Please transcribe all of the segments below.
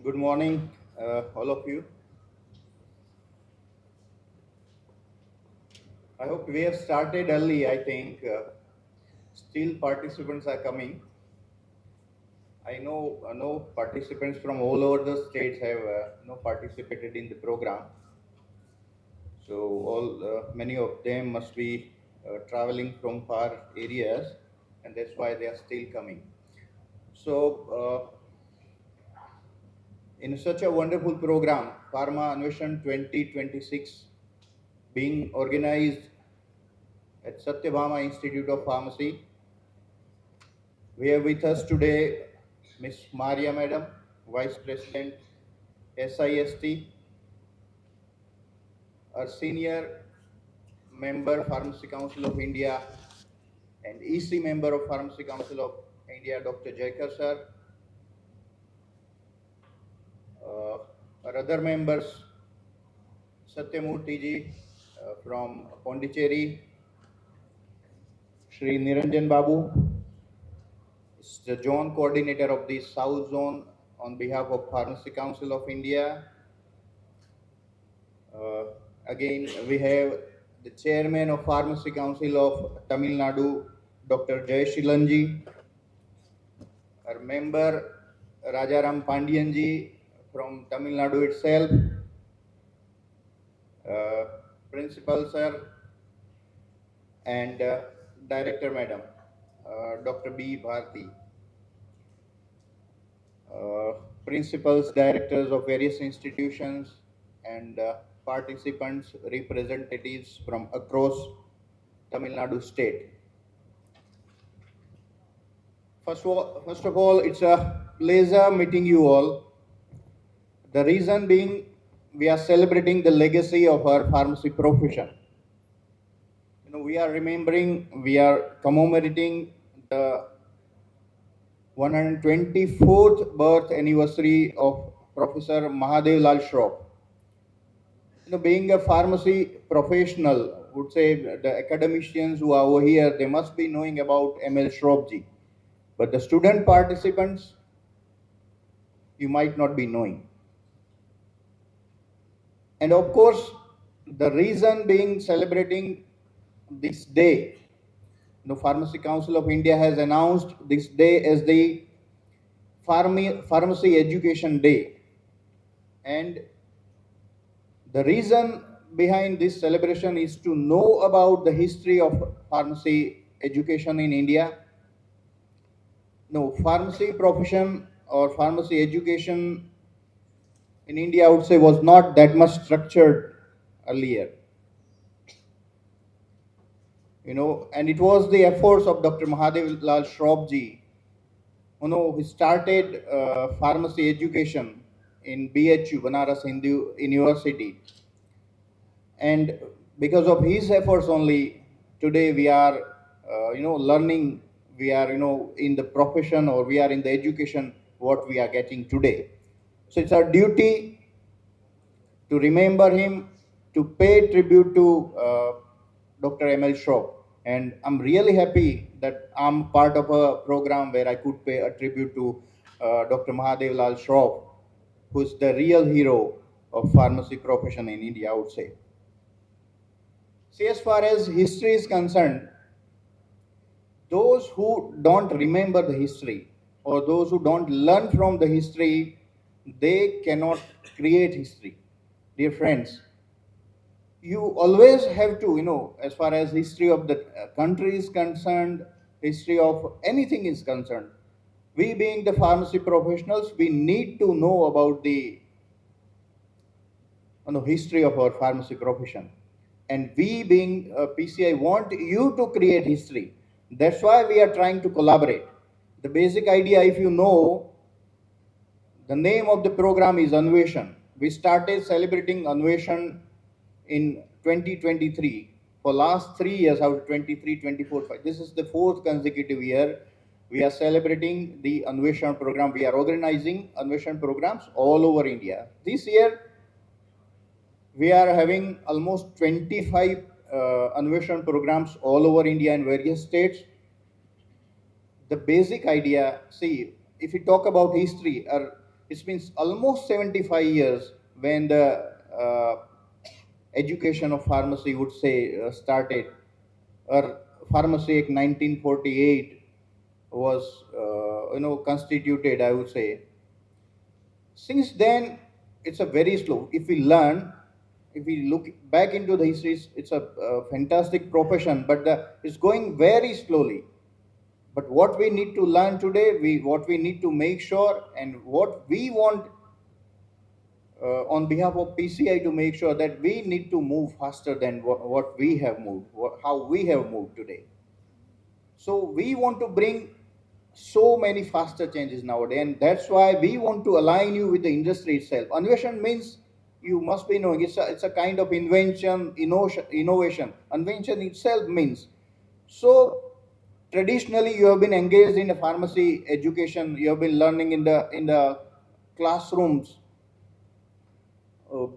Good morning, all of you. I hope we have started early. I think still participants are coming. I know participants from all over the states have participated in the program. So all many of them must be traveling from far areas, and that's why they are still coming. So in such a wonderful program, Pharma Anveshan 2026, being organized at Sathyabama Institute of Pharmacy. We have with us today Ms. Maria Madam, Vice President, SIST, our Senior Member, Pharmacy Council of India, and EC Member of Pharmacy Council of India, Dr. Jaikar sir. Our other members, Satyamurthy ji from Pondicherry, Shri Niranjan Babu, is the zone coordinator of the South Zone on behalf of Pharmacy Council of India. Again, we have the Chairman of Pharmacy Council of Tamil Nadu, Dr. Jay Shilanji, our member Rajaram Pandianji from Tamil Nadu itself, Principal Sir, and Director Madam, Dr. B. Bharti. Principals, directors of various institutions, and participants, representatives from across Tamil Nadu state. First of all, it's a pleasure meeting you all. The reason being, we are celebrating the legacy of our pharmacy profession. We are commemorating the 124th birth anniversary of Professor Mahadev Schroff. Being a pharmacy professional, would say the academicians who are over here, they must be knowing about ML Schroff ji. But the student participants, you might not be knowing. And of course, the reason being celebrating this day, the Pharmacy Council of India has announced this day as the Pharmacy Education Day. And the reason behind this celebration is to know about the history of pharmacy education in India. Pharmacy profession or pharmacy education in India, I would say, was not that much structured earlier. And it was the efforts of Dr. Mahadev Lal Schroff ji, he started pharmacy education in BHU, Banaras Hindu University. And because of his efforts only, today we are, learning, we are, in the profession, or we are in the education, what we are getting today. So it's our duty to remember him, to pay tribute to Dr. M.L. Schroff. And I'm really happy that I'm part of a program where I could pay a tribute to Dr. Mahadev Lal Schroff, who's the real hero of pharmacy profession in India, I would say. See, as far as history is concerned, those who don't remember the history, or those who don't learn from the history, they cannot create history. Dear friends, you always have to, as far as history of the country is concerned, history of anything is concerned, we being the pharmacy professionals, we need to know about the history of our pharmacy profession. And we being PCI want you to create history. That's why we are trying to collaborate. The basic idea, if you know, the name of the program is Anveshan. We started celebrating Anveshan in 2023. For last 3 years, out of 23, 24, 5. This is the 4th consecutive year we are celebrating the Anveshan program. We are organizing Anveshan programs all over India. This year, we are having almost 25 Anveshan programs all over India in various states. The basic idea, see, if we talk about history, It's been almost 75 years when the education of pharmacy would say started, or Pharmacy Act 1948 was constituted, I would say. Since then, it's a very slow. If we learn, if we look back into the history, it's a fantastic profession, but it's going very slowly. But what we need to learn today, what we need to make sure, and what we want on behalf of PCI to make sure that we need to move faster than what we have moved, how we have moved today. So we want to bring so many faster changes nowadays, and that's why we want to align you with the industry itself. Anveshan means, you must be knowing, it's a kind of invention, innovation. Invention itself means. So traditionally, you have been engaged in a pharmacy education. You have been learning in the classrooms, uh,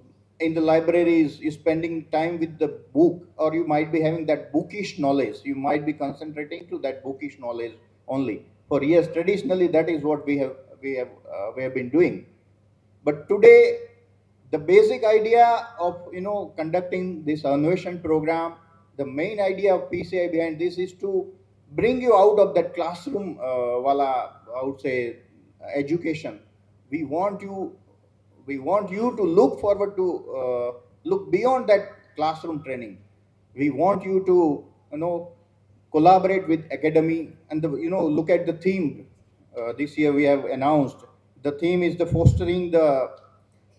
in the libraries, you're spending time with the book, or you might be having that bookish knowledge. You might be concentrating to that bookish knowledge only. For years, traditionally, that is what we have been doing. But today, the basic idea of conducting this Anveshan program, the main idea of PCI behind this is to bring you out of that classroom wala, I would say, education. We want you we want you to look forward to look beyond that classroom training. We want you to collaborate with academy, and look at the theme. This year we have announced the theme is the fostering the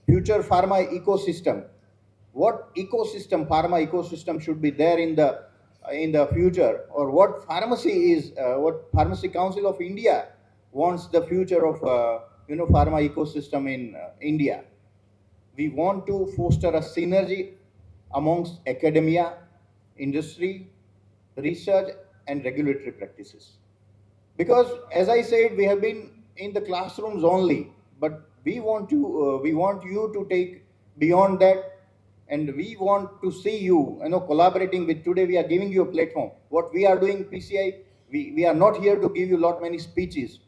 future pharma ecosystem. What ecosystem, pharma ecosystem, should be there in the future, or what pharmacy is, what Pharmacy Council of India wants the future of pharma ecosystem in India. We want to foster a synergy amongst academia, industry, research, and regulatory practices. Because, as I said, we have been in the classrooms only, but we want you to take beyond that, and we want to see you, collaborating with. Today we are giving you a platform. What we are doing, PCI, we are not here to give you lot many speeches.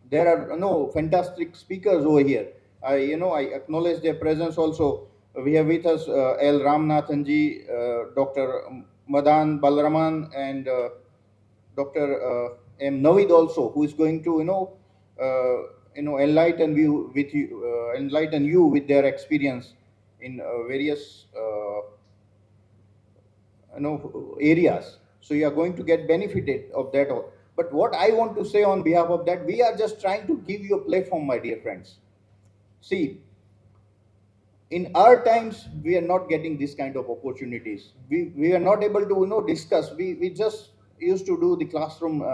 There are no fantastic speakers over here. I acknowledge their presence also. We have with us L. Ramnathanji, Dr. Madan Balraman, and Dr. M. Navid also, who is going to enlighten you with their experience in various areas. So you are going to get benefited of that. But what I want to say on behalf of that, we are just trying to give you a platform, my dear friends. See, in our times, we are not getting this kind of opportunities. We are not able to discuss. We just used to do the classroom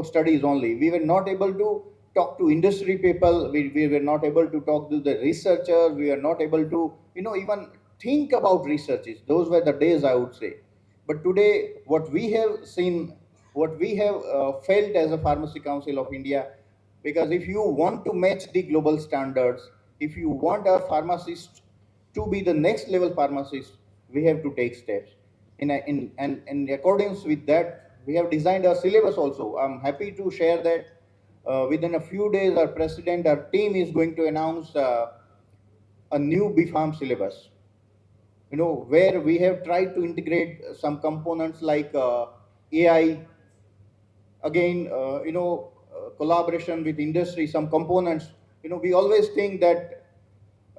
studies only. We were not able to talk to industry people. We were not able to talk to the researchers. We are not able to even think about researches. Those were the days, I would say. But today, what we have seen, what we have felt as a Pharmacy Council of India, because if you want to match the global standards, if you want our pharmacists to be the next level pharmacists, we have to take steps. In accordance with that, we have designed our syllabus also. I'm happy to share that within a few days, our team is going to announce a new BPharm syllabus, where we have tried to integrate some components like AI, again, collaboration with industry, some components. We always think that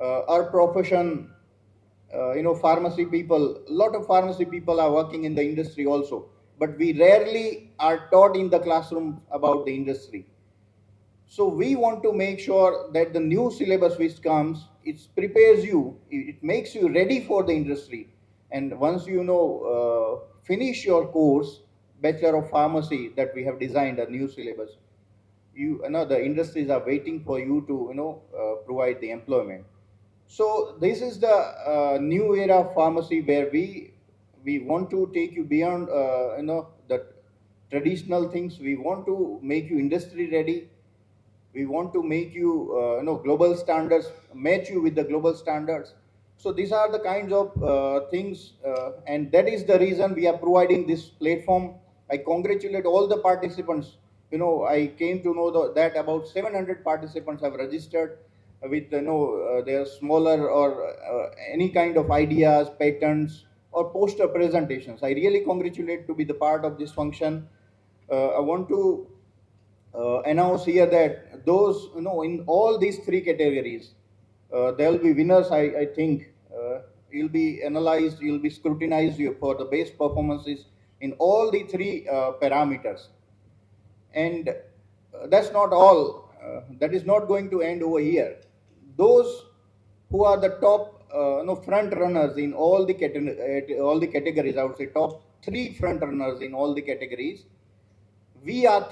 our profession, pharmacy people, a lot of pharmacy people are working in the industry also, but we rarely are taught in the classroom about the industry. So we want to make sure that the new syllabus which comes, it prepares you, it makes you ready for the industry. And once finish your course, Bachelor of Pharmacy, that we have designed a new syllabus, the industries are waiting for you to provide the employment. So this is the new era of pharmacy, where we want to take you beyond the traditional things. We want to make you industry ready. We want to make you global standards, match you with the global standards. So these are the kinds of things, and that is the reason we are providing this platform. I congratulate all the participants I came to know that about 700 participants have registered with their smaller or any kind of ideas, patents, or poster presentations. I really congratulate to be the part of this function. I want to announce here that those in all these three categories, there will be winners. I think you'll be analyzed, you'll be scrutinized for the best performances in all the three parameters. And that's not all. That is not going to end over here. Those who are the top front runners in all the categories, I would say top three front runners in all the categories, we are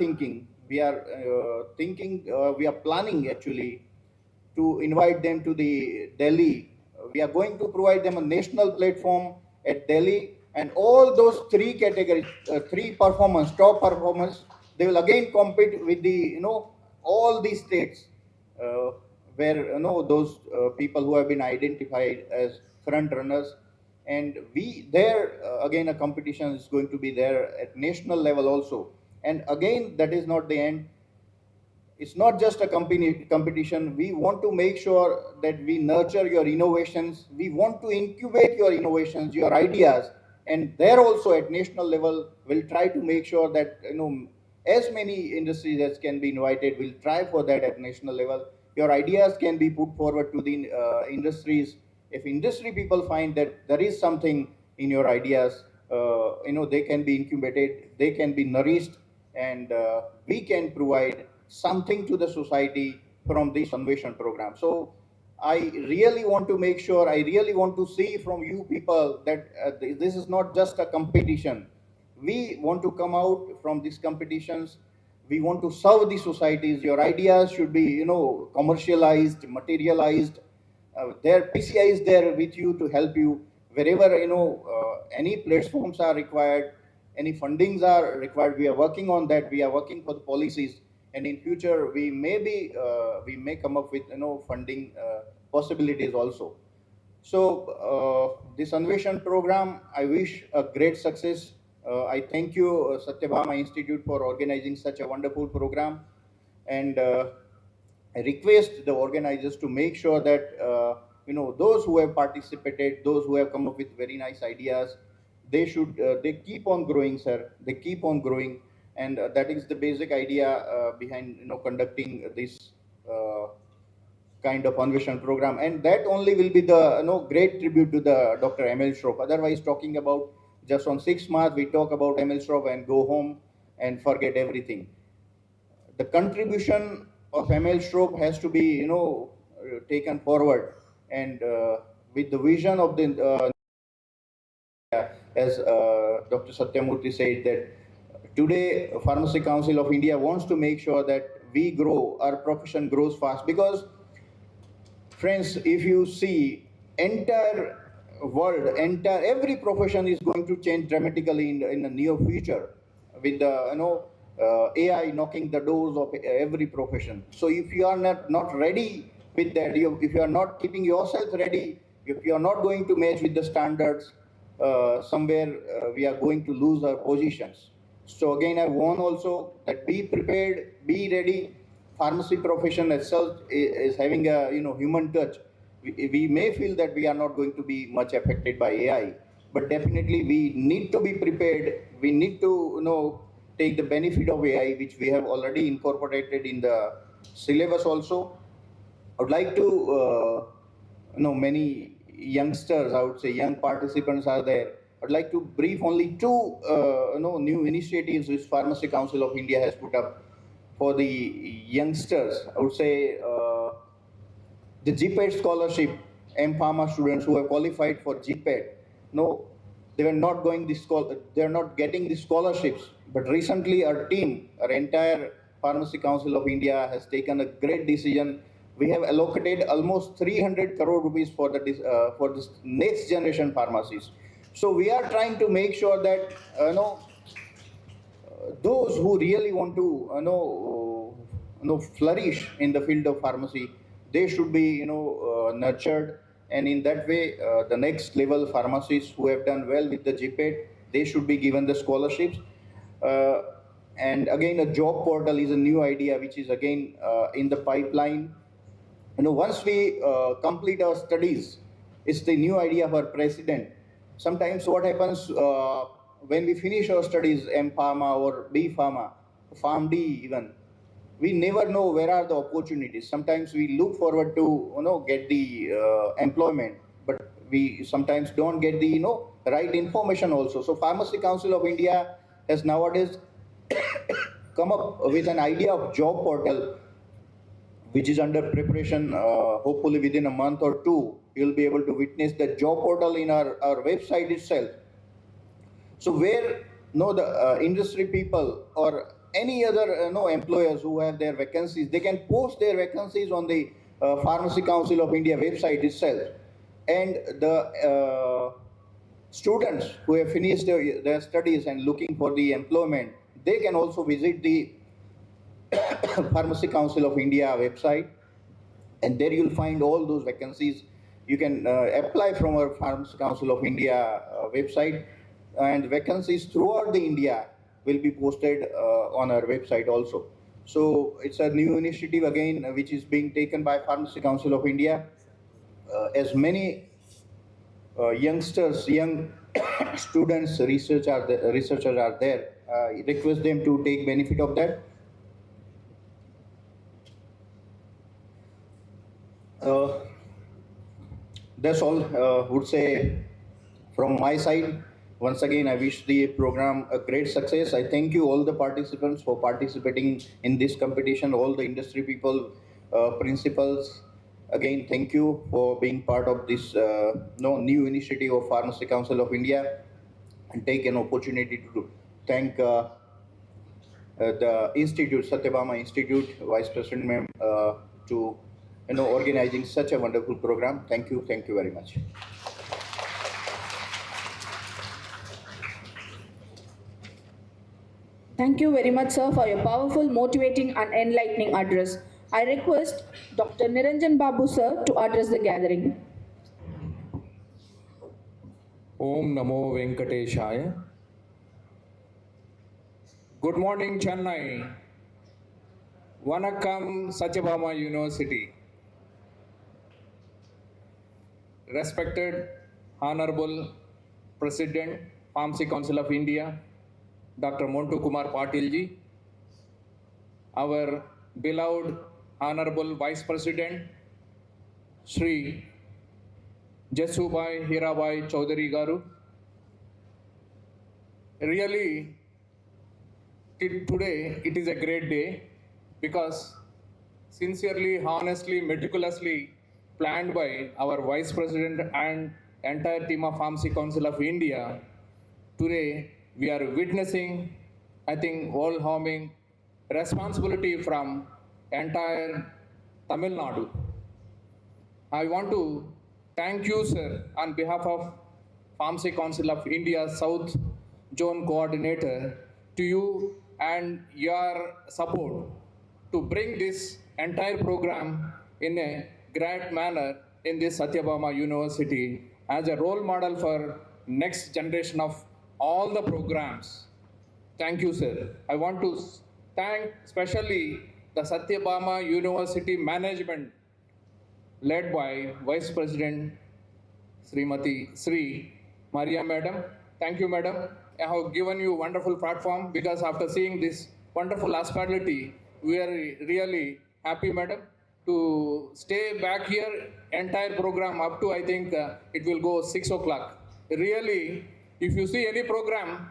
planning actually to invite them to the Delhi. We are going to provide them a national platform at Delhi, and all those three categories, top performance, they will again compete with the all these states uh, where those people who have been identified as front runners, and we there again a competition is going to be there at national level also. And again, that is not the end. It's not just a competition. We want to make sure that we nurture your innovations. We want to incubate your innovations, your ideas, and there also at national level, we'll try to make sure that as many industries as can be invited. We'll try for that at national level. Your ideas can be put forward to the industries. If industry people find that there is something in your ideas, they can be incubated, they can be nourished, and we can provide something to the society from this Anveshan program. So I really want to make sure, I really want to see from you people that this is not just a competition. We want to come out from these competitions. We want to serve the societies. Your ideas should be, commercialized, materialized. Their PCI is there with you to help you wherever, any platforms are required, any fundings are required. We are working on that. We are working for the policies, and in future we may come up with funding possibilities also. So this Anveshan program, I wish a great success. I thank you, Sathyabama Institute, for organizing such a wonderful program, and I request the organizers to make sure that those who have participated, those who have come up with very nice ideas, they keep on growing, sir. They keep on growing, and that is the basic idea behind conducting this kind of Anveshan program, and that only will be the great tribute to the Dr. M.L. Schroff. Otherwise, talking about just on 6 March, we talk about M.L. Schroff and go home and forget everything. The contribution of M.L. Schroff has to be taken forward, and with the vision of the as Dr. Satyamurthy said, that today Pharmacy Council of India wants to make sure that we grow, our profession grows fast. Because friends, if you see, entire world, every profession is going to change dramatically in the near future, with the AI knocking the doors of every profession. So if you are not ready with that, if you are not keeping yourself ready, if you are not going to match with the standards, somewhere we are going to lose our positions. So again, I warn also that be prepared, be ready. Pharmacy profession itself is having a human touch. We may feel that we are not going to be much affected by AI, but definitely we need to be prepared. We need to take the benefit of AI, which we have already incorporated in the syllabus also. I would like to many youngsters, I would say young participants are there. I'd like to brief only two new initiatives which Pharmacy Council of India has put up for the youngsters. I would say the GPAT scholarship. Pharma students who have qualified for GPAT, no, they were not going they are not getting the scholarships. But recently, our team, our entire Pharmacy Council of India, has taken a great decision. We have allocated almost 300 crore rupees for for this next generation pharmacies. So we are trying to make sure that those who really want to flourish in the field of pharmacy, they should be nurtured, and in that way the next level pharmacists who have done well with the GPAT, they should be given the scholarships. uh, And again, a job portal is a new idea which is again in the pipeline. Once we complete our studies, it's the new idea of our president. Sometimes what happens when we finish our studies, M Pharma or B Pharma, Pharm D even, we never know where are the opportunities. Sometimes we look forward to get the employment, but we sometimes don't get the right information also. So Pharmacy Council of India has nowadays come up with an idea of job portal which is under preparation. Hopefully within a month or two, you'll be able to witness the job portal in our website itself. So where the industry people or any other employers who have their vacancies, they can post their vacancies on the Pharmacy Council of India website itself. And the students who have finished their studies and looking for the employment, they can also visit the Pharmacy Council of India website, and there you'll find all those vacancies. You can apply from our Pharmacy Council of India website, and vacancies throughout the India will be posted on our website also. So it's a new initiative again which is being taken by Pharmacy Council of India. As many youngsters, young students, researchers are there. I request them to take benefit of that. That's all would say from my side. Once again, I wish the program a great success. I thank you all the participants for participating in this competition, all the industry people, principals. Again, thank you for being part of this new initiative of Pharmacy Council of India, and take an opportunity to thank the Institute, Sathyabama Institute, Vice President, to organizing such a wonderful program. Thank you very much. Thank you very much, sir, for your powerful, motivating, and enlightening address. I request Dr. Niranjan Babu, sir, to address the gathering. Om Namo Venkateshaya. Good morning, Chennai. Vanakkam, Sathyabama University. Respected Honorable President, Pharmacy Council of India, Dr. Montu Kumar Patil ji, our beloved Honorable Vice President, Shri Jesubai Hirabai Chaudhary Garu. Really, today it is a great day because sincerely, honestly, meticulously planned by our Vice President and entire team of Pharmacy Council of India, today we are witnessing, I think, overwhelming responsibility from entire Tamil Nadu. I want to thank you, sir, on behalf of Pharmacy Council of India South Zone Coordinator, to you and your support to bring this entire program in a great manner in this Sathyabama University as a role model for next generation of all the programs. Thank you, sir. I want to thank especially the Sathyabama University management led by Vice President Srimati Sri Maria Madam. Thank you, Madam. I have given you a wonderful platform because after seeing this wonderful hospitality, we are really happy, Madam, to stay back here entire program up to, I think, it will go 6 o'clock. Really, if you see any program,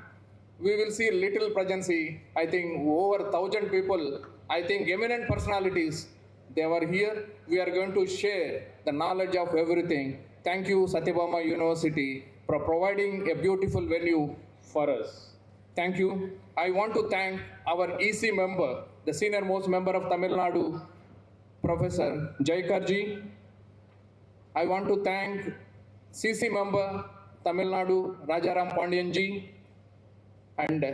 we will see little presence. I think over 1,000 people, I think eminent personalities, they were here. We are going to share the knowledge of everything. Thank you, Sathyabama University, for providing a beautiful venue for us. Thank you. I want to thank our EC member, the senior most member of Tamil Nadu, Professor Jaikarji. I want to thank CC member, Tamil Nadu, Rajaram Pandian ji. And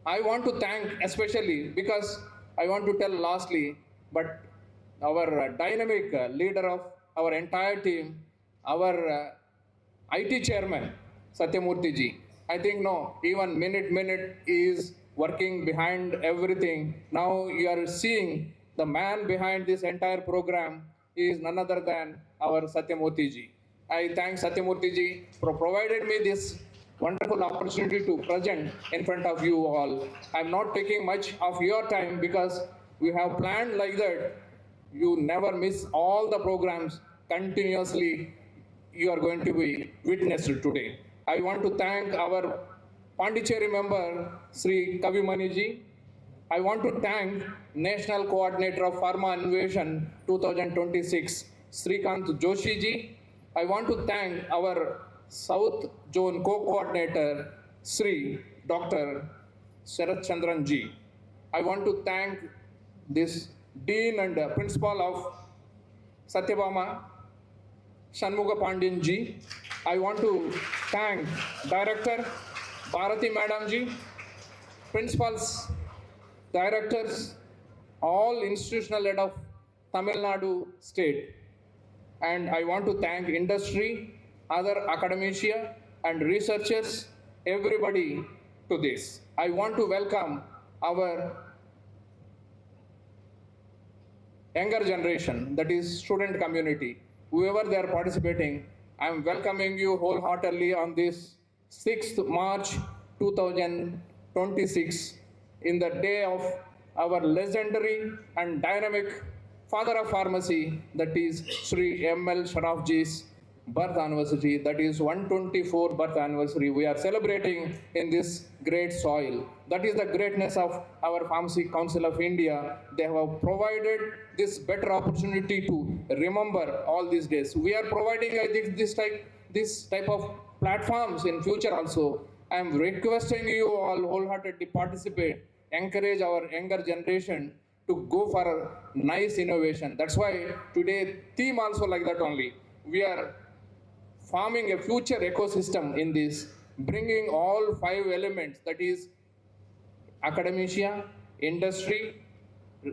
I want to thank especially, because I want to tell lastly, but our dynamic leader of our entire team, our IT chairman, Satyamurthy ji. I think no, even minute is working behind everything. Now you are seeing the man behind this entire program is none other than our Satyamurthy ji. I thank Satyamurthy ji for provided me this wonderful opportunity to present in front of you all. I'm not taking much of your time because we have planned like that. You never miss all the programs continuously. You are going to be witnessed today. I want to thank our Pondicherry member, Sri Kavimani ji. I want to thank National Coordinator of Pharma Innovation 2026, Srikant Joshi ji. I want to thank our South Zone Co-Coordinator, Sri Dr. Sharat Chandran ji. I want to thank this Dean and Principal of Sathyabama, Shanmuga Pandyan ji. I want to thank Director Bharati Madam ji, Principals, Directors, all institutional head of Tamil Nadu state. And I want to thank industry, other academia and researchers, everybody to this. I want to welcome our younger generation, that is student community, whoever they are participating. I am welcoming you wholeheartedly on this 6th March 2026 in the day of our legendary and dynamic father of pharmacy, that is Sri M.L. Schroff ji's birth anniversary, that is 124th birth anniversary we are celebrating in this great soil. That is the greatness of our Pharmacy Council of India. They have provided this better opportunity to remember all these days. We are providing, I think, this type of platforms in future also. I am requesting you all wholeheartedly participate, encourage our younger generation to go for a nice innovation. That's why today theme also like that only. We are forming a future ecosystem in this, bringing all 5 elements, that is academia, industry,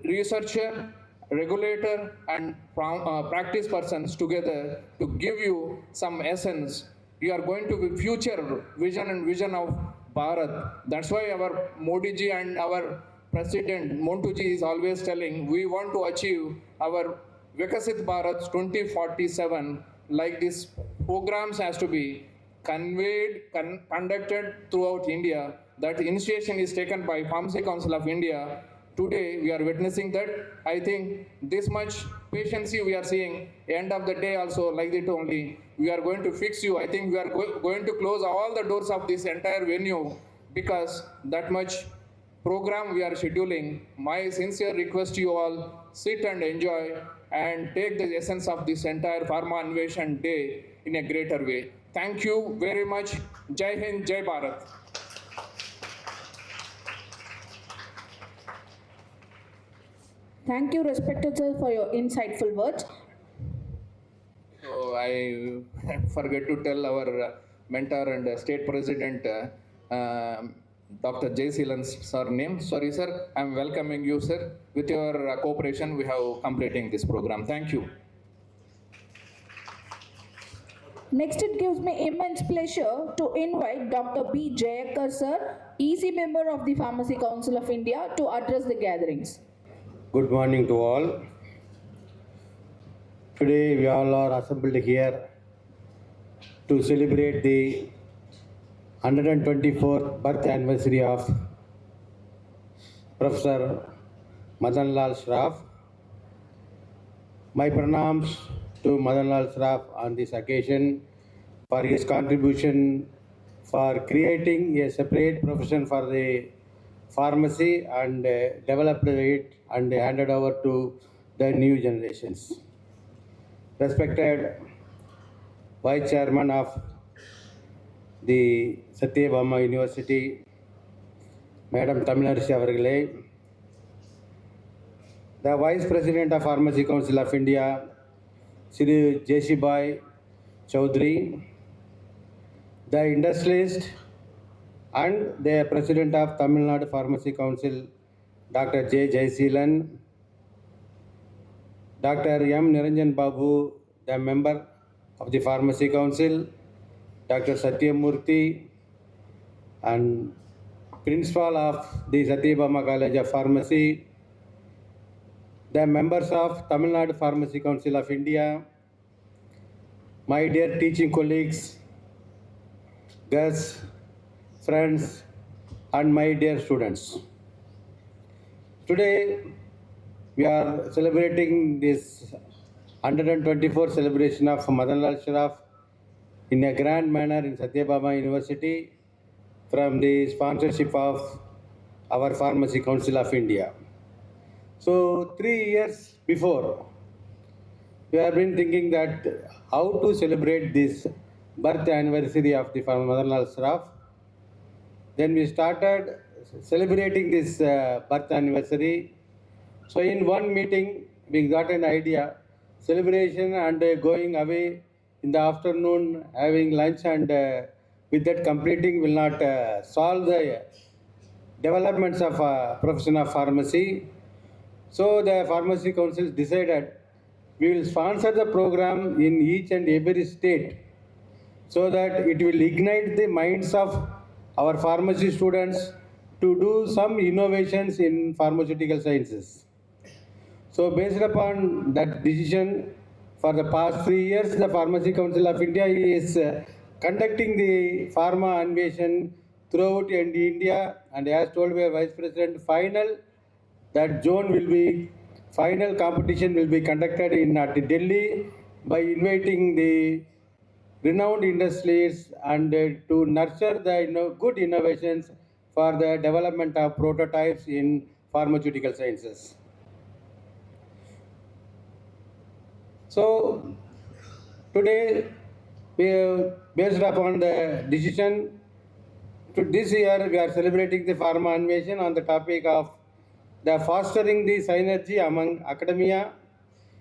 researcher, regulator and practice persons together to give you some essence. You are going to be future vision of Bharat. That's why our Modi ji and our President Montu ji is always telling we want to achieve our Vikasit Bharat 2047. Like this programs has to be conducted throughout India. That initiation is taken by Pharmacy Council of India. Today we are witnessing that. I think this much patience we are seeing. End of the day also like that only. We are going to fix you. I think we are going to close all the doors of this entire venue because that much program we are scheduling. My sincere request to you all, sit and enjoy and take the essence of this entire Pharma Innovation Day in a greater way. Thank you very much. Jai Hind, Jai Bharat. Thank you, respected sir, for your insightful words. So I forget to tell our mentor and state president, Dr. J. Seelan's sir name. Sorry, sir. I'm welcoming you, sir. With your cooperation, we have completing this program. Thank you. Next, it gives me immense pleasure to invite Dr. B. Jayakar sir, EC member of the Pharmacy Council of India, to address the gatherings. Good morning to all. Today we all are assembled here to celebrate the 124th birth anniversary of Professor Madan Lal Schroff. My pranams to Madan Lal Schroff on this occasion for his contribution for creating a separate profession for the pharmacy and developed it and handed over to the new generations. Respected Vice Chairman of the Sathyabama University, Madam Tamilnarisi Avargale, the Vice President of Pharmacy Council of India, Sri Jeshibai Chaudhary, the industrialist and the President of Tamil Nadu Pharmacy Council, Dr. J. Jaiseelan, Dr. M. Niranjan Babu, the member of the Pharmacy Council, Dr. Satyamurthy, and Principal of the Sathyabama College of Pharmacy, the members of Tamil Nadu Pharmacy Council of India, my dear teaching colleagues, guests, friends, and my dear students. Today, we are celebrating this 124 celebration of Madanlal Schroff in a grand manner in Sathyabama University from the sponsorship of our Pharmacy Council of India. So 3 years before, we have been thinking that how to celebrate this birth anniversary of the Madanlal Schroff. Then we started celebrating this birth anniversary. So in one meeting, we got an idea, celebration and going away in the afternoon, having lunch, and with that completing will not solve the developments of profession of pharmacy. So the Pharmacy Council decided we will sponsor the program in each and every state so that it will ignite the minds of our pharmacy students to do some innovations in pharmaceutical sciences. So based upon that decision, for the past 3 years, the Pharmacy Council of India is conducting the Pharma ANVESHAN throughout India, and as told by Vice President, that final competition will be conducted in Delhi by inviting the renowned industries and to nurture the good innovations for the development of prototypes in pharmaceutical sciences. So today, based upon the decision, this year we are celebrating the Pharma ANVESHAN on the topic of the fostering the synergy among academia,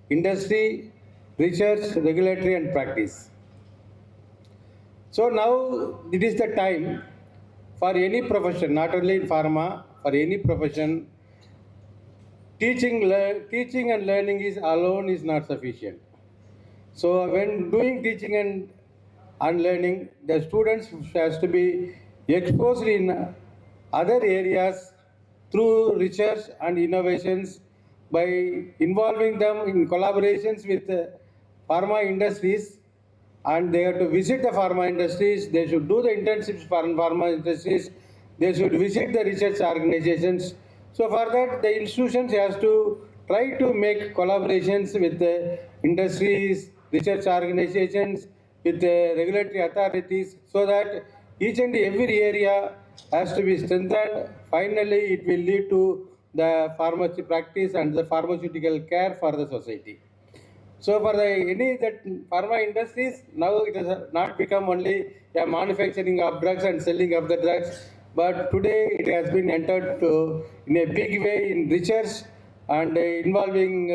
industry, research, regulatory and practice. So now it is the time for any profession, not only in pharma, for any profession, teaching and learning alone is not sufficient. So when doing teaching and learning, the students has to be exposed in other areas through research and innovations by involving them in collaborations with pharma industries, and they have to visit the pharma industries, they should do the internships for pharma industries, they should visit the research organizations. So for that, the institutions has to try to make collaborations with the industries, research organizations, with the regulatory authorities, so that each and every area has to be strengthened. Finally, it will lead to the pharmacy practice and the pharmaceutical care for the society. So for that pharma industries, now it has not become only a manufacturing of drugs and selling of the drugs, but today it has been entered in a big way in research and involving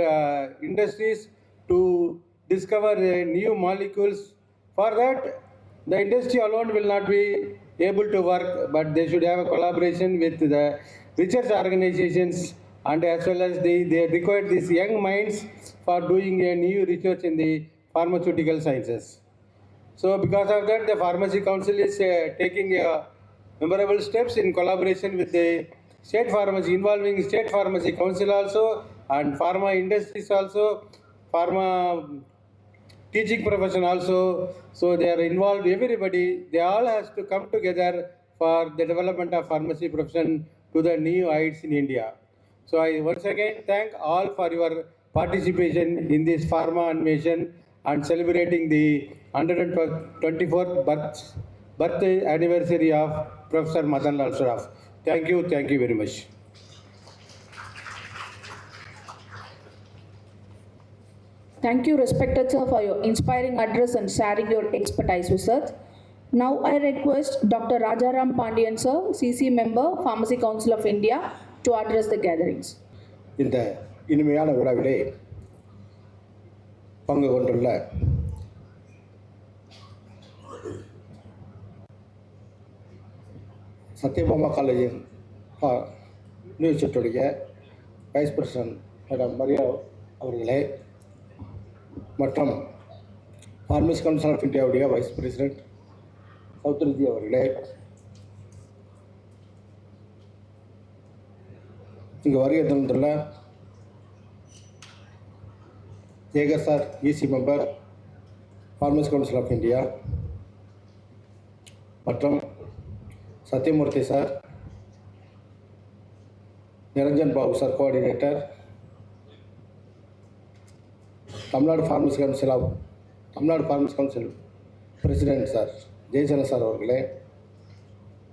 industries to discover new molecules. For that, the industry alone will not be able to work, but they should have a collaboration with the research organizations, and as well as they require these young minds for doing a new research in the pharmaceutical sciences. So because of that, the Pharmacy Council is taking memorable steps in collaboration with the state pharmacy, involving state pharmacy council also, and pharma industries also, pharma teaching profession also. So they are involved, everybody, they all has to come together for the development of pharmacy profession to the new heights in India. So I once again thank all for your participation in this Pharma ANVESHAN and celebrating the 124th birthday anniversary of Professor Madanlal Schroff. Thank you very much. Thank you, respected sir, for your inspiring address and sharing your expertise with us. Now I request Dr. Rajaram Pandian sir, CC member, Pharmacy Council of India, to address the gatherings. இந்த இனிமையான விழாவிலே பங்கு கொண்டுள்ள சத்யபாமா காலேஜின் யூனிவர்சிட்டியுடைய vice president madam Maria அவர்களே, மற்றும் pharmacy council of இந்தியாவுடைய வைஸ் பிரசிடென்ட் சௌத்ரிஜி அவர்களே, இங்கே வருகை தந்துள்ள Jaykar sir, EC member, pharmacy council of India, மற்றும் Sathyamoorthy sir, Niranjan Babu sir coordinator, Tamil Nadu pharmacy council president sir Jayachandran sir அவர்களே,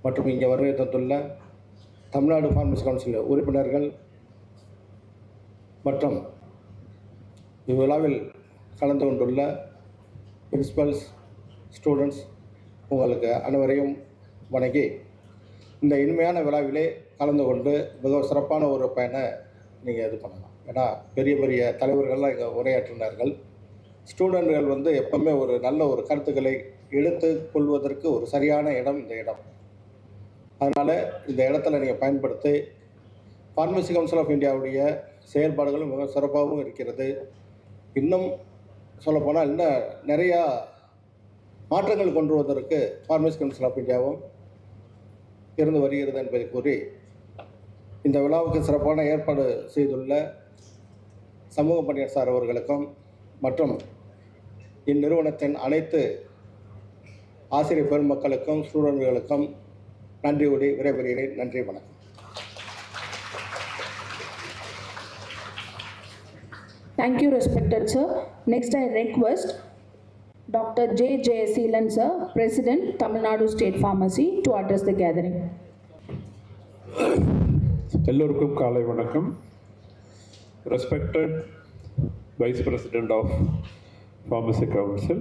மற்றும் இங்கே வருகை தந்துள்ள தமிழ்நாடு ஃபார்மசி கவுன்சில் உறுப்பினர்கள் மற்றும் இவ்விழாவில் கலந்து கொண்டுள்ள பிரின்சிபல்ஸ், ஸ்டூடெண்ட்ஸ், உங்களுக்கு அனைவரையும் வணங்கி, இந்த இனிமையான விழாவிலே கலந்து கொண்டு மிக சிறப்பான ஒரு பயனை நீங்கள் இது பண்ணலாம். ஏன்னா பெரிய பெரிய தலைவர்கள்லாம் இங்கே உரையாற்றினார்கள். ஸ்டூடெண்ட்கள் எப்பவுமே ஒரு நல்ல ஒரு கருத்துக்களை எடுத்து கொள்வதற்கு ஒரு சரியான இடம் இந்த இடம். அதனால் இந்த இடத்துல நீங்கள் பயன்படுத்தி ஃபார்மசி கவுன்சில் ஆஃப் இந்தியாவுடைய செயல்பாடுகளும் மிக சிறப்பாகவும் இருக்கிறது. இன்னும் சொல்லப்போனால் இன்னும் நிறையா மாற்றங்கள் கொண்டு வருவதற்கு ஃபார்மசி கவுன்சில் ஆஃப் இந்தியாவும் இருந்து வருகிறது என்பதை கூறி, இந்த விழாவுக்கு சிறப்பான ஏற்பாடு செய்துள்ள சமூக பணியாளர் சார் அவர்களுக்கும் மற்றும் இந்நிறுவனத்தின் அனைத்து ஆசிரியர் பெருமக்களுக்கும் ஸ்டூடெண்ட்களுக்கும் நன்றியோடு விடைபெறுகிறேன். நன்றி, வணக்கம். Thank you, respected sir. Next, I request Dr. J. Jayaseelan sir, President, Tamil Nadu State Pharmacy, to address the gathering. எல்லோருக்கும் காலை வணக்கம். Respected Vice President of Pharmacy Council,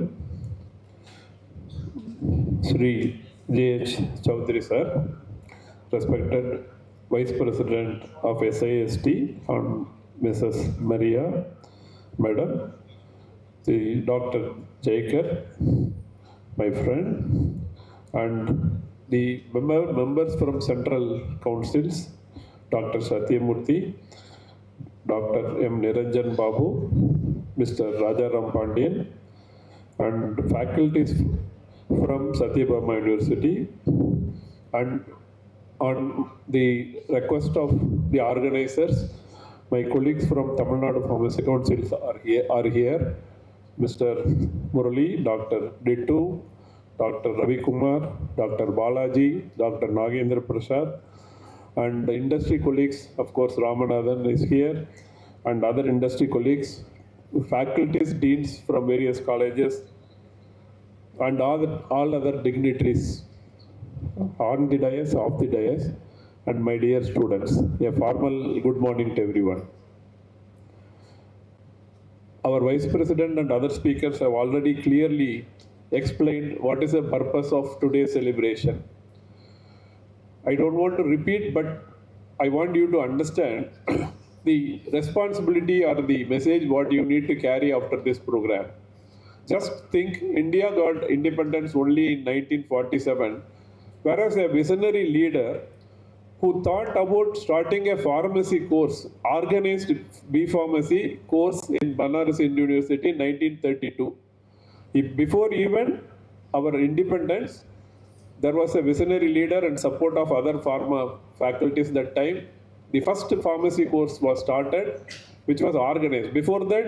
Sri J.H. Chaudhary sir, respected Vice President of SIST, Mrs. Maria, Madam, the Dr. Jacob, my friend, and the members from Central Councils, Dr. Satyamurthy, Dr. M. Niranjan Babu, Mr. Rajaram Pandian, and faculties from Sathyabama University, and on the request of the organizers, my colleagues from Tamil Nadu Pharmacy Councils are here. Mr. Murali, Dr. Dittu, Dr. Ravi Kumar, Dr. Balaji, Dr. Nagendra Prasad, and the industry colleagues, of course, Ramanathan is here, and other industry colleagues, faculties, deans from various colleges, and all other dignitaries on the dais, off the dais, and my dear students. A formal good morning to everyone. Our Vice President and other speakers have already clearly explained what is the purpose of today's celebration. I don't want to repeat, but I want you to understand the responsibility or the message what you need to carry after this program. Just think, India got independence only in 1947, whereas a visionary leader who thought about starting a pharmacy course, organized B-Pharmacy course in Banaras University in 1932. Before even our independence, there was a visionary leader and support of other pharma faculties that time. The first pharmacy course was started, which was organized. Before that,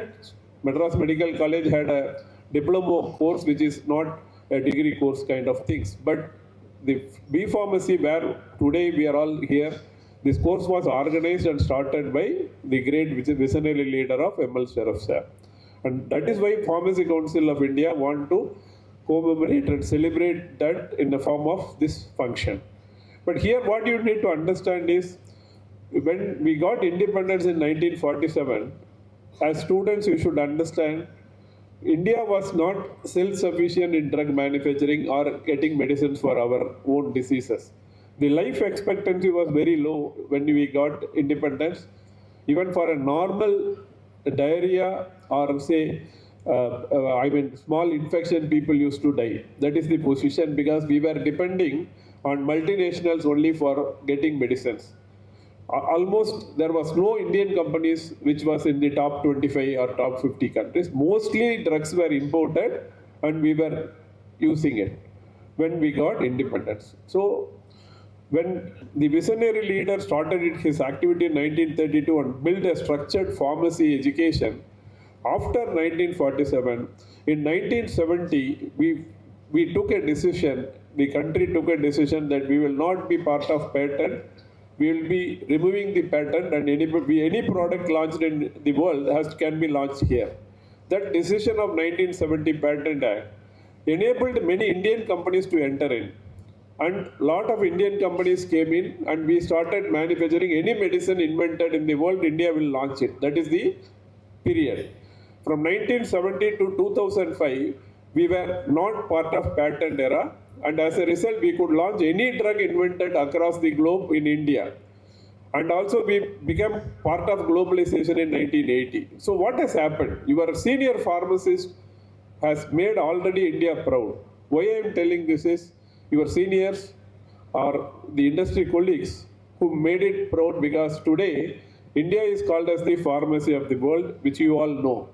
Madras Medical College had a diploma course, which is not a degree course kind of things. But the B-Pharmacy, where today we are all here, this course was organized and started by the great visionary leader of M.L. Schroff sir. And that is why Pharmacy Council of India want to commemorate and celebrate that in the form of this function. But here what you need to understand is, when we got independence in 1947, as students you should understand, India was not self-sufficient in drug manufacturing or getting medicines for our own diseases. The life expectancy was very low when we got independence. Even for a normal diarrhea or say, small infection, people used to die. That is the position, because we were depending on multinationals only for getting medicines. Almost there was no Indian companies which was in the top 25 or top 50 countries. Mostly drugs were imported and we were using it when we got independence. So When the visionary leader started his activity in 1932 and built a structured pharmacy education, after 1947, in 1970, we took a decision, the country took a decision that we will not be part of patent, we will be removing the patent, and any product launched in the world can be launched here. That decision of 1970 Patent Act enabled many Indian companies to enter in. And lot of Indian companies came in and we started manufacturing any medicine invented in the world, India will launch it. That is the period. From 1970 to 2005, we were not part of patent era, and as a result, we could launch any drug invented across the globe in India. And also we became part of globalization in 1980. So what has happened? Your senior pharmacist has made already India proud. Why I am telling this is, your seniors or the industry colleagues who made it proud, because today India is called as the pharmacy of the world, which you all know.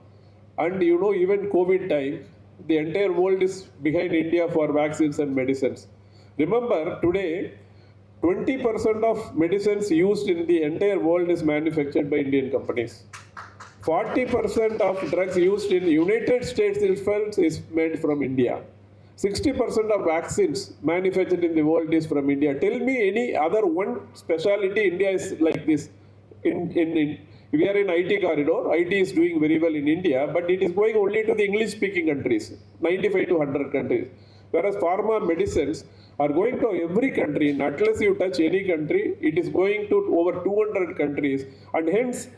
And you know, even COVID time, the entire world is behind India for vaccines and medicines. Remember, today, 20% of medicines used in the entire world is manufactured by Indian companies. 40% of drugs used in the United States itself is made from India. 60% of vaccines manufactured in the world is from India. Tell me any other one specialty India is like this. We are in IT corridor. IT is doing very well in India, but it is going only to the English-speaking countries, 95 to 100 countries. Whereas pharma medicines are going to every country. Unless you touch any country, it is going to over 200 countries, and hence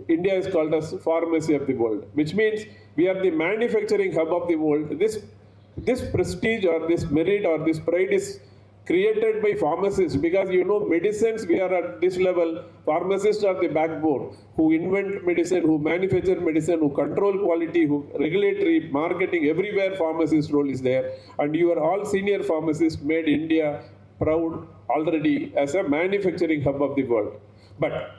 India is called as pharmacy of the world, which means we are the manufacturing hub of the world. This prestige or this merit or this pride is created by pharmacists, because you know, medicines, we are at this level, pharmacists are the backbone, who invent medicine, who manufacture medicine, who control quality, who regulatory, marketing, everywhere pharmacist role is there. And you are all senior pharmacists made India proud already as a manufacturing hub of the world. But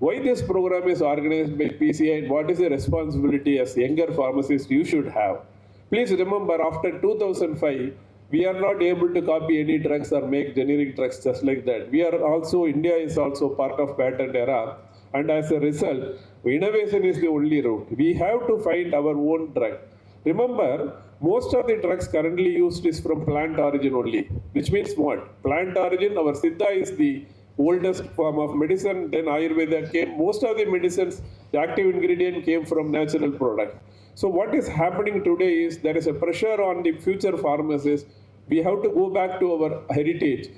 why this program is organized by PCI and what is the responsibility as younger pharmacists you should have? Please remember, after 2005, we are not able to copy any drugs or make generic drugs just like that. We are also, India is also part of patent era, and as a result, innovation is the only route. We have to find our own drug. Remember, most of the drugs currently used is from plant origin only, which means what? Plant origin, our Siddha is the oldest form of medicine, then Ayurveda came. Most of the medicines, the active ingredient came from natural product. So what is happening today is there is a pressure on the future pharmacists. We have to go back to our heritage,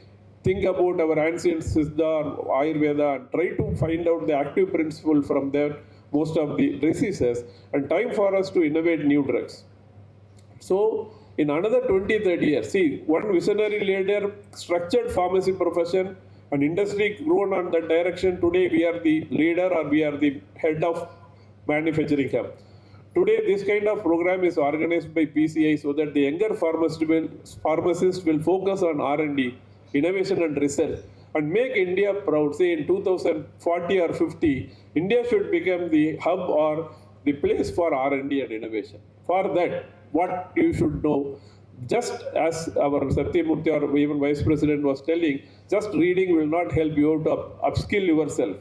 think about our ancient Siddha or Ayurveda, and try to find out the active principle from there, most of the diseases, and time for us to innovate new drugs. So in another 20-30 years, see, one visionary leader, structured pharmacy profession, and industry grown on that direction. Today we are the leader or we are the head of manufacturing hub. Today, this kind of program is organized by PCI so that the younger pharmacists will focus on R&D, innovation and research, and make India proud. Say in 2040 or 50, India should become the hub or the place for R&D and innovation. For that, what you should know, just as our Satyamurthy or even Vice President was telling, just reading will not help you to upskill yourself.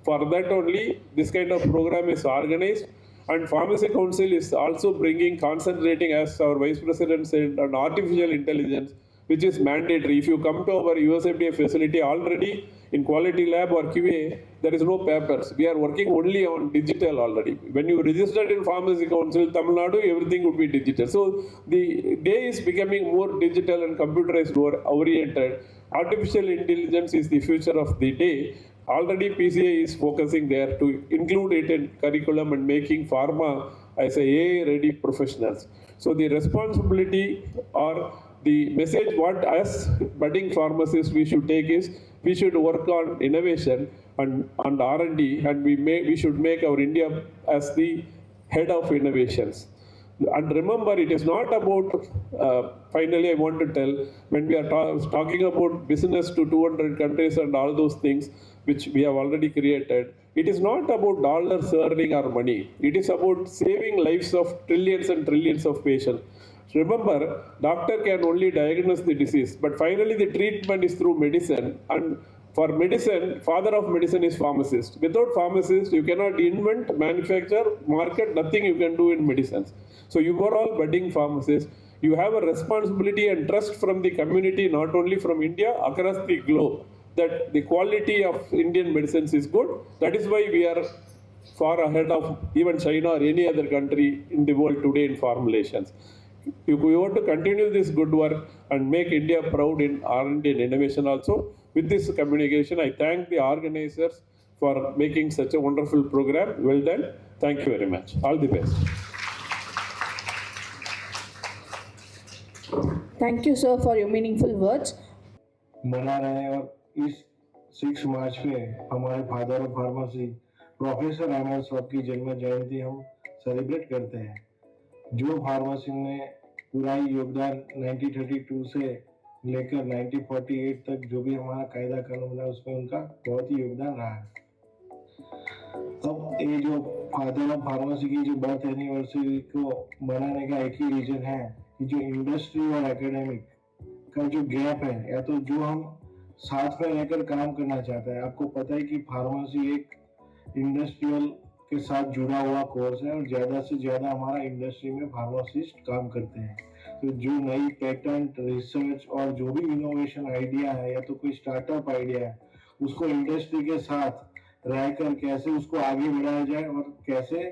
For that only, this kind of program is organized. And Pharmacy Council is also concentrating, as our Vice President said, on artificial intelligence, which is mandatory. If you come to our USFDA facility already in quality lab or QA, there is no papers. We are working only on digital already. When you registered in Pharmacy Council, Tamil Nadu, everything would be digital. So the day is becoming more digital and computerized oriented. Artificial intelligence is the future of the day. Already PCI is focusing there to include it in curriculum and making pharma as a AI-ready professionals. So the responsibility or the message what as budding pharmacists we should take is, we should work on innovation and R&D, and we should make our India as the head of innovations. And remember, it is not about, finally I want to tell, when we are talking about business to 200 countries and all those things which we have already created, it is not about dollars earning our money. It is about saving lives of trillions and trillions of patients. Remember, doctor can only diagnose the disease, but finally the treatment is through medicine. And for medicine, father of medicine is pharmacist. Without pharmacist, you cannot invent, manufacture, market, nothing you can do in medicines. So you are all budding pharmacists. You have a responsibility and trust from the community, not only from India, across the globe, that the quality of Indian medicines is good. That is why we are far ahead of even China or any other country in the world today in formulations. If we want to continue this good work and make India proud in R&D and innovation also, with this communication, I thank the organizers for making such a wonderful program. Well done. Thank you very much. All the best. Thank you, sir, for your meaningful words. मना रहे हैं और इस 6 मार्च पे हमारे father of pharmacy professor ML Shroff की जन्म जयंती हम सेलिब्रेट करते हैं, जो फार्मेसी में पूरा ही योगदान 1932 से लेकर 1948 तक जो भी हमारा कायदा कानून बना उसमें उनका बहुत ही योगदान रहा है। अब ये जो फादर ऑफ फार्मेसी की जो बर्थ एनिवर्सरी को मनाने का एक ही रीजन है कि जो इंडस्ट्री और एकेडमिक का जो गैप है, या तो जो हम साथ में रहकर काम करना चाहते हैं। आपको पता है कि फार्मेसी एक इंडस्ट्रियल के साथ जुड़ा हुआ कोर्स है और ज्यादा से ज्यादा हमारा इंडस्ट्री में फार्मासिस्ट काम करते हैं। तो जो नई पेटेंट रिसर्च और जो भी इनोवेशन आइडिया है या तो कोई स्टार्टअप आइडिया है, उसको इंडस्ट्री के साथ रहकर कैसे उसको आगे बढ़ाया जाए और कैसे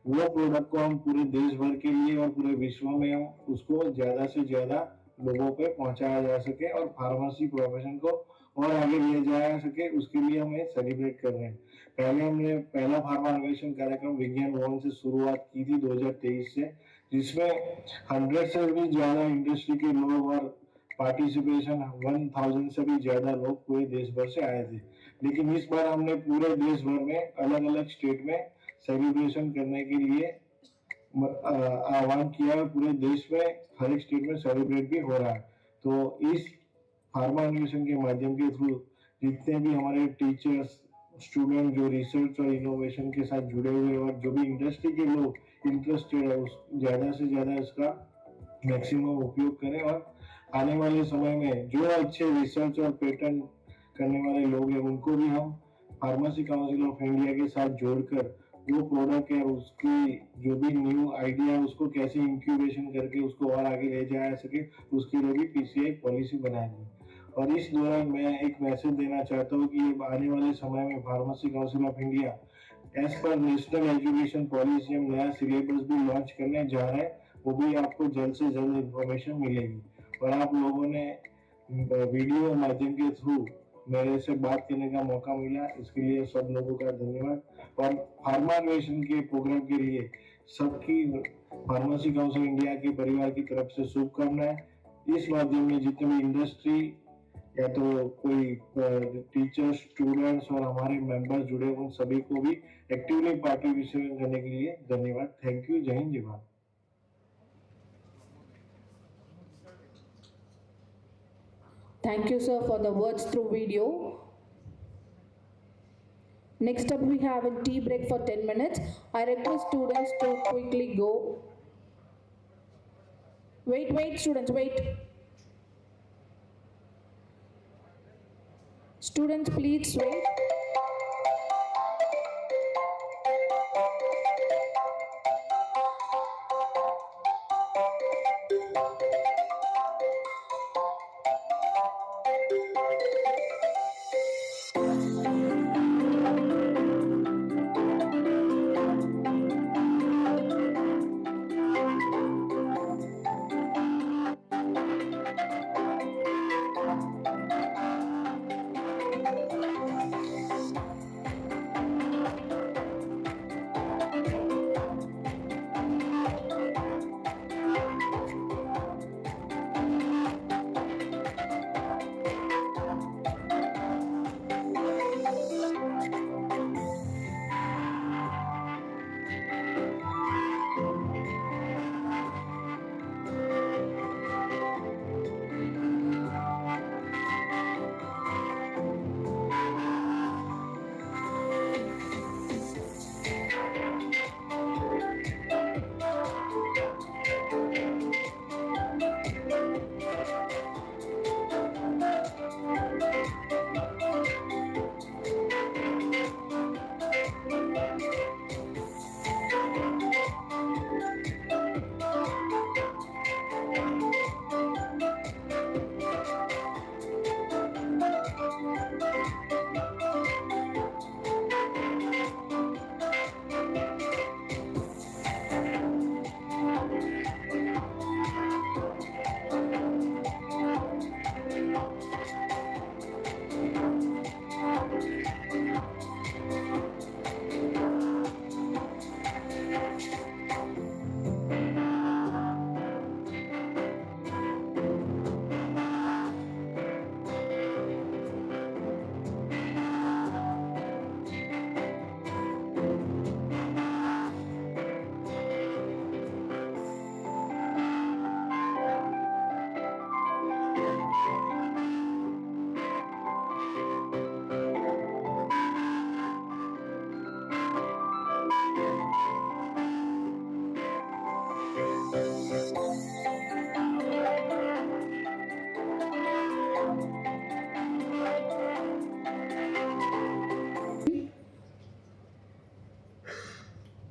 वो प्रोडक्ट को हम पूरे देश भर के लिए और पूरे विश्व में हम उसको ज्यादा से ज्यादा लोगों पे पहुंचाया जा सके और फार्मेसी प्रोफेशन को और आगे ले जाया सके, उसके लिए हम ये सेलिब्रेट कर रहे हैं। पहले हमने पहला फार्मा अन्वेषण कार्यक्रम विज्ञान भवन से शुरुआत की थी 2023 से, जिसमें 100 से भी ज्यादा इंडस्ट्री के लोग और पार्टिसिपेशन 1000 से भी ज्यादा लोग पूरे देश भर से आए थे। लेकिन इस बार हमने पूरे देश भर में अलग अलग स्टेट में सेलिब्रेशन करने के लिए आह्वान किया है। पूरे देश में हर एक स्टेट में सेलिब्रेट भी हो रहा है। तो इस फार्मा अन्वेषण के माध्यम के थ्रू जितने भी हमारे टीचर्स, स्टूडेंट जो रिसर्च और इनोवेशन के साथ जुड़े हुए और जो भी इंडस्ट्री के लोग इंटरेस्टेड है, उस ज्यादा से ज्यादा इसका मैक्सिमम उपयोग करें और आने वाले समय में जो अच्छे रिसर्च और पेटेंट करने वाले लोग हैं उनको भी हम फार्मेसी काउंसिल ऑफ इंडिया के साथ जोड़कर वो प्रोडक्ट है उसकी जो भी न्यू आइडिया है उसको कैसे इंक्यूबेशन करके उसको और आगे ले जाया सके, उसके लिए भी पीसीआई पॉलिसी बनाएंगे। और इस दौरान मैं एक मैसेज देना चाहता हूँ कि आने वाले समय में pharmacy council of India as per national education policy हम नया सिलेबस भी लॉन्च करने जा रहे हैं, वो भी आपको जल्द से जल्द इंफॉर्मेशन मिलेगी। और आप लोगों ने वीडियो माध्यम के थ्रू मेरे से बात करने का मौका मिला, इसके लिए सब लोगों का धन्यवाद। और फार्मा अन्वेषण के प्रोग्राम के लिए सबकी फार्मेसी काउंसिल इंडिया के परिवार की तरफ से शुभकामनाएं। इस माध्यम में जितने भी इंडस्ट्री या तो कोई टीचर, स्टूडेंट्स और हमारे मेंबर्स जुड़े उन सभी को भी एक्टिवली पार्टिसिपेट करने के लिए धन्यवाद। Thank you. जय हिंद, जय Bharat. Thank you, sir, for the words through video. Next up, we have a tea break for 10 minutes. I request students to quickly go. Wait, students, wait. Students, please wait.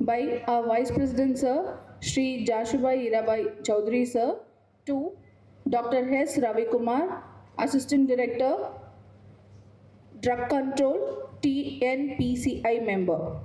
by our Vice President Sir, Shri Jashubai Irabai Chaudhary Sir, to Dr. S. Ravi Kumar, Assistant Director, Drug Control, TNPCI member.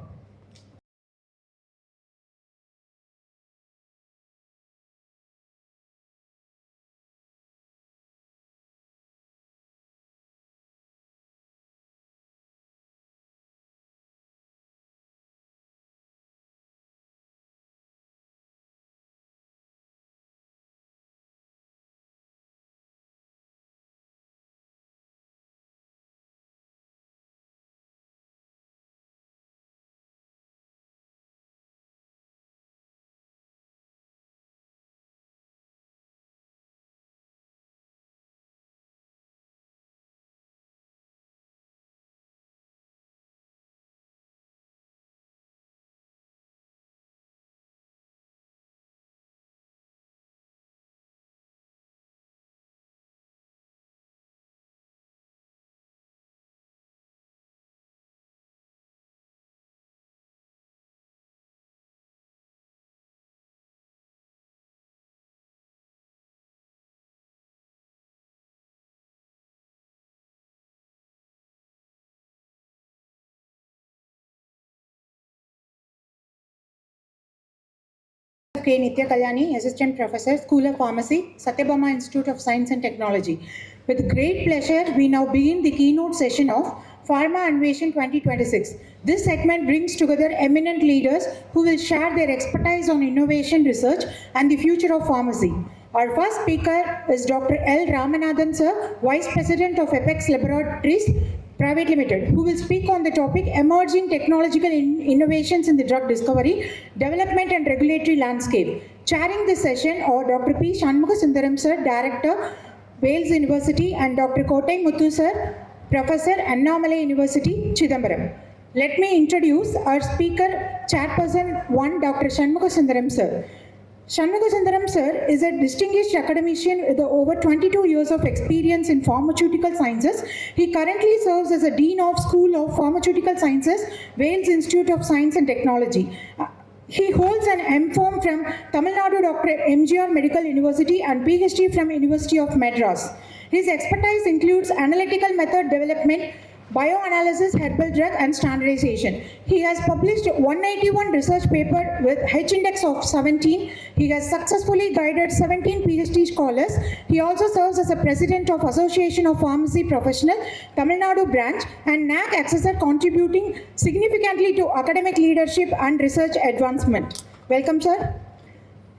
K. Nitya Kalyani, Assistant Professor, School of Pharmacy, Sathyabama Institute of Science and Technology. With great pleasure, we now begin the keynote session of Pharma ANVESHAN 2026. This segment brings together eminent leaders who will share their expertise on innovation research and the future of pharmacy. Our first speaker is Dr. L. Ramanathan Sir, Vice President of Apex Laboratories Private Limited, who will speak on the topic Emerging Technological Innovations in the Drug Discovery, Development and Regulatory Landscape. Chairing this session are Dr. P. Shanmugasundaram Sir, Director, Wales University, and Dr. Kotai Muthu Sir, Professor, Annamalai University, Chidambaram. Let me introduce our speaker, Chairperson 1, Dr. Shanmugasundaram Sir. Shanmugasundaram Sir is a distinguished academician with over 22 years of experience in pharmaceutical sciences. He currently serves as a Dean of School of Pharmaceutical Sciences, Wales Institute of Science and Technology. He holds an M.Pharm from Tamil Nadu Dr. MGR Medical University and PhD from University of Madras. His expertise includes analytical method development, bioanalysis, herbal drug and standardization. He has published 181 research paper with H-index of 17. He has successfully guided 17 PhD scholars. He also serves as a president of Association of Pharmacy Professional, Tamil Nadu branch, and NAC accessor, contributing significantly to academic leadership and research advancement. Welcome, sir.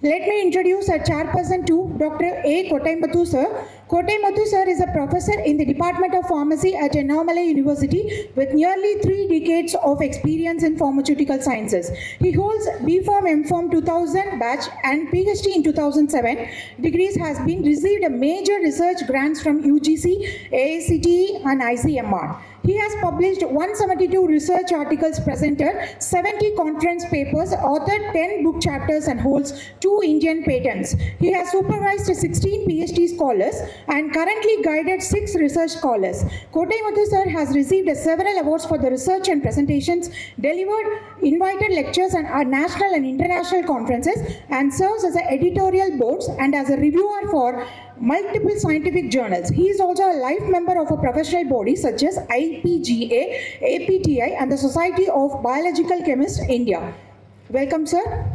Let me introduce our chairperson to Dr. A. Kotai Muthu Sir. Kotai Muthu Sir is a professor in the Department of Pharmacy at Annamalai University with nearly 3 decades of experience in pharmaceutical sciences. He holds B.Pharm, M.Pharm 2000 batch and PhD in 2007 degrees, has been received a major research grants from UGC, AICTE and ICMR. He has published 172 research articles, presented 70 conference papers, authored 10 book chapters and holds 2 Indian patents. He has supervised 16 PhD scholars and currently guided 6 research scholars. Kotai Muthu Sir has received several awards for the research and presentations, delivered invited lectures at national and international conferences, and serves as an editorial boards and as a reviewer for multiple scientific journals. He is also a life member of a professional body such as IPGA, APTI and the Society of Biological Chemists India. Welcome, sir.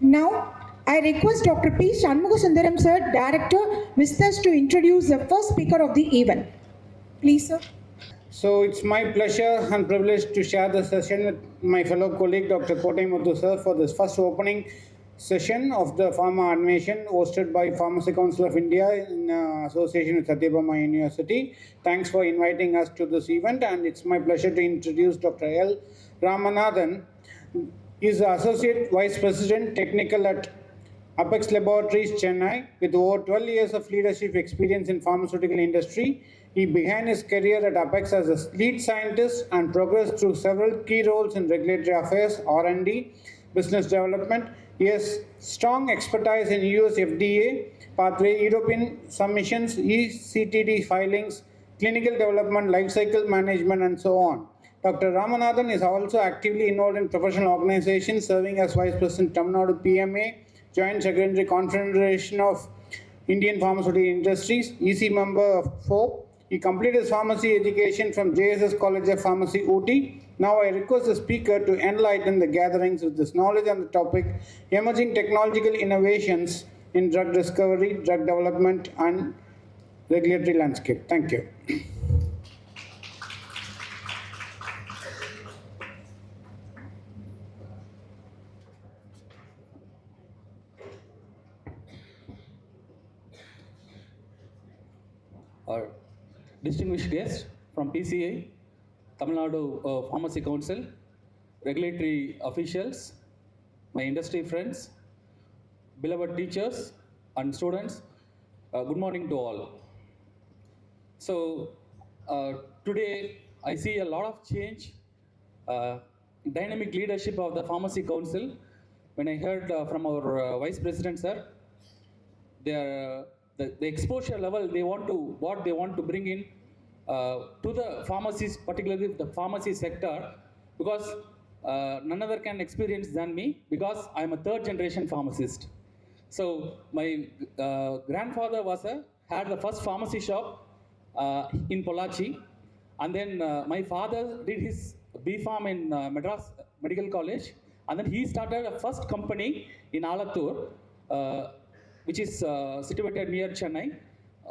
Now, I request Dr. P. Shanmugasundaram Sir, Director, Vistas, to introduce the first speaker of the event. Please, sir. So it's my pleasure and privilege to share the session with my fellow colleague Dr. Kotai Muthu Sir for this first opening session of the Pharma ANVESHAN hosted by Pharmacy Council of India in association with Sathyabama University. Thanks for inviting us to this event, and it's my pleasure to introduce Dr. L. Ramanathan. He is the Associate Vice President Technical at Apex Laboratories, Chennai, with over 12 years of leadership experience in pharmaceutical industry. He began his career at Apex as a lead scientist and progressed through several key roles in regulatory affairs, R&D, business development. He has strong expertise in US FDA pathway, European submissions, ECTD filings, clinical development, life cycle management, and so on. Dr. Ramanathan is also actively involved in professional organizations, serving as Vice President Tamil Nadu PMA, Joint Secretary Confederation of Indian Pharmaceutical Industries, EC member of 4. He completed his pharmacy education from JSS College of Pharmacy, OT. Now I request the speaker to enlighten the gatherings with his knowledge on the topic, emerging technological innovations in drug discovery, drug development, and regulatory landscape. Thank you. Our distinguished guests from PCA, Tamil Nadu Pharmacy Council, regulatory officials, my industry friends, beloved teachers and students, good morning to all. So today I see a lot of change, dynamic leadership of the Pharmacy Council. When I heard from our Vice President, sir, the exposure level what they want to bring in to the pharmacies, particularly the pharmacy sector, because none other can experience than me, because I'm a third generation pharmacist. So my grandfather had the first pharmacy shop in Pollachi, and then my father did his B.Pharm in Madras Medical College, and then he started a first company in Alathur, which is situated near Chennai,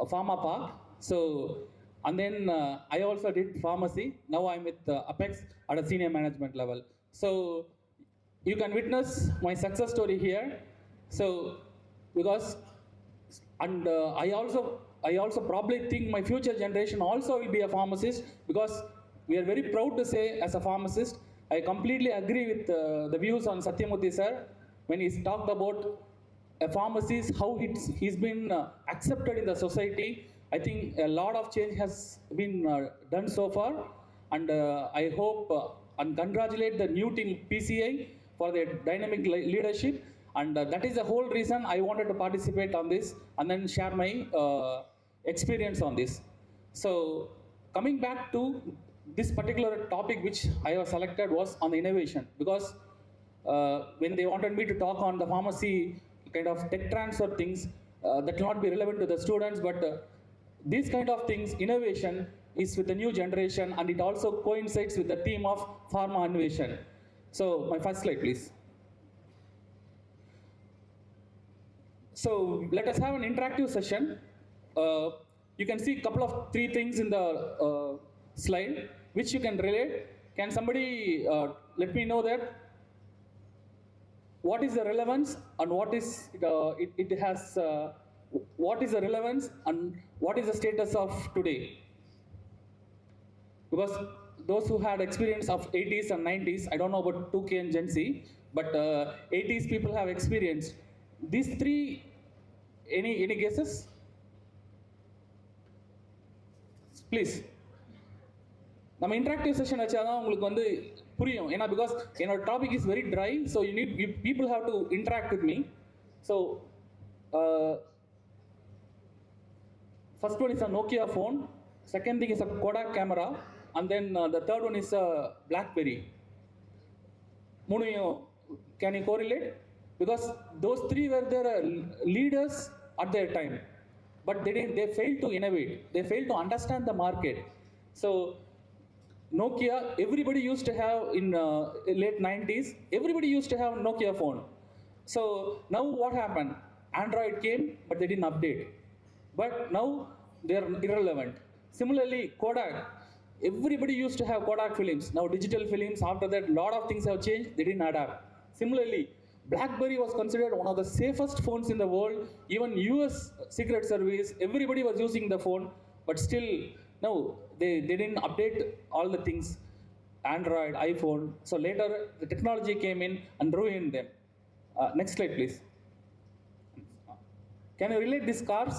Pharma Park. So, and then I also did pharmacy. Now I'm with Apex at a senior management level. So you can witness my success story here. So, because, and I also probably think my future generation also will be a pharmacist, because we are very proud to say as a pharmacist. I completely agree with the views on Satyamurthy sir when he talked about a pharmacist, how he's been accepted in the society. I think a lot of change has been done so far, and I hope and congratulate the new team PCI for their dynamic leadership, and that is the whole reason I wanted to participate on this and then share my experience on this. So coming back to this particular topic which I have selected was on the innovation, because when they wanted me to talk on the pharmacy kind of tech transfer things, that will not be relevant to the students, but these kind of things, innovation is with the new generation, and it also coincides with the theme of Pharma ANVESHAN. So my first slide, please. So let us have an interactive session. You can see a couple of 3 things in the slide which you can relate. Can somebody let me know that? What is the relevance and what is it has? What is the relevance and what is the status of today? Because those who had experience of 80s and 90s, I don't know about 2K and Gen Z, but 80s people have experienced these 3. Any guesses? Please. நம்ம interactive session வச்சாதான் உங்களுக்கு வந்து புரியும். ஏன்னா because என்னோட topic is very try, so people have to interact with me. So first one is a Nokia phone, second thing is a Kodak camera, and then the third one is a BlackBerry. Can you correlate? Because those 3 were their leaders at their time, but they failed to innovate. They failed to understand the market. So Nokia, everybody used to have in late 90s, everybody used to have Nokia phone. So now what happened? Android came, but they didn't update. But now they are irrelevant. Similarly, Kodak, everybody used to have Kodak films. Now digital films, after that, a lot of things have changed, they didn't adapt. Similarly, BlackBerry was considered one of the safest phones in the world. Even US Secret Service, everybody was using the phone, but still, no, they didn't update all the things, Android, iPhone. So later, the technology came in and ruined them. Next slide, please. Can you relate these cars?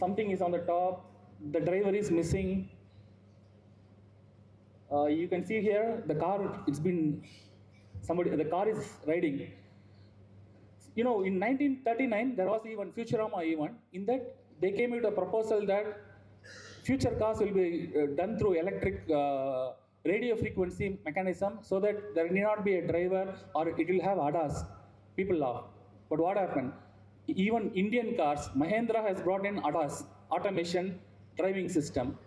Something is on the top, the driver is missing. You can see here the car, the car is riding. in 1939, there was even Futurama even. In that, they came with a proposal that future cars will be done through electric radio frequency mechanism so that there need not be a driver or it will have ADAS. People laugh. But what happened? Even Indian cars, Mahindra has brought in ADAS, automation driving system.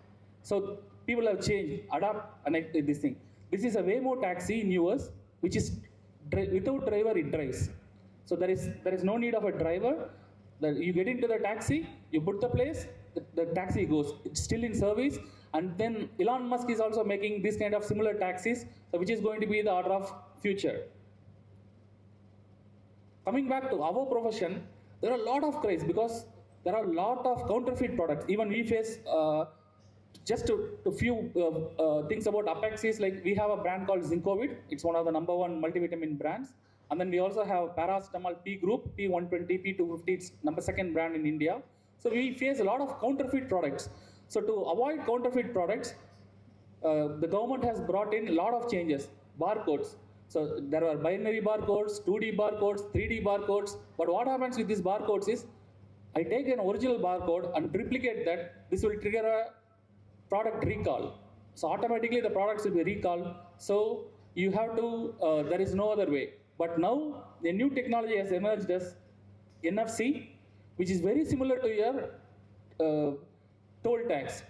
So people have changed, adapt, and this thing. This is a Waymo taxi in US, which is without driver, it drives. So there is no need of a driver. You get into the taxi, you put the place, the taxi goes. It's still in service. And then Elon Musk is also making this kind of similar taxis, so which is going to be the order of future. Coming back to our profession, there are a lot of craze because there are a lot of counterfeit products. Even we face just a few things about Apex is like we have a brand called Zincovid. It's one of the #1 multivitamin brands. And then we also have paracetamol P group, P120, P250. It's #2 brand in India. So we face a lot of counterfeit products. So to avoid counterfeit products, the government has brought in a lot of changes. Barcodes. So there are binary barcodes, 2D barcodes, 3D barcodes. But what happens with these barcodes is, I take an original barcode and replicate that. This will trigger a product recall. So automatically the products will be recalled. So you have to, there is no other way. But now the new technology has emerged as NFC, which is very similar to your toll tax.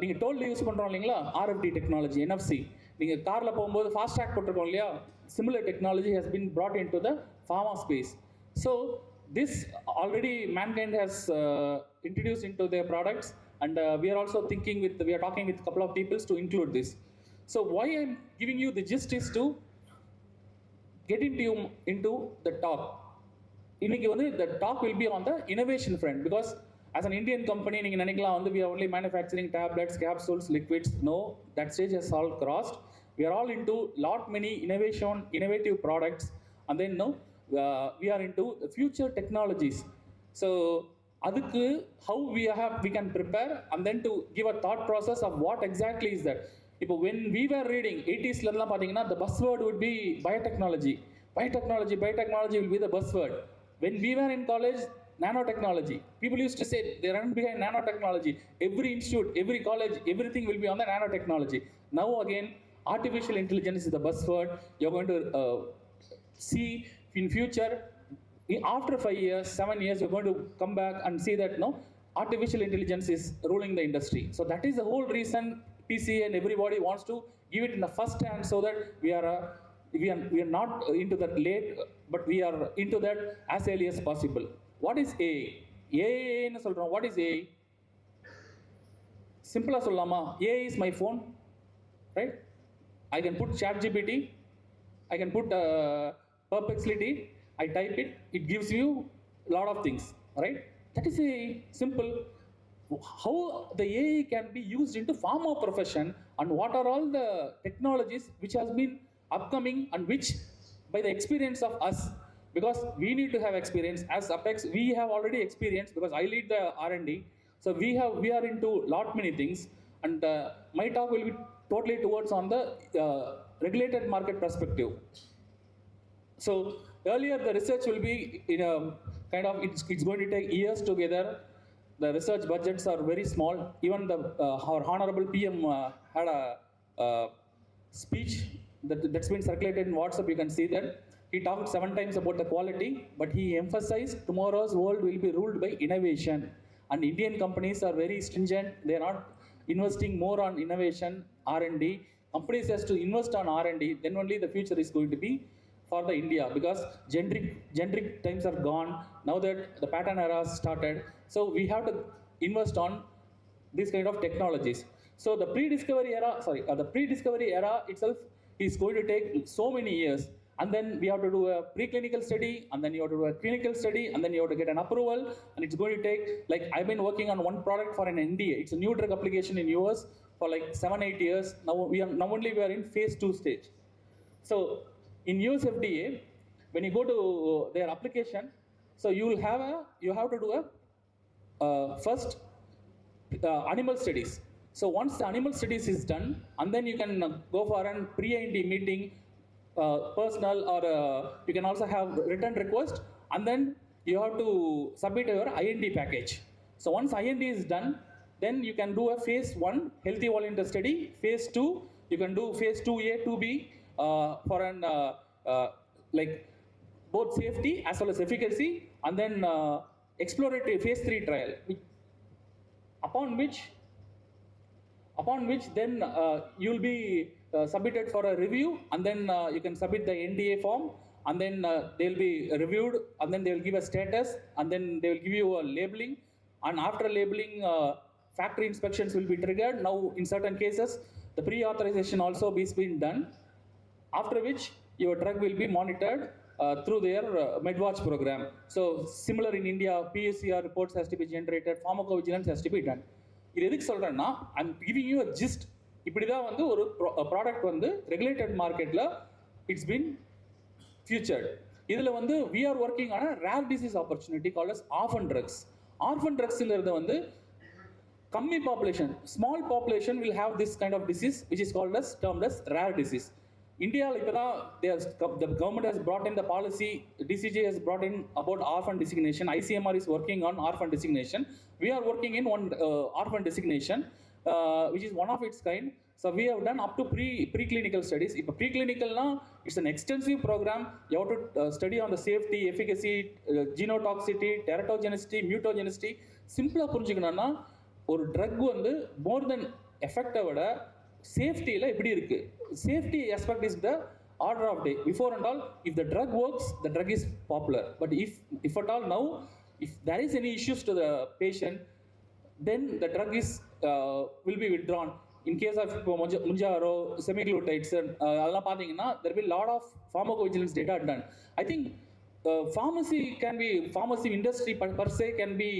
நீங்கள் டோல்ல use பண்ணுறோம் இல்லைங்களா, RFD technology, NFC. நீங்கள் காரில் போகும்போது fast track போட்டிருக்கோம் இல்லையா, similar technology has been brought into the pharma space. So this already mankind has introduced into their products, and we are also we are talking with a couple of people to include this. So why I'm giving you the gist is to get into the talk. இன்னைக்கு வந்து the talk will be on the innovation front, because as an Indian company, நீங்க நினைக்கலாம் வந்து we are only manufacturing tablets, capsules, liquids. No, that stage has all crossed. We are all into many innovative products, and then we are into future technologies. So adukku how we can prepare, and then to give a thought process of what exactly is that. இப்போ when we were reading 80s லாம் பாத்தீங்கன்னா the buzzword would be biotechnology will be the buzzword. When we were in college, nanotechnology. People used to say they run behind nanotechnology. Every institute, every college, everything will be on the nanotechnology. Now again, artificial intelligence is the buzzword. You're going to see in future, after 5 years, 7 years, you're going to come back and see that artificial intelligence is ruling the industry. So that is the whole reason PCA and everybody wants to give it in the first hand, so that we are not into that late, but we are into that as early as possible. What is AI? AI ன்னு சொல்றோம். What is AI? Simply சொல்லலாமா? AI is my phone, right? I can put ChatGPT, I can put Perplexity, I type it, it gives you a lot of things, right? That is AI. Simple. How the AI can be used into pharma profession, and what are all the technologies which has been upcoming, and which by the experience of us, because we need to have experience as Apex, we have already experience because I lead the R&D. So we are into many things, and my talk will be totally towards on the regulated market perspective. So earlier the research will be in a kind of, it's going to take years together. The research budgets are very small. Even our honorable PM had a speech that's been circulated in WhatsApp. You can see that he talked 7 times about the quality, but he emphasized tomorrow's world will be ruled by innovation, and Indian companies are very stringent. They are not investing more on innovation, R&D. Companies has to invest on R&D, then only the future is going to be for the India, because generic times are gone now that the patent era has started. So we have to invest on this kind of technologies. So the pre-discovery era itself is going to take so many years, and then we have to do a preclinical study, and then you have to do a clinical study, and then you have to get an approval, and it's going to take, like I've been working on one product for an NDA. It's a new drug application in US for like 7-8 years. Now we are in phase 2 stage. So in US FDA, when you go to their application, so you have to do a first animal studies. So once the animal studies is done, and then you can go for a pre-IND meeting personal or you can also have written request, and then you have to submit your IND package. So once IND is done, then you can do a phase 1 healthy volunteer study. Phase 2, you can do phase 2A, 2B for an like both safety as well as efficacy, and then exploratory phase 3 trial, upon which then you'll be submitted for a review, and then you can submit the NDA form, and then they'll be reviewed, and then they will give a status, and then they will give you a labeling, and after labeling factory inspections will be triggered. Now in certain cases the pre-authorization also is being done, after which your drug will be monitored through their MedWatch program. So similar in India, PSCR reports has to be generated, pharmacovigilance has to be done. இது எதுக்கு சொல்கிறேன்னா, I'm giving you a gist. இப்படி தான் வந்து ஒரு product வந்து regulated மார்க்கெட்டில் it's been featured. இதில் வந்து we are working on rare disease opportunity called as orphan drugs. Orphan ட்ரக்ஸுங்கிறது வந்து கம்மி population, small population will have this kind of disease which is called as termed as rare disease. India, the government has brought in the policy, DCJ has brought in about orphan designation, ICMR is working on orphan designation. We are working in one orphan designation, which is one of its kind. So we have done up to preclinical studies. If preclinical, it's an extensive program. You have to study on the safety, efficacy, genotoxicity, teratogenicity, mutagenicity. Simple புரிஞ்சுக்கணும்னா ஒரு drug வந்து more than effect விட சேஃப்டியில் எப்படி இருக்கு? Safety aspect is the order of day. Before and all, if the drug works, the drug is popular. But if at all now, if there is any issues to the patient, then the drug is will be withdrawn. In case of Munjaro, semaglutides, அதெல்லாம் பார்த்தீங்கன்னா there will be a lot of pharmacovigilance data done. I think pharmacy industry per se can be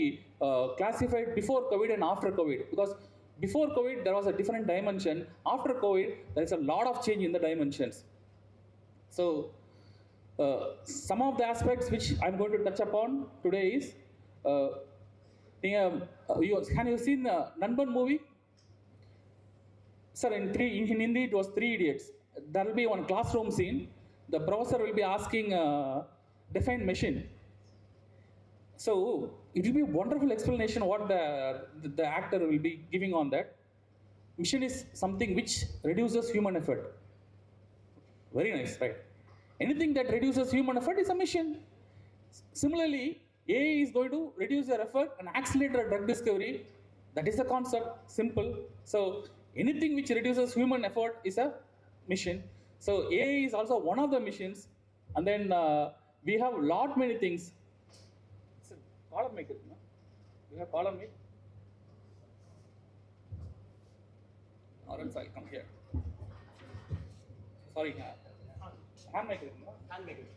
classified before COVID and after COVID, because before COVID there was a different dimension. After COVID there is a lot of change in the dimensions. So some of the aspects which I'm going to touch upon today is can you seen the Nanban movie? Sir, in Hindi it was 3 Idiots. There will be one classroom scene. The professor will be asking define machine. So it will be a wonderful explanation what the actor will be giving on that. Mission is something which reduces human effort. Very nice, right? Anything that reduces human effort is a mission. Similarly, AI is going to reduce your effort and accelerate drug discovery. That is the concept, simple. So anything which reduces human effort is a mission. So AI is also one of the missions. And then we have lot many things. Column make it, no? You have column make? Or else I'll come here. Sorry, hand make it, no? Hand make it.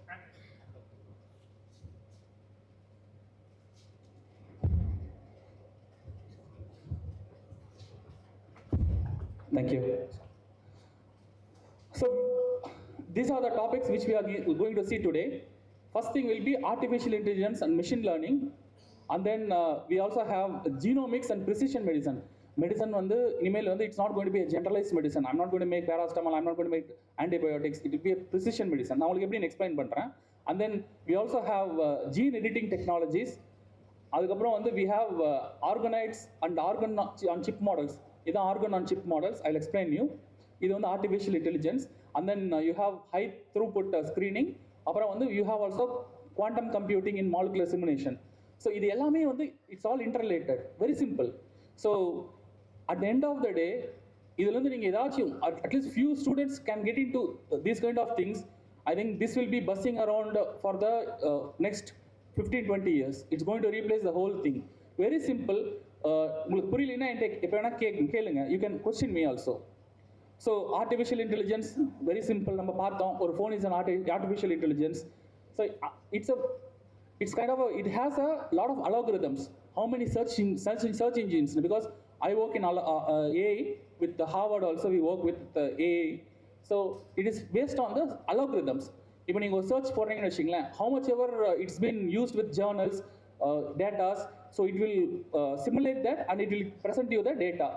Thank you. So these are the topics which we are going to see today. First thing will be artificial intelligence and machine learning, and then we also have genomics and precision medicine. Medicine வந்து இனிமேல் வந்து it's not going to be a generalized medicine. I'm not going to make paracetamol, I'm not going to make antibiotics. It will be a precision medicine. நான் உங்களுக்கு எப்படி explain பண்றேன். And then we also have gene editing technologies. அதுக்கப்புறம் வந்து we have organoids and organ on chip models. இது organ on chip models. I'll explain you. இது வந்து artificial intelligence. And then you have high throughput screening. அப்புறம் வந்து you have also quantum computing in molecular simulation. So இது எல்லாமே வந்து it's all interrelated. Very simple. So at the end of the day, இதுல இருந்து நீங்க ஏதாச்சும் at least few students can get into these kind of things. I think this will be buzzing around for the next 15-20 years. It's going to replace the whole thing. Very simple. உங்களுக்கு புரியலனா என்கிட்ட எப்ப வேணா கேளுங்க. You can question me also. So artificial intelligence, very simple. நம்ம பார்த்தோம் ஒரு phone is an artificial intelligence. So it's kind of it has a lot of algorithms. How many search engines? Because I work in AI with the Harvard also. We work with AI. So it is based on the algorithms. இப்போ நீங்க ஒரு search போடுறீங்கன்னு வச்சுங்களேன், how much ever it's been used with journals, data, so it will simulate that and it will present you the data.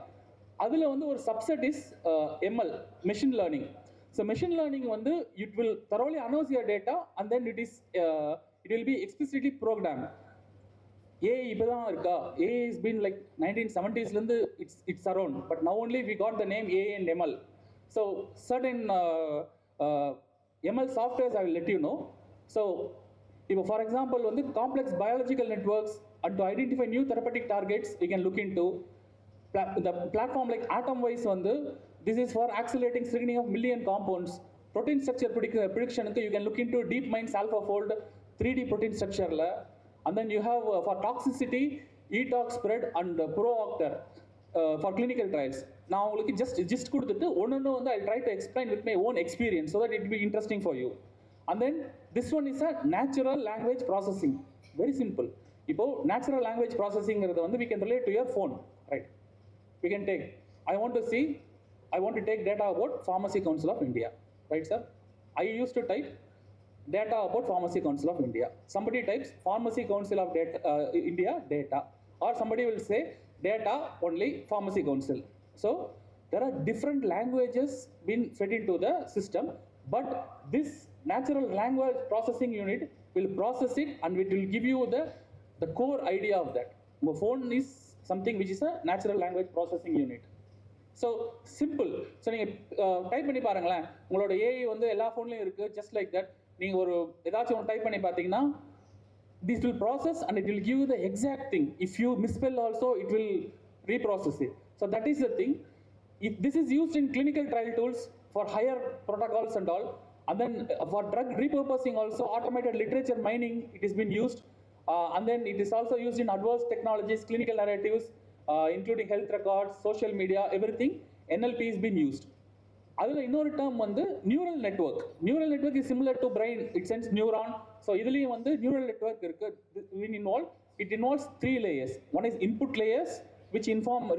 அதில் வந்து ஒரு subset is ML, machine learning. So machine learning it will thoroughly analyze your data and then it will be explicitly programmed. AI இப்பதான் இருக்கா? AI has been like 1970s it's around, but now only we got the name AI and ML. So certain ML softwares I will let you know. So for example complex biological networks and to identify new therapeutic targets we can look into. The platform like Atomwise this is for accelerating screening of million compounds. Protein structure prediction you can look into DeepMind's AlphaFold 3D protein structure la. And then you have for toxicity ETOX spread and ProOcter for clinical trials. Now just கொடுத்துட்டு ஒண்ணு I'll try to explain with my own experience so that it will be interesting for you. And then this one is a natural language processing. Very simple. இப்போ natural language processing we can relate to your phone, right? We can take, I want to take data about Pharmacy Council of India, right sir? I used to type data about Pharmacy Council of India. Somebody types Pharmacy Council of India data, or somebody will say data only Pharmacy Council. So there are different languages being fed into the system, but this natural language processing unit will process it and it will give you the core idea of that. Your phone is something which is a natural language processing unit. So simple. So நீங்க type பண்ணி பாருங்களேன், உங்களோட AI எல்லா ஃபோன்லயும் இருக்கு. Just like that நீங்க ஒரு ஏதாச்சும் type பண்ணி பாத்தீங்கன்னா this will process and it will give you the exact thing. If you misspell also it will reprocess it. So that is the thing. If this is used in clinical trial tools for higher protocols and all, and then for drug repurposing also, automated literature mining it has been used, and then it is also used in advanced technologies, clinical narratives, including health records, social media, everything. NLP is being used. Adula இன்னொரு term neural network. Neural network is similar to brain. It sends neuron. So இதுலயும் neural network இருக்கு. It involves 3 layers. One is input layers which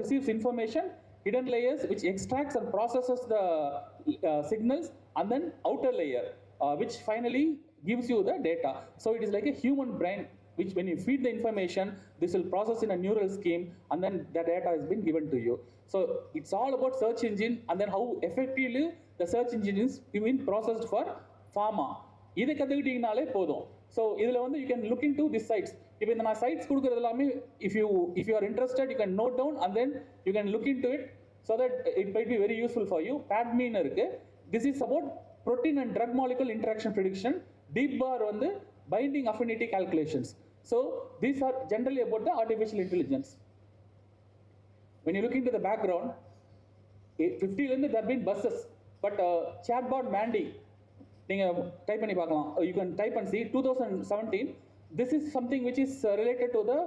receives information, hidden layers which extracts and processes the signals, and then outer layer which finally gives you the data. So it is like a human brain which when you feed the information, this will process in a neural scheme and then the data has been given to you. So it's all about search engine and then how effectively the search engine is being processed for pharma. இதை கத்துக்கிட்டீங்கனாலே போதும். So இதுல you can look into these sites. இப்போ இந்த நான் sites கொடுக்கிறது எல்லாமே if you are interested you can note down and then you can look into it so that it might be very useful for you. PADME இருக்கு. This is about protein and drug molecule interaction prediction. Deep bar binding affinity calculations. So these are generally about the artificial intelligence. When you look into the background, 50 there have been buses, but chatbot Mandy, you can type and see 2017. This is something which is related to the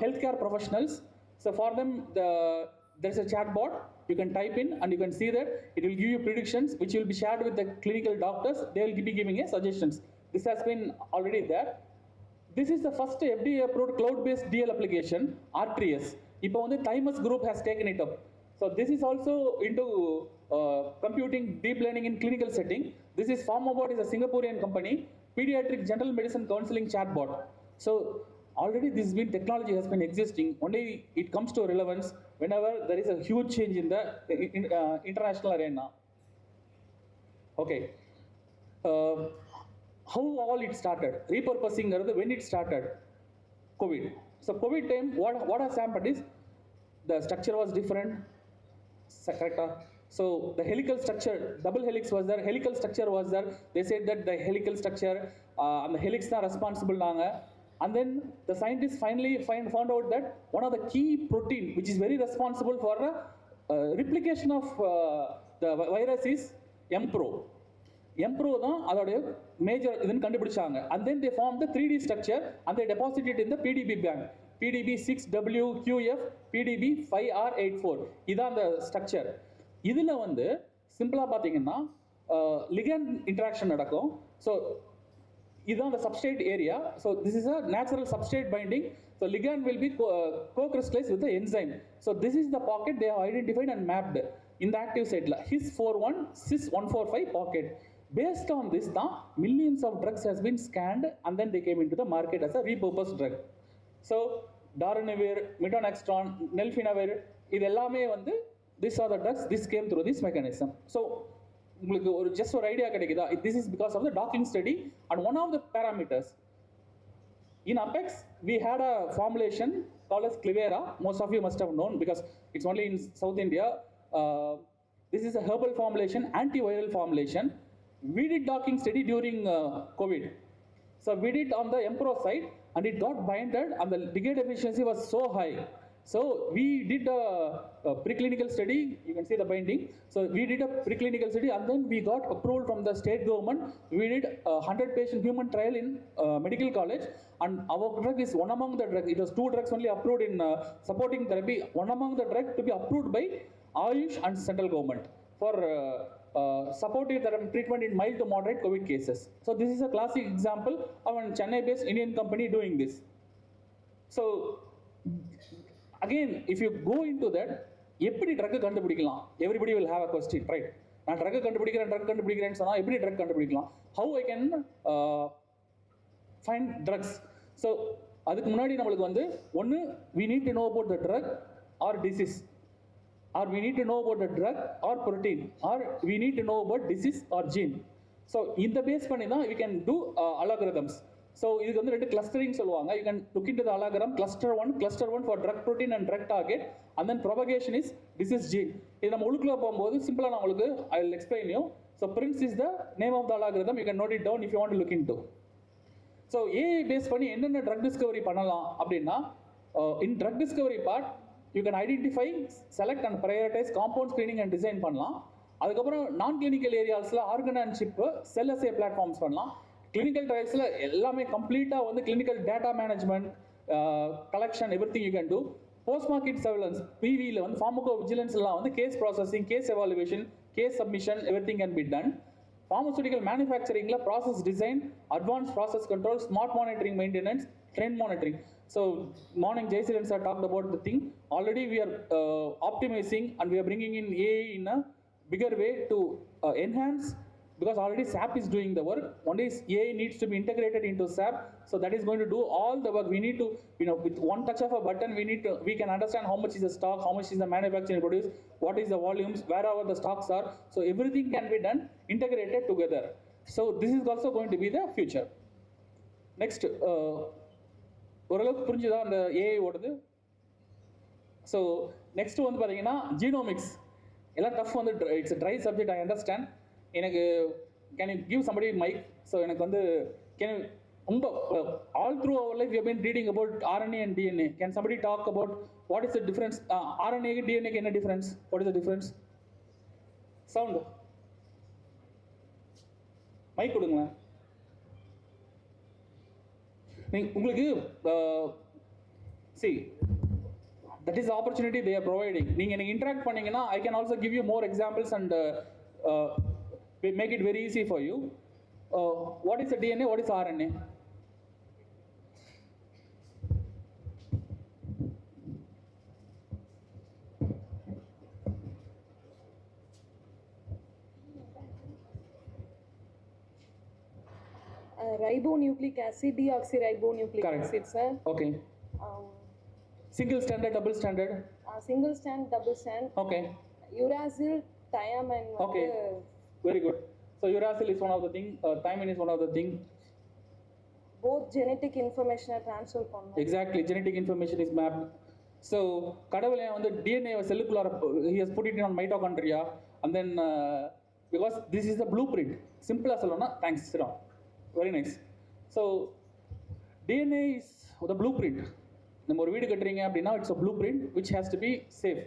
healthcare professionals. So for them, there is a chatbot. You can type in and you can see that it will give you predictions which will be shared with the clinical doctors. They will be giving suggestions. This has been already there. This is the first FDA approved cloud-based DL application, R3S. Now Thymus Group has taken it up. So this is also into computing deep learning in clinical setting. This is Pharma is a Singaporean company, pediatric general medicine counseling chatbot. So already this technology has been existing. Only it comes to relevance whenever there is a huge change in the international arena. Okay. How all it started? Repurposing when it started? COVID. So COVID time, what has happened is the structure was different. Correct? So the helical structure, double helix was there, helical structure was there. They said that the helical structure and the helix are responsible. And then the scientists finally found out that one of the key protein which is very responsible for replication of the virus is MPRO. MPRO தான் அதோட major இதுன்னு கண்டுபிடிச்சாங்க. And then they formed the 3D structure and they deposited it in the PDB bank. PDB 6WQF PDB 5R84. இதான் அந்த structure. இதுல சிம்பிளா பாத்தீங்கன்னா ligand interaction நடக்கும். So இதான் the substrate area. So this is a natural substrate binding. So ligand will be co-crystallized with the enzyme. So this is the pocket they have identified and mapped in the active site. His41 Cis145 pocket. Based on this, millions of drugs has been scanned and then they came into the market as a repurposed drug. So darunavir, metronextron, nelfinavir, these are the drugs. This came through this mechanism. So உங்களுக்கு ஒரு just ஒரு idea கிடைக்குதா? This is because of the docking study and one of the parameters. In Apex, we had a formulation called as Clivera. Most of you must have known because it's only in South India. This is a herbal formulation, antiviral formulation. We did docking study during COVID. So we did on the Emperor side and it got binded and the ligand efficiency was so high. So we did a preclinical study, you can see the binding. So we did a preclinical study and then we got approved from the state government. We did a 100-patient human trial in medical college and our drug is one among the drugs. It was 2 drugs only approved in supporting therapy. One among the drugs to be approved by Ayush and central government for supportive therapy treatment in mild to moderate COVID cases. So this is a classic example of a Chennai-based Indian company doing this. So again, if you go into that, எப்படி drug கண்டுபிடிக்கலாம்? Everybody will have a question, right? நான் drug கண்டுபிடிக்கிறேன்னு சொன்னா எப்படி drug கண்டுபிடிக்கலாம்? How I can find drugs? So அதுக்கு முன்னாடி நம்மளுக்கு வந்து ஒன்று we need to know about the drug or disease, or we need to know about the drug or protein, or we need to know about disease or gene. So இந்த base பண்ணி தான் we can do algorithms. So இதுக்கு வந்து 2 clustering சொல்லுவாங்க. You can look into the algorithm cluster 1 for drug protein and drug target, and then propagation is disease gene. இது நம்ம உள்ளுக்குள்ள போகும்போது சிம்பிளா நான் உங்களுக்கு I will explain you. So Prince is the name of the algorithm. You can note it down if you want to look into. So AI base பண்ணி என்னென்ன drug discovery பண்ணலாம் அப்படின்னா, in drug discovery part you can identify, select and prioritize compound screening and design பண்ணலாம். அதுக்கப்புறம் நான் clinical ஏரியாஸ்ல organ and chip cell assay platforms பண்ணலாம். Clinical ட்ரையல்ஸில் எல்லாமே கம்ப்ளீட்டாக வந்து clinical data management, collection, everything you can do. Post market surveillance பிவியில் வந்து ஃபார்மகோ விஜிலன்ஸ்லாம் வந்து case processing, case evaluation, case submission, everything can be done. Pharmaceutical manufacturing, process design, advanced process control, smart monitoring maintenance, trend monitoring. So morning Jayasiran sir talked about the thing. Already we are optimizing and we are bringing in AI in a bigger way to enhance, because already SAP is doing the work. One is AI needs to be integrated into SAP, so that is going to do all the work. We need to, with one touch of a button, we can understand how much is the stock, how much is the manufacturing produce, what is the volumes, wherever the stocks are. So everything can be done integrated together. So this is also going to be the future. Next, ஓரளவுக்கு புரிஞ்சுதா அந்த AI ஓடுது? So next வந்து பார்த்தீங்கன்னா genomics. எல்லாம் tough வந்து it's dry subject, I understand. எனக்கு can you give somebody mic? So எனக்கு வந்து கேன் ரொம்ப all through our life you been reading about RNA and DNA. Can somebody talk about what is the difference? RNAக்கு DNAக்கு என்ன difference? What is the difference? Sound mic கொடுங்களேன். உங்களுக்கு see, that is the opportunity they are providing. நீங்க எனக்கு interact பண்ணீங்கன்னா I can also give you more examples and make it very easy for you. What is the DNA? What is RNA? Ribonucleic acid, deoxyribonucleic Correct. acid, sir. Okay. Single stranded, double stranded? Single strand, double strand. Okay. Uracil, thiamine. Okay. Very good. So uracil is one of the thing, thiamine is one of the thing. Both genetic information are transfer பண்ணணும். Exactly, genetic information is mapped. So கடவுளே வந்து DNA cellular, he has put it on mitochondria, and then because this is the blueprint. Simple as சொல்லணும்னா, thanks Sira. Very nice. So DNA is the blueprint. நம்ம ஒரு வீடு கட்டுறீங்க அப்படின்னா it's a blueprint which has to be safe.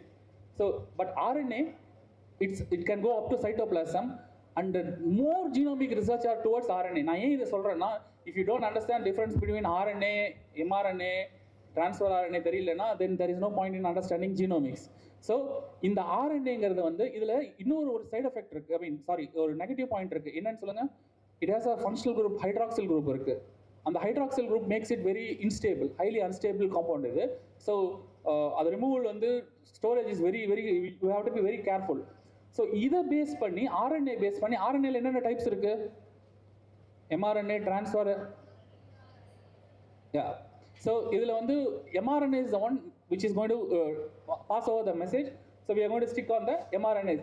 So but RNA, it can go up to cytoplasm, and more genomic research are towards RNA. நான் ஏன் இதை சொல்றேன்னா, if you don't understand difference between RNA, mRNA, transfer RNA தெரியலனா, then there is no point in understanding genomics. So இந்த RNAங்கிறது வந்து இதுல இன்னொரு ஒரு சைடு எஃபெக்ட் இருக்கு. I mean sorry, ஒரு நெகட்டிவ் பாயிண்ட் இருக்கு. என்னன்னு சொல்லுங்க? It has a functional group, hydroxyl group இருக்கு. அந்த hydroxyl group makes it very unstable, highly unstable compound இது. So அது removal வந்து storage is very you have to be very careful. So இதை பேஸ் பண்ணி RNA பேஸ் பண்ணி RNAல என்னென்ன types இருக்கு? mRNA, transfer. Yeah. So இதுல வந்து mRNA is the one which is going to pass over the message. So we are going to stick on the mRNA.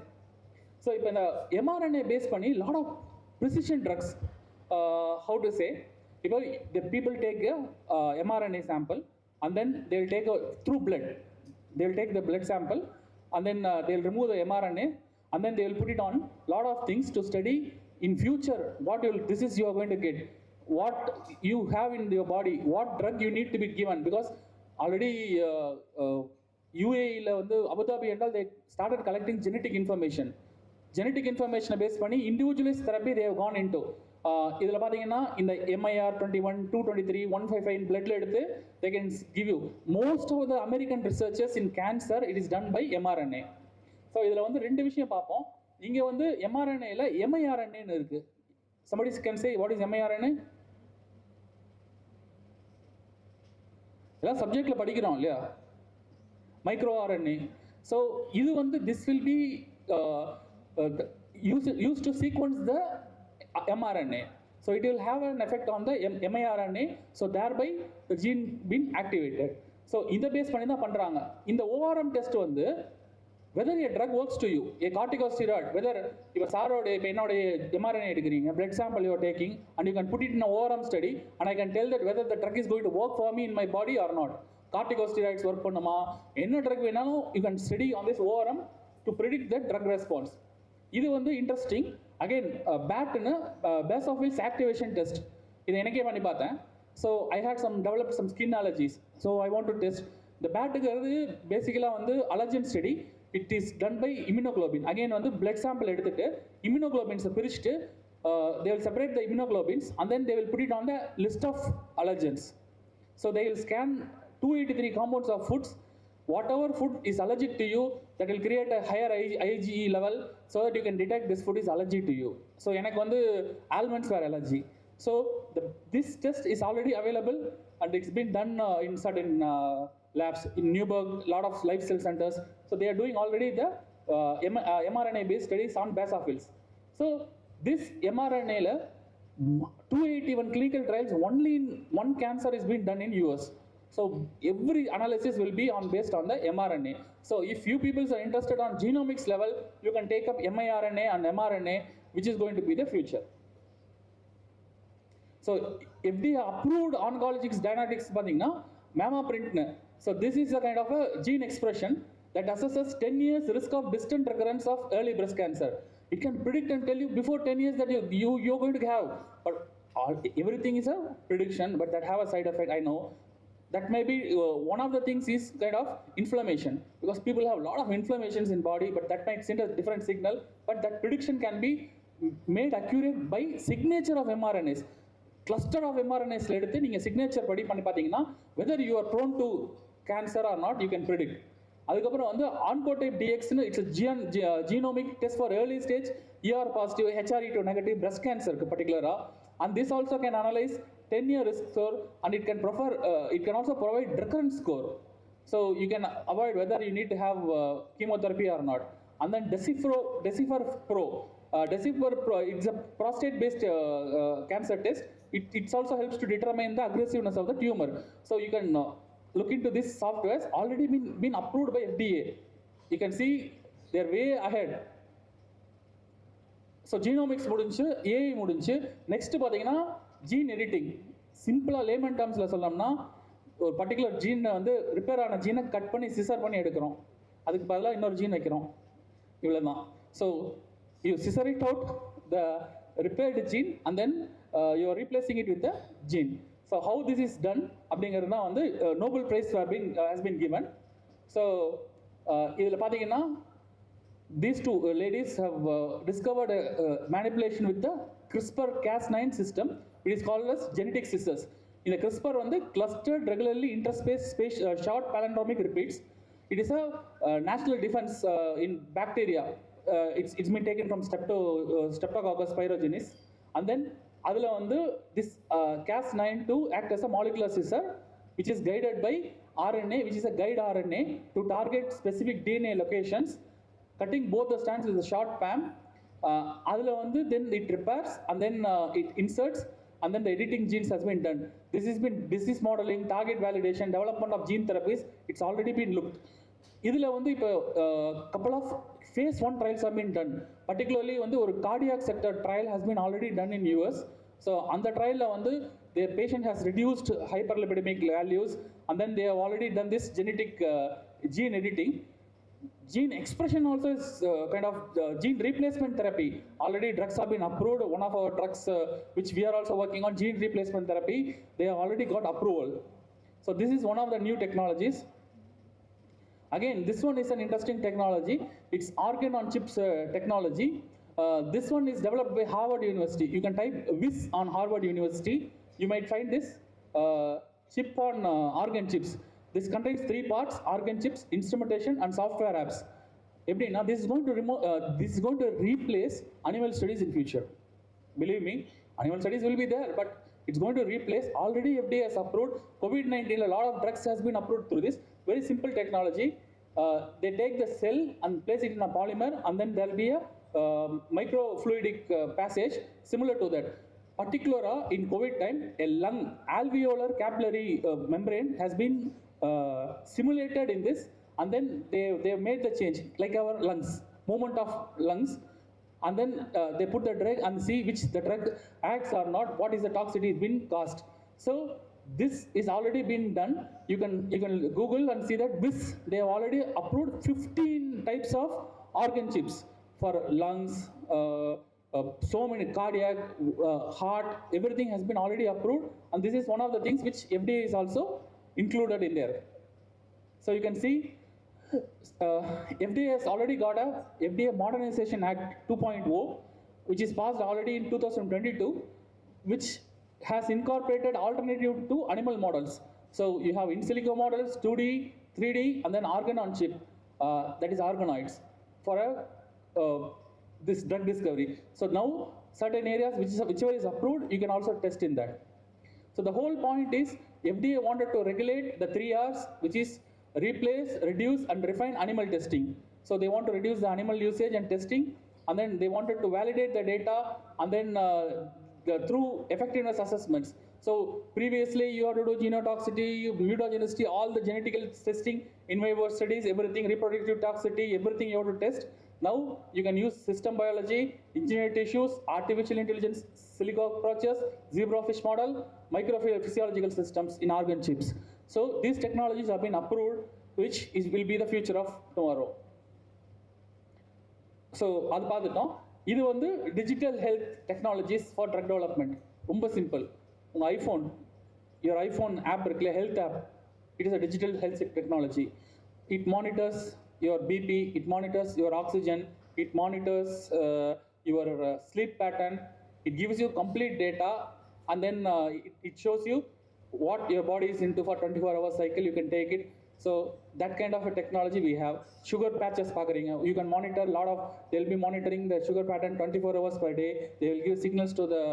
So so இப்போ இந்த mRNA base பண்ணி lot of precision drugs, how to say, because the people take a mRNA sample and then they will take through blood, they will take the blood sample and then they will remove the mRNA and then they will put it on lot of things to study in future what you will, disease you are going to get, what you have in your body, what drug you need to be given, because already UAE la vandu Abu Dhabi endal they started collecting genetic information base பண்ணி individualized therapy they have gone into. இதில் பார்த்தீங்கன்னா இந்த MIR 21, 223, 155 பிளட்ல எடுத்து they can give you. Most of the American researchers in cancer it is done by mRNA. So இதில் வந்து ரெண்டு விஷயம் பார்ப்போம். இங்கே வந்து mRNAல miRNAன்னு இருக்கு. Somebody can say what is miRNA? எல்லாம் சப்ஜெக்ட்ல படிக்கிறோம் இல்லையா, மைக்ரோ RNA. ஸோ இது வந்து this will be used to sequence the mRNA. So it will have an effect on the miRNA, so thereby the gene being activated. So இந்த base பண்ணி தான் பண்றாங்க. இந்த ORM test வந்து whether a drug works to you, a corticosteroid, whether if a சாரோட இப்போ என்னோட mRNA எடுக்கிறீங்க, blood sample you are taking and you can put it in a ORM study and I can tell that whether the drug is going to work for me in my body or not. Corticosteroids work பண்ணுமா, என்ன drug வேணாலும் you can study on this ORM to predict the drug response. இது வந்து interesting. Again பேட்னு basophils activation test, இது எனக்கே பண்ணி பார்த்தேன். So I had develop some skin allergies, so I want to test. இந்த பேட்டுங்கிறது பேசிக்கலாக வந்து allergen study. It is done by immunoglobin. Again வந்து பிளட் சாம்பிள் எடுத்துட்டு இம்யூனோகுளோபின்ஸை பிரிச்சுட்டு they will separate the immunoglobins and then they will put it on the list of allergens. So they will scan 283 compounds of foods. Whatever food is allergic to you, that will create a higher IgE level so that you can detect this food is allergic to you. So எனக்கு வந்து almonds were allergy. So this test is already available and it's been done in certain labs in Newburgh, lot of life cell centers. So they are doing already the mRNA based studies on basophils. So this mRNA la 281 clinical trials only in one cancer is being done in US. So every analysis will be based on the mRNA. So if you people are interested on genomics level, you can take up miRNA and mRNA, which is going to be the future. So FDA approved oncologics dynamics pathina mama print. So this is a kind of a gene expression that assesses 10 years risk of distant recurrence of early breast cancer. It can predict and tell you before 10 years that you're going to have. But everything is a prediction, but that have a side effect, I know. That may be one of the things is kind of inflammation, because people have a lot of inflammations in body, but that might send a different signal. But that prediction can be made accurate by signature of mRNAs. Cluster of mRNAs எடுத்து நீங்க signature படி பண்ணி பாத்தீங்கன்னா whether you are prone to cancer or not you can predict. அதுக்கப்புறம் வந்து oncotype DX னு it's a genomic test for early stage ER positive HRE2 negative breast cancer க்கு particular-ஆ, and this also can analyze 10-year risk score and it can also provide recurrence score. So you can avoid whether you need to have chemotherapy or not. And then Decipher Pro, it's a prostate-based cancer test. It also helps to determine the aggressiveness of the tumor. So you can look into this software. Already been approved by FDA. You can see they're way ahead. So genomics முடிஞ்சு, AI முடிஞ்சு, next பார்த்தீங்கன்னா gene editing. சிம்பிளாக layman டேர்ம்ஸில் சொல்லணும்னா ஒரு particular ஜீனை வந்து repair ஆன ஜீனை cut பண்ணி scissor பண்ணி எடுக்கிறோம், அதுக்கு பதிலாக இன்னொரு ஜீன் வைக்கிறோம், இவ்வளோ தான். So you scissor it out the repaired gene and then you are replacing it with the gene. So how this is done அப்படிங்கிறது தான் வந்து Nobel prize has been given. So இதில் பார்த்தீங்கன்னா these two ladies have discovered a manipulation with the CRISPR-Cas9 system. It is called as genetic scissors. In the CRISPR on the clustered regularly interspace short palindromic repeats. It is a national defense in bacteria. It's been taken from Streptococcus pyogenes, and then adula vandu this Cas9 to act as a molecular scissor which is guided by RNA, which is a guide RNA to target specific DNA locations, cutting both the strands with a short PAM. Adula vandu then it repairs and then it inserts and then the editing genes has been done. This has been disease modeling, target validation, development of gene therapies. It's already been looked. இதில் வந்து இப்போ couple of phase 1 trials have been done. Particularly வந்து ஒரு cardiac sector trial has been already done in US. So அந்த ட்ரையலில் வந்து the patient has reduced hyperlipidemic values and then they have already done this genetic gene editing. Gene expression also is kind of gene replacement therapy. Already drugs have been approved. One of our drugs which we are also working on, gene replacement therapy, they have already got approval. So this is one of the new technologies. Again, this one is an interesting technology. It's organ on chips technology. This one is developed by Harvard University. You can type WIS on Harvard University. You might find this chip on organ chips. This contains 3 parts: organ chips, instrumentation, and software apps. Now, this is going to this is going to replace animal studies in future. Believe me, animal studies will be there, but it's going to replace. Already FDA has approved COVID-19. A lot of drugs has been approved through this. Very simple technology. They take the cell and place it in a polymer, and then there will be a microfluidic passage similar to that. Particularly in COVID time, a lung alveolar capillary membrane has been simulated in this, and then they have made the change like our lungs, movement of lungs, and then they put the drug and see which the drug acts or not, what is the toxicity has been caused. So this is already been done. You can Google and see that this they have already approved 15 types of organ chips for lungs, so many cardiac, heart, everything has been already approved, and this is one of the things which FDA is also included in there. So you can see FDA has already got a FDA Modernization Act 2.0, which is passed already in 2022, which has incorporated alternative to animal models. So you have in silico models, 2D, 3D, and then organ on chip, that is organoids, for this drug discovery. So now certain areas whichever is approved, you can also test in that. So the whole point is FDA wanted to regulate the 3 R's, which is replace, reduce, and refine animal testing. So they want to reduce the animal usage and testing, and then they wanted to validate the data, and then through effectiveness assessments. So previously you have to do genotoxicity, mutagenicity, all the genetical testing, in vivo studies, everything, reproductive toxicity, everything you have to test. Now you can use system biology, engineered tissues, artificial intelligence, silico approaches, zebrafish model, microphysiological systems in organ chips. So these technologies have been approved, which will be the future of tomorrow. So அது பார்த்துட்டோம். இது வந்து digital health technologies for drug development. ரொம்ப simple. உங்க iPhone, your iPhone app இருக்குல்ல, health app, it is a digital health technology. It monitors your BP, it monitors your oxygen, it monitors your sleep pattern, it gives you complete data, and then it shows you what your body is into for 24-hour cycle. You can take it. So that kind of a technology we have. Sugar patches பார்க்குறீங்க, you can monitor a lot of, they'll be monitoring the sugar pattern 24 hours per day. They will give signals to the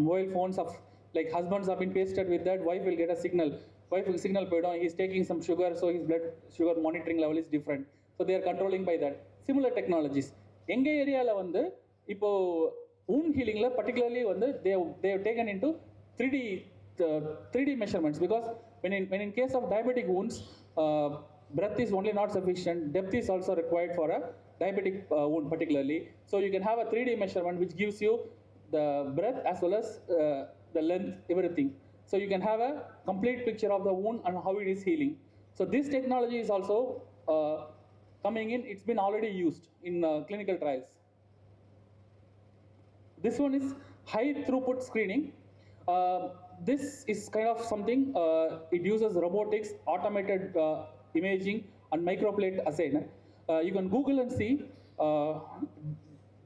mobile phones of, like husbands have been pasted with that, wife will get a signal. Wife will signal போய்டும், he is taking some sugar, so his blood sugar monitoring level is different. So they are controlling by that. Similar technologies. எங்க ஏரியாவில் வந்து இப்போ wound healingல particularly வந்து they have taken into 3D measurements, because when in case of diabetic wounds, breath is only not sufficient, depth is also required for a diabetic wound particularly. So you can have a 3D measurement which gives you the breadth as well as the length, everything. So you can have a complete picture of the wound and how it is healing. So this technology is also coming in. It's been already used in clinical trials. This one is high throughput screening. This is kind of something, it uses robotics, automated imaging, and microplate assay. You can Google and see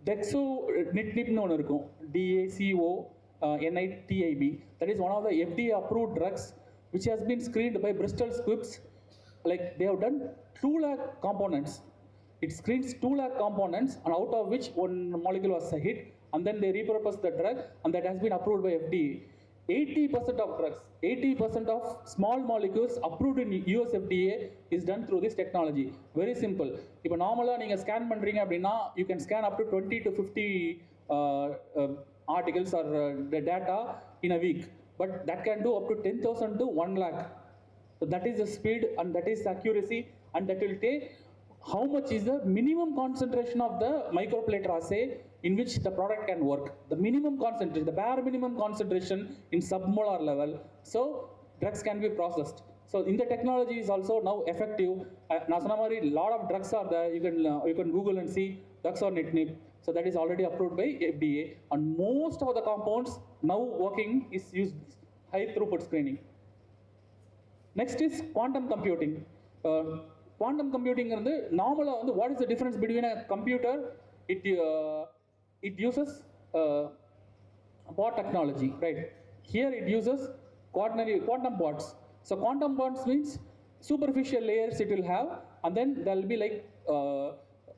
Dexonitib னு ஒன்று இருக்கும், DACONITIB. That is one of the FDA approved drugs which has been screened by Bristol Squibbs. Like they have done 2 lakh components. It screens 2 lakh components, and out of which one molecule was a hit, and then they repurpose the drug, and that has been approved by FDA. 80% of drugs, 80% of small molecules approved in US FDA is done through this technology. Very simple. இப்போ நார்மலாக நீங்கள் scan பண்ணுறீங்க அப்படின்னா, you can scan up to 20 to 50 articles or the data in a week, but that can do up to 10,000 to 1 lakh. So that is the speed and that is accuracy and that will take how much is the minimum concentration of the microplater assay in which the product can work. The minimum concentration, the bare minimum concentration in submolar level, so drugs can be processed. So in the technology is also now effective. A lot of drugs are there. You can Google and see Duxornitnib. So that is already approved by FDA. And most of the compounds now working is used high throughput screening. Next is quantum computing. Quantum computing is normal. What is the difference between a computer? It uses PART technology, right? Here it uses quantum pods. So quantum pods means superficial layers it will have, and then there will be like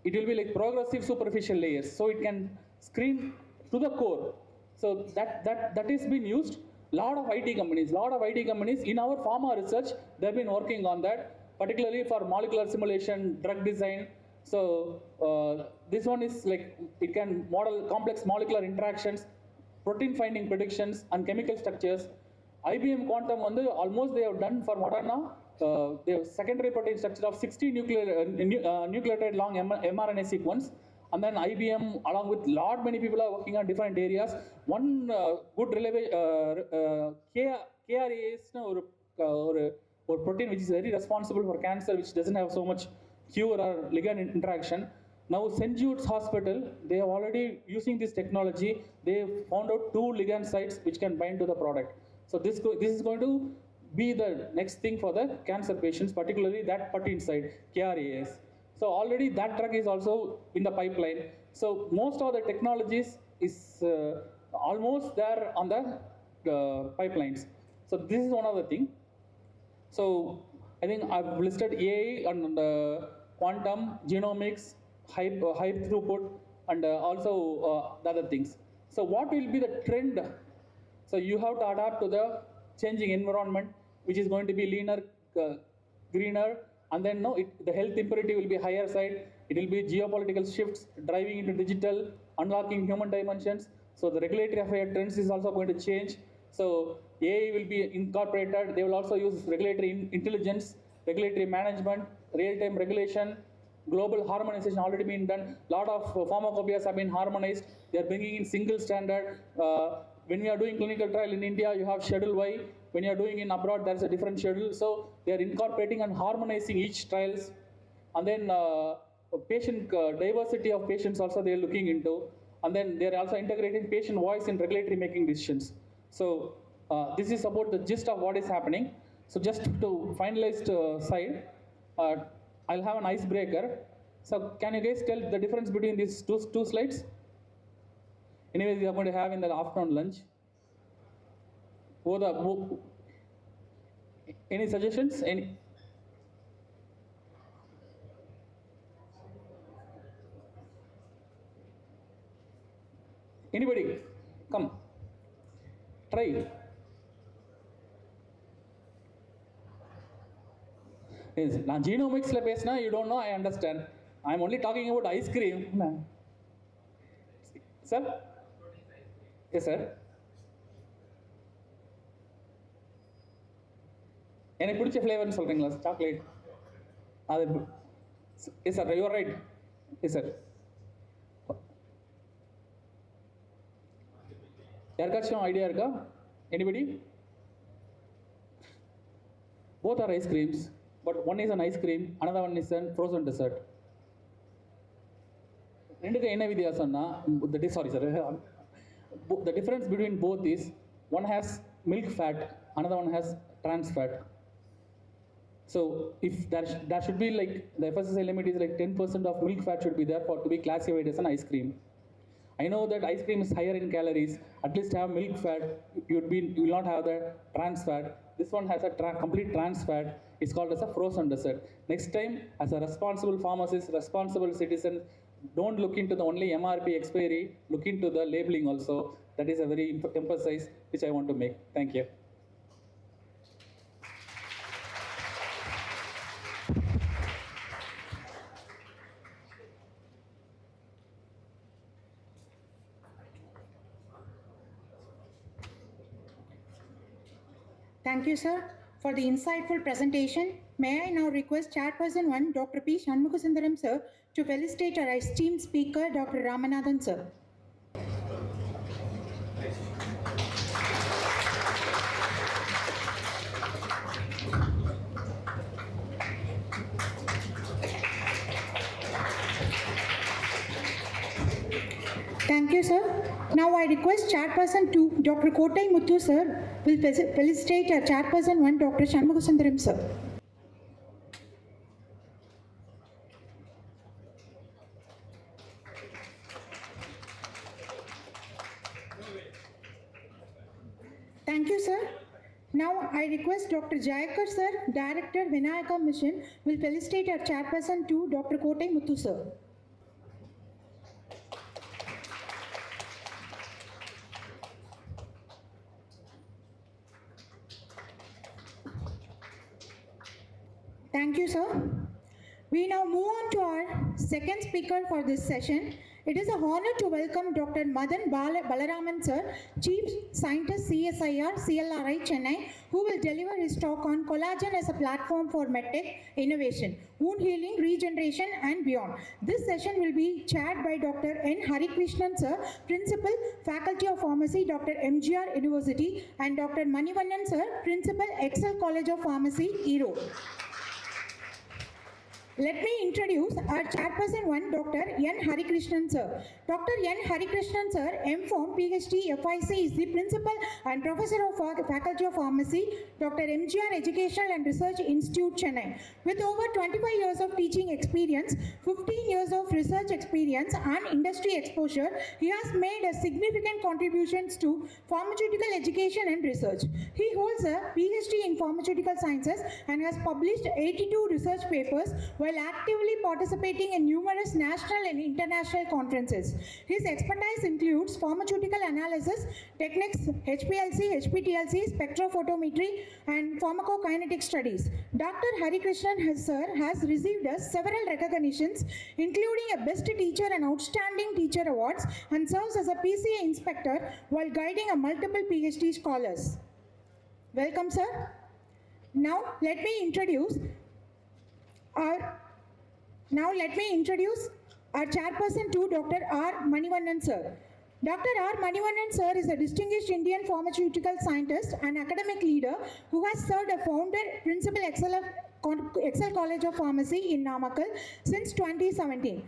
it will be like progressive superficial layers. So it can screen to the core. So that is being used. Lot of IT companies in our pharma research, they've been working on that, particularly for molecular simulation, drug design. So this one is like it can model complex molecular interactions, protein finding predictions, and chemical structures. IBM Quantum almost they have done for Moderna. They have secondary protein structure of 60 nucleotide long mRNA sequence. And then IBM, along with many people are working on different areas. One good KRAS or protein which is very responsible for cancer, which doesn't have so much cure or ligand interaction. Now St. Jude's Hospital, they are already using this technology. They found out 2 ligand sites which can bind to the product. So this is going to be the next thing for the cancer patients, particularly that protein site, KRAS. So already that drug is also in the pipeline. So most of the technologies is almost there on the pipelines. So this is one of the things. So I think I've listed AI and quantum, genomics, high throughput, and also the other things. So what will be the trend? So you have to adapt to the changing environment, which is going to be leaner, greener, and then the health imperative will be higher side. It will be geopolitical shifts, driving into digital, unlocking human dimensions. So the regulatory affair trends is also going to change. So AI will be incorporated. They will also use regulatory intelligence, regulatory management, real-time regulation, global harmonization already been done. Lot of pharmacopoeias have been harmonized. They are bringing in single standard. When we are doing clinical trial in India, you have Schedule Y. When you are doing in abroad, there is a different schedule. So they are incorporating and harmonizing each trials. And then patient diversity of patients also they are looking into. And then they are also integrating patient voice in regulatory making decisions. So this is about the gist of what is happening. So just to finalize side, I'll have an icebreaker. So can you guys tell the difference between these two slides? Anyways, we are going to have in the afternoon lunch. Any suggestions? Anybody? Come. Try. Yes. Now, genomics you don't know, I understand. I'm only talking about ice cream. Sir? Yes, sir. Any pidicha flavor solringa chocolate? Yes, sir. You are right. Yes, sir. Yarkachum idea irka? Anybody? Both are ice creams, but one is an ice cream, another one is a frozen dessert. Sorry, sir. The difference between both is one has milk fat, another one has trans fat. So if there should be like the FSSAI limit is like 10% of milk fat should be there for to be classified as an ice cream. I know that ice cream is higher in calories. At least have milk fat. You will not have the trans fat. This one has a complete trans fat. It's called as a frozen dessert. Next time, as a responsible pharmacist, responsible citizen, don't look into the only MRP expiry. Look into the labeling also. That is a very emphasis which I want to make. Thank you. Thank you, sir, for the insightful presentation May I now request Chairperson 1, Dr. P. Shanmugasundaram sir, to felicitate our esteemed speaker, Dr. Ramanathan sir. Thank you, sir. Now I request Chairperson 2, Dr. Kotai Muthu sir, will felicitate our Chairperson 1, Dr. Shanmugasundaram sir. Thank you, sir. Now I request Dr. Jayakar sir, Director Vinayaka Mission, will felicitate our Chairperson 2, Dr. Kotai Muthu sir. Thank you, sir. We now move on to our second speaker for this session. It is a honor to welcome Dr. Madan Balaraman sir, Chief Scientist CSIR, CLRI, Chennai, who will deliver his talk on collagen as a platform for medtech innovation, wound healing, regeneration and beyond. This session will be chaired by Dr. N. Harikrishnan sir, Principal, Faculty of Pharmacy, Dr. MGR University, and Dr. Manivannan sir, Principal, Excel College of Pharmacy, Erode. Let me introduce our Chairperson 1, Dr. N. Harikrishnan sir. Dr. N. Harikrishnan sir, M.Pharm, PhD, FIC, is the Principal and Professor of Faculty of Pharmacy, Dr. MGR Educational and Research Institute, Chennai. With over 25 years of teaching experience, 15 years of research experience and industry exposure, he has made a significant contributions to pharmaceutical education and research. He holds a PhD in Pharmaceutical Sciences and has published 82 research papers while actively participating in numerous national and international conferences. His expertise includes pharmaceutical analysis, techniques, HPLC, HPTLC, spectrophotometry, and pharmacokinetic studies. Dr. Harikrishnan sir has received several recognitions, including a Best Teacher and Outstanding Teacher awards, and serves as a PCA inspector while guiding a multiple PhD scholars. Welcome, sir. Now let me introduce our Chairperson 2, Dr. R. Manivannan sir. Dr. R. Manivannan sir is a distinguished Indian pharmaceutical scientist and academic leader who has served as founder, Principal, Excel College of Pharmacy in Namakkal since 2017.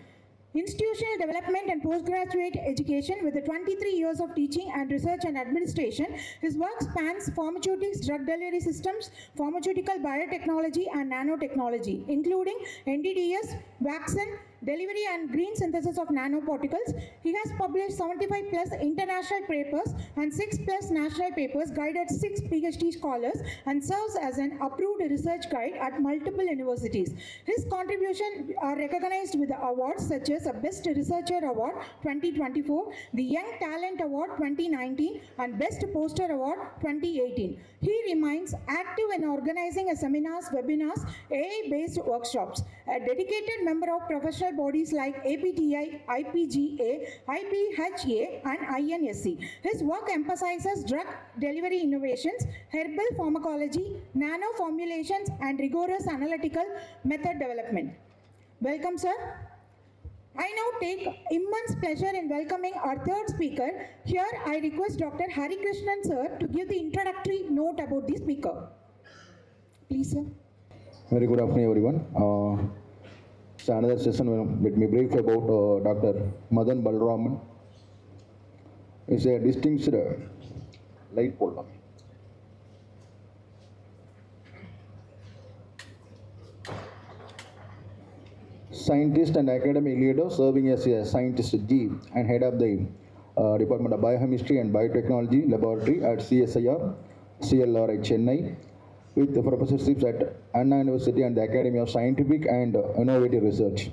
Institutional development and postgraduate education with 23 years of teaching and research and administration. His work spans pharmaceutics, drug delivery systems, pharmaceutical biotechnology and nanotechnology, including NDDS, vaccine, delivery and green synthesis of nanoparticles. He has published 75 plus international papers and 6 plus national papers, guided 6 PhD scholars, and serves as an approved research guide at multiple universities. His contributions are recognized with awards such as a Best Researcher Award 2024, the Young Talent Award 2019, and Best Poster Award 2018. He remains active in organizing seminars, webinars, AI-based workshops, a dedicated member of professional bodies like APTI, IPGA, IPHA, and INSC. His work emphasizes drug delivery innovations, herbal pharmacology, nano formulations, and rigorous analytical method development. Welcome, sir. I now take immense pleasure in welcoming our third speaker. Here, I request Dr. Harikrishnan sir to give the introductory note about the speaker. Please, sir. Very good afternoon, everyone. So another session, let me brief about Dr. Madan Balaraman. He's a distinguished light pole. Scientist and academic leader serving as a scientist G and head of the Department of Biochemistry and Biotechnology Laboratory at CSIR, CLRI, Chennai, with the professorships at Anna University and the Academy of Scientific and Innovative Research.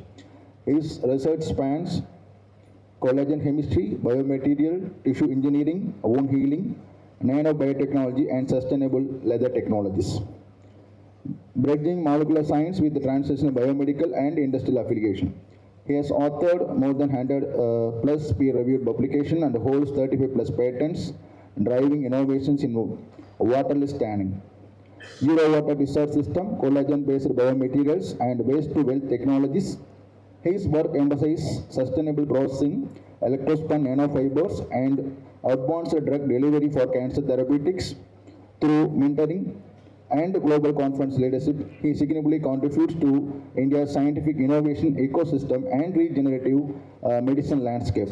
His research spans collagen chemistry, biomaterial, tissue engineering, wound healing, nanobiotechnology, and sustainable leather technologies, bridging molecular science with the translational biomedical and industrial application. He has authored more than 100 plus peer-reviewed publications and holds 35 plus patents, driving innovations in waterless tanning. zero water research system, collagen-based biomaterials, and waste-to-wealth technologies. His work emphasizes sustainable processing, electrospun nanofibers, and advanced drug delivery for cancer therapeutics. Through mentoring and global conference leadership, he significantly contributes to India's scientific innovation ecosystem and regenerative medicine landscape.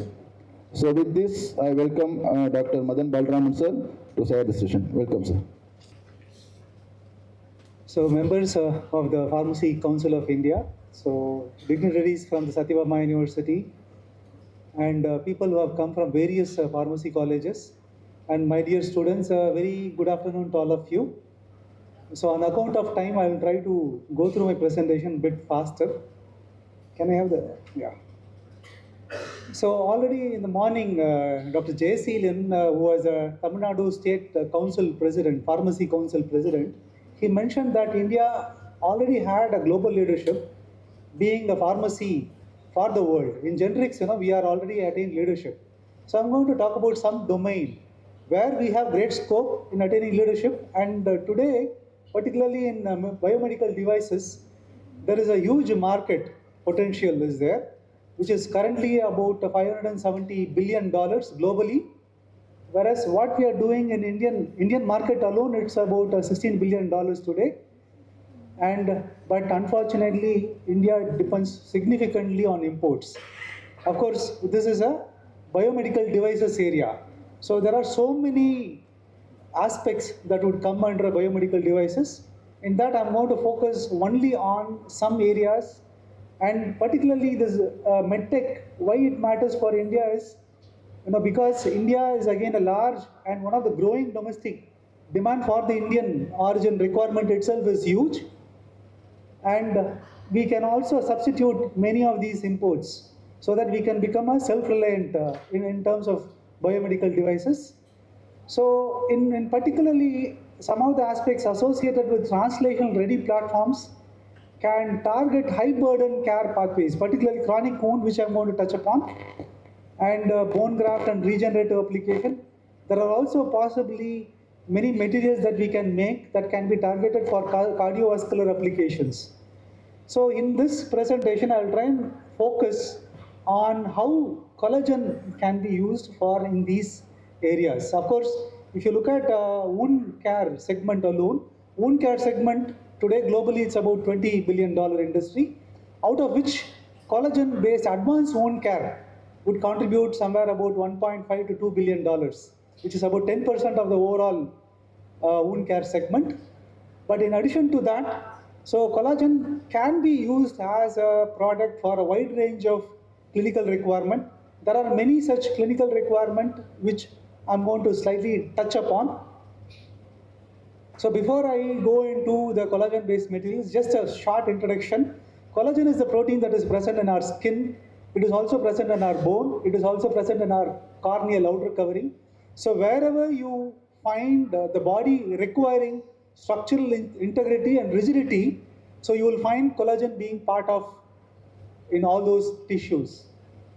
So with this, I welcome Dr. Madan Balraman sir to share the session. Welcome, sir. So members of the Pharmacy Council of India, so dignitaries from the Sathyabama University, and people who have come from various pharmacy colleges, and my dear students, very good afternoon to all of you. So on account of time, I will try to go through my presentation a bit faster. Can I have the, yeah. So already in the morning, Dr. J. Seelan, who was a Tamil Nadu State Council President, Pharmacy Council President, he mentioned that India already had a global leadership, being the pharmacy for the world. In generics, we are already attained leadership. So I'm going to talk about some domain where we have great scope in attaining leadership. And today, particularly in biomedical devices, there is a huge market potential is there, which is currently about $570 billion globally. Whereas what we are doing in Indian market alone, it's about $16 billion today. But unfortunately, India depends significantly on imports. Of course, this is a biomedical devices area. So there are so many aspects that would come under biomedical devices. In that, I'm going to focus only on some areas, and particularly this medtech. Why it matters for India is, because India is again a large and one of the growing domestic demand for the Indian origin requirement itself is huge. And we can also substitute many of these imports so that we can become a self-reliant in terms of biomedical devices. So in particularly some of the aspects associated with translation ready platforms can target high burden care pathways, particularly chronic wound, which I'm going to touch upon, and bone graft and regenerative application. There are also possibly many materials that we can make that can be targeted for cardiovascular applications. So in this presentation, I'll try and focus on how collagen can be used for in these areas. Of course, if you look at wound care segment alone, wound care segment today globally it's about $20 billion industry, out of which collagen-based advanced wound care would contribute somewhere about $1.5 to $2 billion, which is about 10% of the overall wound care segment. But in addition to that, so collagen can be used as a product for a wide range of clinical requirement. There are many such clinical requirements which I'm going to slightly touch upon. So before I go into the collagen-based materials, just a short introduction. Collagen is the protein that is present in our skin. It is also present in our bone. It is also present in our corneal outer covering. So wherever you find the body requiring structural integrity and rigidity, so you will find collagen being part of in all those tissues.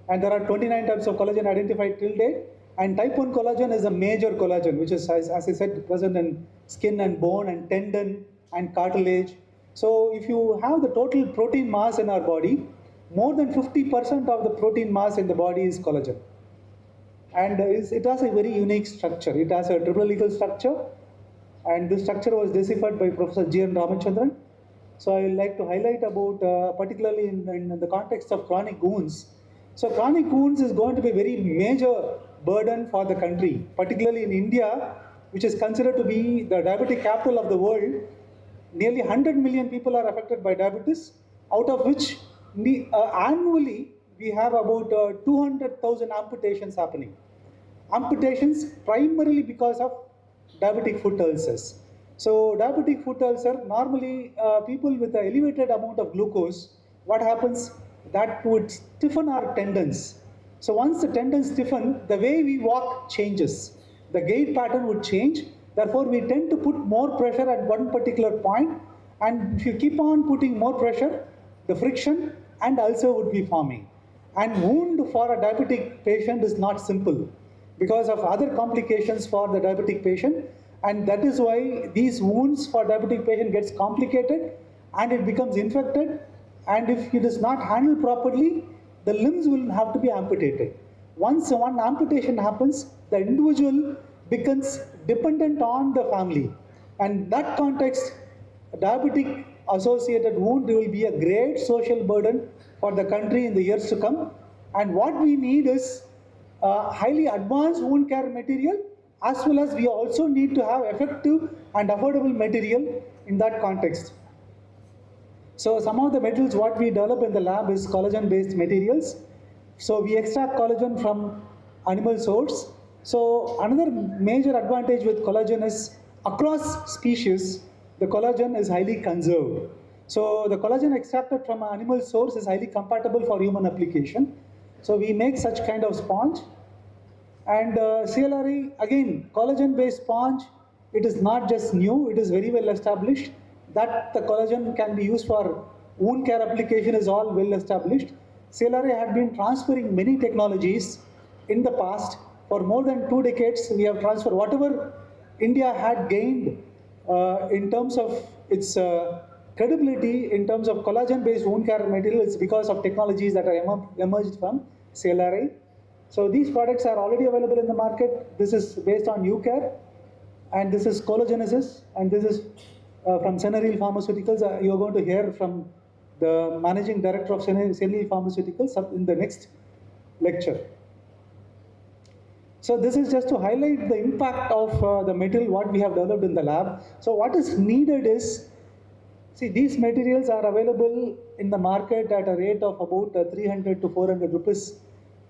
And there are 29 types of collagen identified till date. And type 1 collagen is a major collagen, which is, as I said, present in skin and bone and tendon and cartilage. So if you have the total protein mass in our body, more than 50% of the protein mass in the body is collagen. And it has a very unique structure. It has a triple helical structure. And this structure was deciphered by Professor G.N. Ramachandran. So I would like to highlight about, particularly in the context of chronic wounds. So chronic wounds is going to be a very major burden for the country, particularly in India, which is considered to be the diabetic capital of the world. Nearly 100 million people are affected by diabetes, out of which annually we have about 200,000 amputations happening. Amputations primarily because of diabetic foot ulcers. So diabetic foot ulcer, normally people with an elevated amount of glucose, what happens? That would stiffen our tendons. So once the tendons stiffen, the way we walk changes. The gait pattern would change. Therefore, we tend to put more pressure at one particular point. And if you keep on putting more pressure, the friction and ulcer would be forming. And wound for a diabetic patient is not simple because of other complications for the diabetic patient. And that is why these wounds for diabetic patient gets complicated and it becomes infected. And if it is not handled properly, the limbs will have to be amputated. Once one amputation happens, the individual becomes dependent on the family. And that context, diabetic associated wound will be a great social burden for the country in the years to come. And what we need is highly advanced wound care material, as well as we also need to have effective and affordable material in that context. So some of the materials what we develop in the lab is collagen based materials. So we extract collagen from animal source. So another major advantage with collagen is across species, the collagen is highly conserved. So the collagen extracted from an animal source is highly compatible for human application. So we make such kind of sponge. And CLRI, again, collagen-based sponge, it is not just new, it is very well established. That the collagen can be used for wound care application is all well established. CLRI had been transferring many technologies in the past. For more than 2 decades, we have transferred whatever India had gained in terms of its credibility in terms of collagen-based wound care materials because of technologies that are emerged from CLRI. So these products are already available in the market. This is based on UCare, and this is collagenesis, and this is from Chennai Pharmaceuticals. You're going to hear from the managing director of Chennai Pharmaceuticals in the next lecture. So this is just to highlight the impact of the material what we have developed in the lab. So what is needed is, see, these materials are available in the market at a rate of about 300 to 400 rupees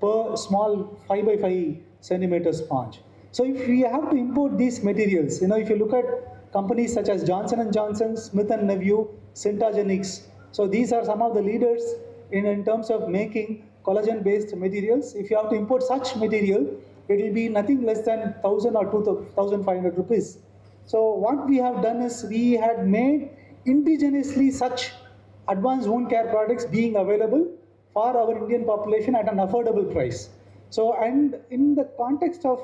per small 5 by 5 centimeter sponge. So if we have to import these materials, if you look at companies such as Johnson & Johnson, Smith & Nephew, Syntagenics, so these are some of the leaders in terms of making collagen-based materials. If you have to import such material, it will be nothing less than 1,000 or 2,500 rupees. So what we have done is we had made indigenously such advanced wound care products being available for our Indian population at an affordable price. So, and in the context of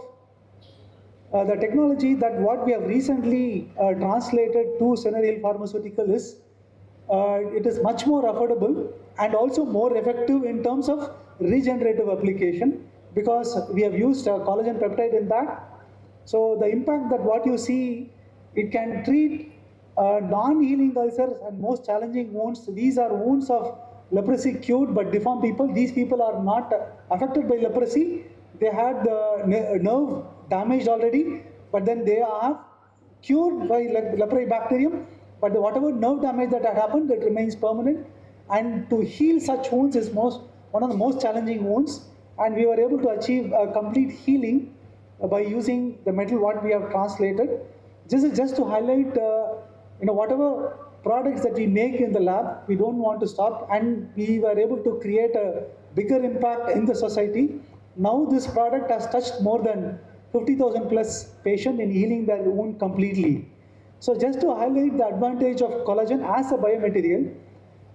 the technology that what we have recently translated to Chennai Pharmaceutical is, it is much more affordable and also more effective in terms of regenerative application, because we have used collagen peptide in that. So the impact that what you see, it can treat non-healing ulcers and most challenging wounds. These are wounds of leprosy cured but deformed people. These people are not affected by leprosy. They had the nerve damaged already, but then they are cured by leprosy bacterium. But whatever nerve damage that had happened, it remains permanent. And to heal such wounds is one of the most challenging wounds. And we were able to achieve a complete healing by using the metal what we have translated. This is just to highlight, whatever products that we make in the lab, we don't want to stop, and we were able to create a bigger impact in the society. Now this product has touched more than 50,000 plus patients in healing their wound completely. So just to highlight the advantage of collagen as a biomaterial,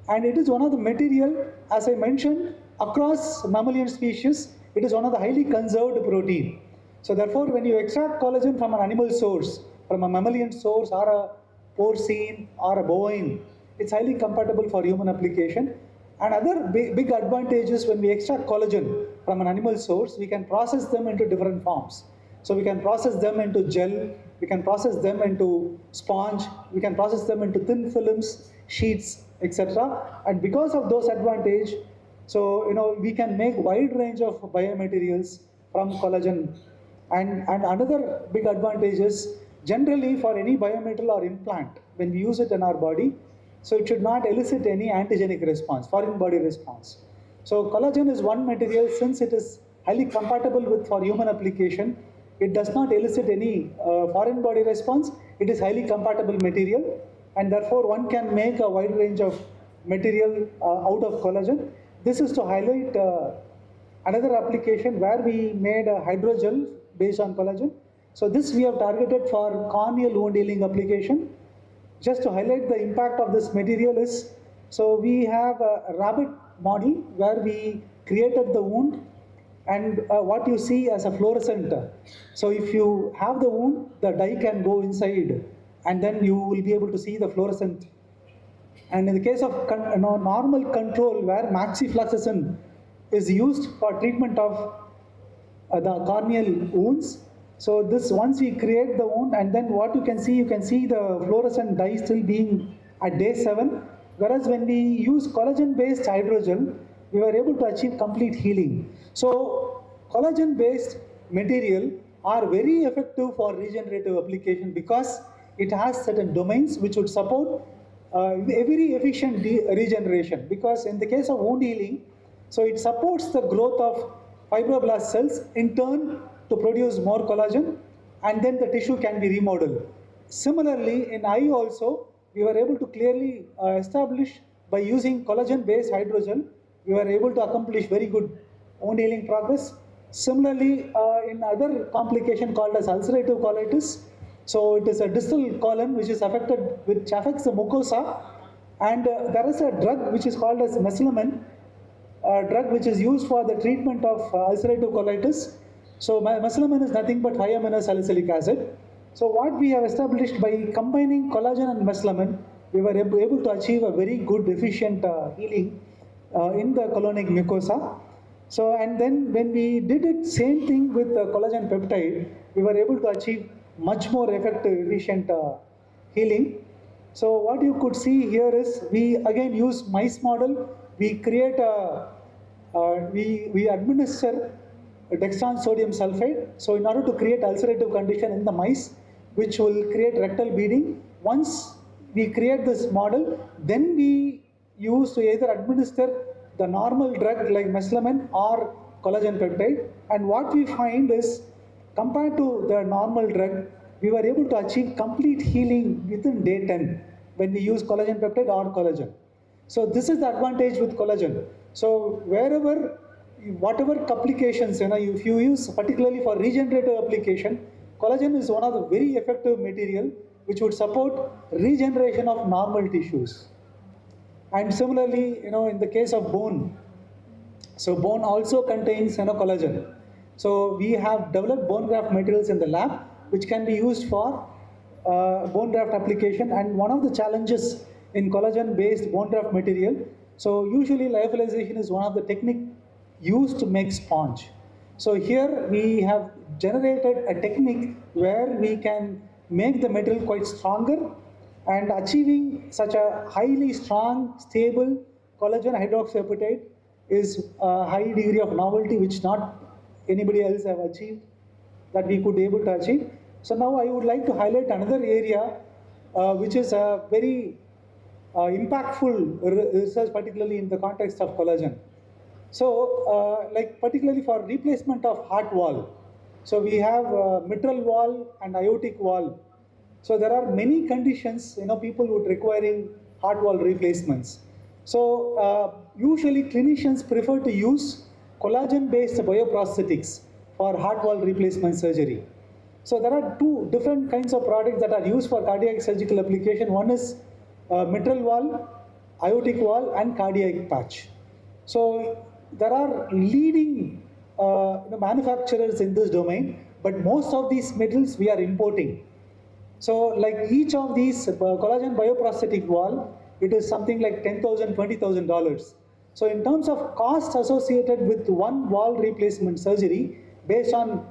and it is one of the material, as I mentioned, across mammalian species, it is one of the highly conserved protein. So therefore, when you extract collagen from an animal source, from a mammalian source or a porcine or a bovine, it's highly compatible for human application. And other big advantages when we extract collagen from an animal source, we can process them into different forms. So we can process them into gel, we can process them into sponge, we can process them into thin films, sheets, etc. And because of those advantages, so we can make wide range of biomaterials from collagen. And another big advantage is, generally for any biomaterial or implant, when we use it in our body, so it should not elicit any antigenic response, foreign body response. So collagen is one material, since it is highly compatible for human application, it does not elicit any foreign body response. It is highly compatible material, and therefore one can make a wide range of material out of collagen. This is to highlight another application where we made a hydrogel based on collagen. So this we have targeted for corneal wound healing application. Just to highlight the impact of this material is, so we have a rabbit model where we created the wound and what you see as a fluorescent. So if you have the wound, the dye can go inside, and then you will be able to see the fluorescent. And in the case of normal control, where maxifloxacin is used for treatment of the corneal wounds. So this, once we create the wound, and then what you can see the fluorescent dye still being at day 7. Whereas when we use collagen-based hydrogel, we were able to achieve complete healing. So collagen-based material are very effective for regenerative application because it has certain domains which would support very efficient regeneration. Because in the case of wound healing, so it supports the growth of fibroblast cells in turn to produce more collagen, and then the tissue can be remodeled. Similarly, in eye also, we were able to clearly establish by using collagen-based hydrogel, we were able to accomplish very good wound healing progress. Similarly, in other complication called as ulcerative colitis, so it is a distal colon which is affected, which affects the mucosa, and there is a drug which is called as mesalamine, a drug which is used for the treatment of ulcerative colitis. So mesalamine is nothing but high-aminosalicylic acid. So what we have established by combining collagen and mesalamine, we were able to achieve a very good efficient healing in the colonic mucosa. So, and then when we did it, same thing with the collagen peptide, we were able to achieve much more effective, efficient healing. So what you could see here is, we again use mice model. We create we administer dextran sodium sulfate. So in order to create ulcerative condition in the mice, which will create rectal bleeding. Once we create this model, then we use to either administer the normal drug like mesalamine or collagen peptide. And what we find is, compared to the normal drug, we were able to achieve complete healing within day 10 when we use collagen peptide or collagen. So this is the advantage with collagen. So wherever, whatever applications, if you use particularly for regenerative application, collagen is one of the very effective material which would support regeneration of normal tissues. And similarly, in the case of bone, so bone also contains collagen. So we have developed bone graft materials in the lab which can be used for bone graft application. And one of the challenges in collagen-based bone graft material, so usually lyophilization is one of the technique used to make sponge. So here we have generated a technique where we can make the material quite stronger, and achieving such a highly strong, stable collagen hydroxyapatite is a high degree of novelty which not anybody else have achieved, that we could be able to achieve. So now I would like to highlight another area which is a very impactful research, particularly in the context of collagen. So like particularly for replacement of heart wall. So we have mitral wall and aortic wall. So there are many conditions, people would requiring heart wall replacements. So usually clinicians prefer to use collagen-based bioprosthetics for heart wall replacement surgery. So there are two different kinds of products that are used for cardiac surgical application. One is mitral wall, aortic wall, and cardiac patch. So there are leading manufacturers in this domain, but most of these metals we are importing. So like each of these collagen bioprosthetic wall, it is something like $10,000, $20,000. So in terms of cost associated with one wall replacement surgery based on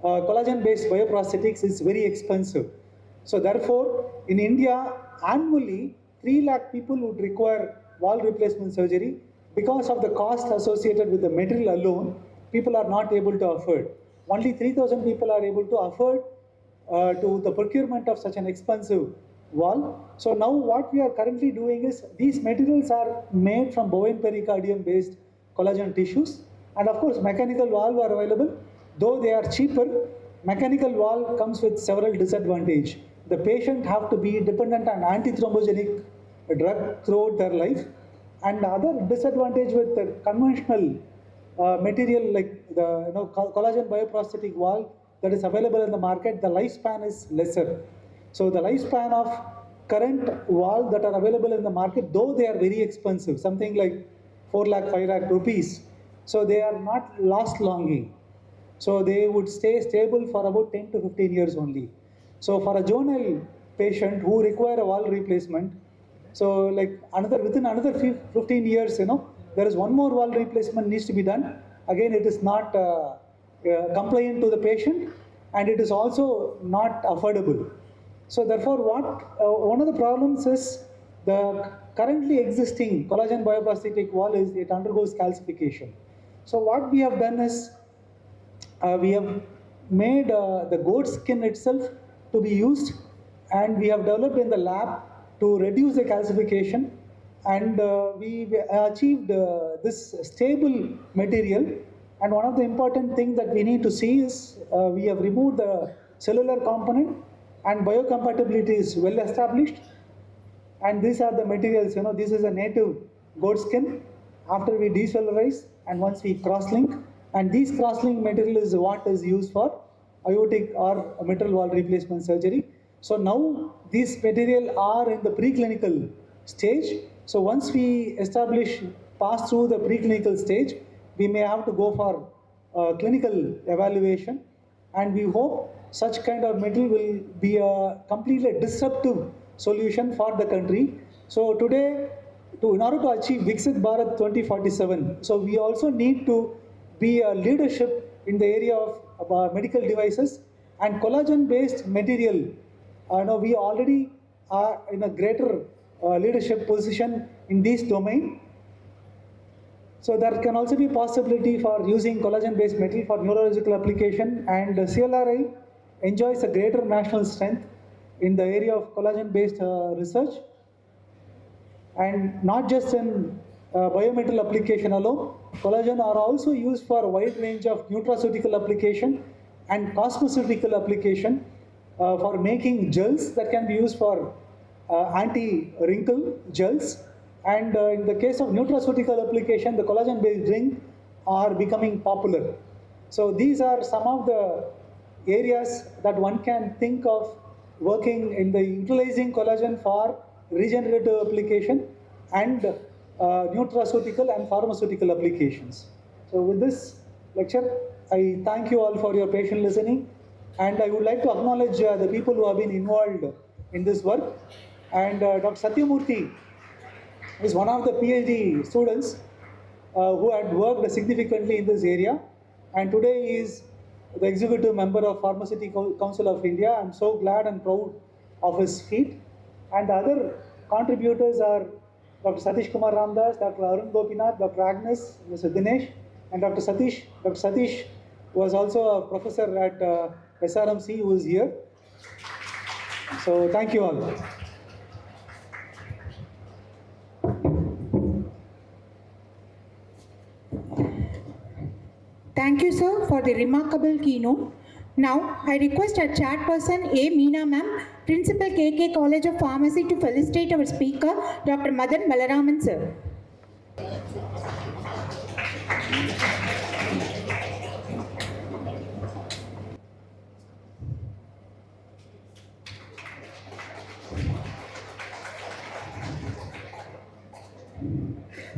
collagen-based bioprosthetics is very expensive. So therefore, in India, annually, 3 lakh people would require wall replacement surgery. Because of the cost associated with the material alone, people are not able to afford. Only 3,000 people are able to afford to the procurement of such an expensive wall. So now what we are currently doing is, these materials are made from bovine pericardium based collagen tissues, and of course mechanical valve are available. Though they are cheaper, mechanical valve comes with several disadvantages. The patient have to be dependent on antithrombogenic drug throughout their life, and the other disadvantage with the conventional material like the collagen bioprosthetic valve that is available in the market, the lifespan is lesser. So the lifespan of current valve that are available in the market, though they are very expensive, something like 4 lakh, 5 lakh rupees, So they are not last longing. So they would stay stable for about 10 to 15 years only. So for a juvenile patient who require a valve replacement, so like within another 15 years, there is one more valve replacement needs to be done. Again, it is not compliant to the patient, and it is also not affordable. So therefore, one of the problems is the currently existing collagen bioprosthetic valve is it undergoes calcification. So what we have done is we have made the goat skin itself to be used, and we have developed in the lab to reduce the calcification, and we achieved this stable material. And one of the important things that we need to see is we have removed the cellular component, and biocompatibility is well established. And these are the materials, this is a native goat skin after we decellularize and once we cross-link. And these cross-link material is what is used for aortic or mitral valve replacement surgery. So now these material are in the preclinical stage. So once we pass through the preclinical stage, we may have to go for clinical evaluation, and we hope such kind of material will be a completely disruptive solution for the country. So today, in order to achieve Viksit Bharat 2047, so we also need to be a leadership in the area of medical devices and collagen-based material. We already are in a greater leadership position in this domain. So there can also be possibility for using collagen-based material for neurological application, and CLRI enjoys a greater national strength in the area of collagen-based research, and not just in biometal application alone. Collagen are also used for a wide range of nutraceutical application and cosmeceutical application for making gels that can be used for anti-wrinkle gels. And in the case of nutraceutical application, the collagen-based drink are becoming popular. So these are some of the areas that one can think of working in the utilizing collagen for regenerative application and nutraceutical and pharmaceutical applications. So with this lecture, I thank you all for your patient listening, and I would like to acknowledge the people who have been involved in this work. And Dr. Satyamurthy is one of the PhD students who had worked significantly in this area, and today he is the executive member of Pharmaceutical Council of India. I'm so glad and proud of his feat. And the other contributors are Dr. Satish Kumar Ramdas, Dr. Arun Gopinath, Dr. Agnes, Mr. Dinesh, and Dr. Satish. Dr. Satish was also a professor at SRMC who is here. So thank you all. Thank you, sir, for the remarkable keynote. Now, I request our chairperson A. Meena ma'am, Principal KK College of Pharmacy, to felicitate our speaker, Dr. Madan Balaraman, sir.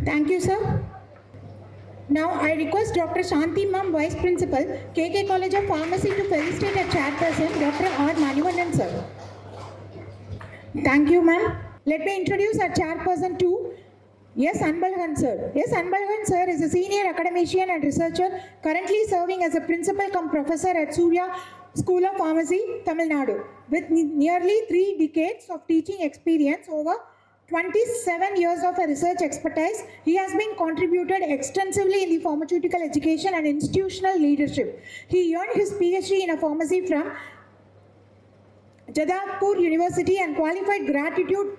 Thank you, sir. Now, I request Dr. Shanti Ma'am, Vice Principal, KK College of Pharmacy, to felicitate our chairperson, Dr. R. Manivandan, sir. Thank you, ma'am. Let me introduce our chairperson to S. Anbalgan, sir. S. Anbalgan, sir, is a senior academician and researcher currently serving as a principal cum professor at Surya School of Pharmacy, Tamil Nadu. With nearly 3 decades of teaching experience, over 27 years of research expertise, he has been contributed extensively in the pharmaceutical education and institutional leadership. He earned his PhD in a pharmacy from Jadavpur University and qualified graduate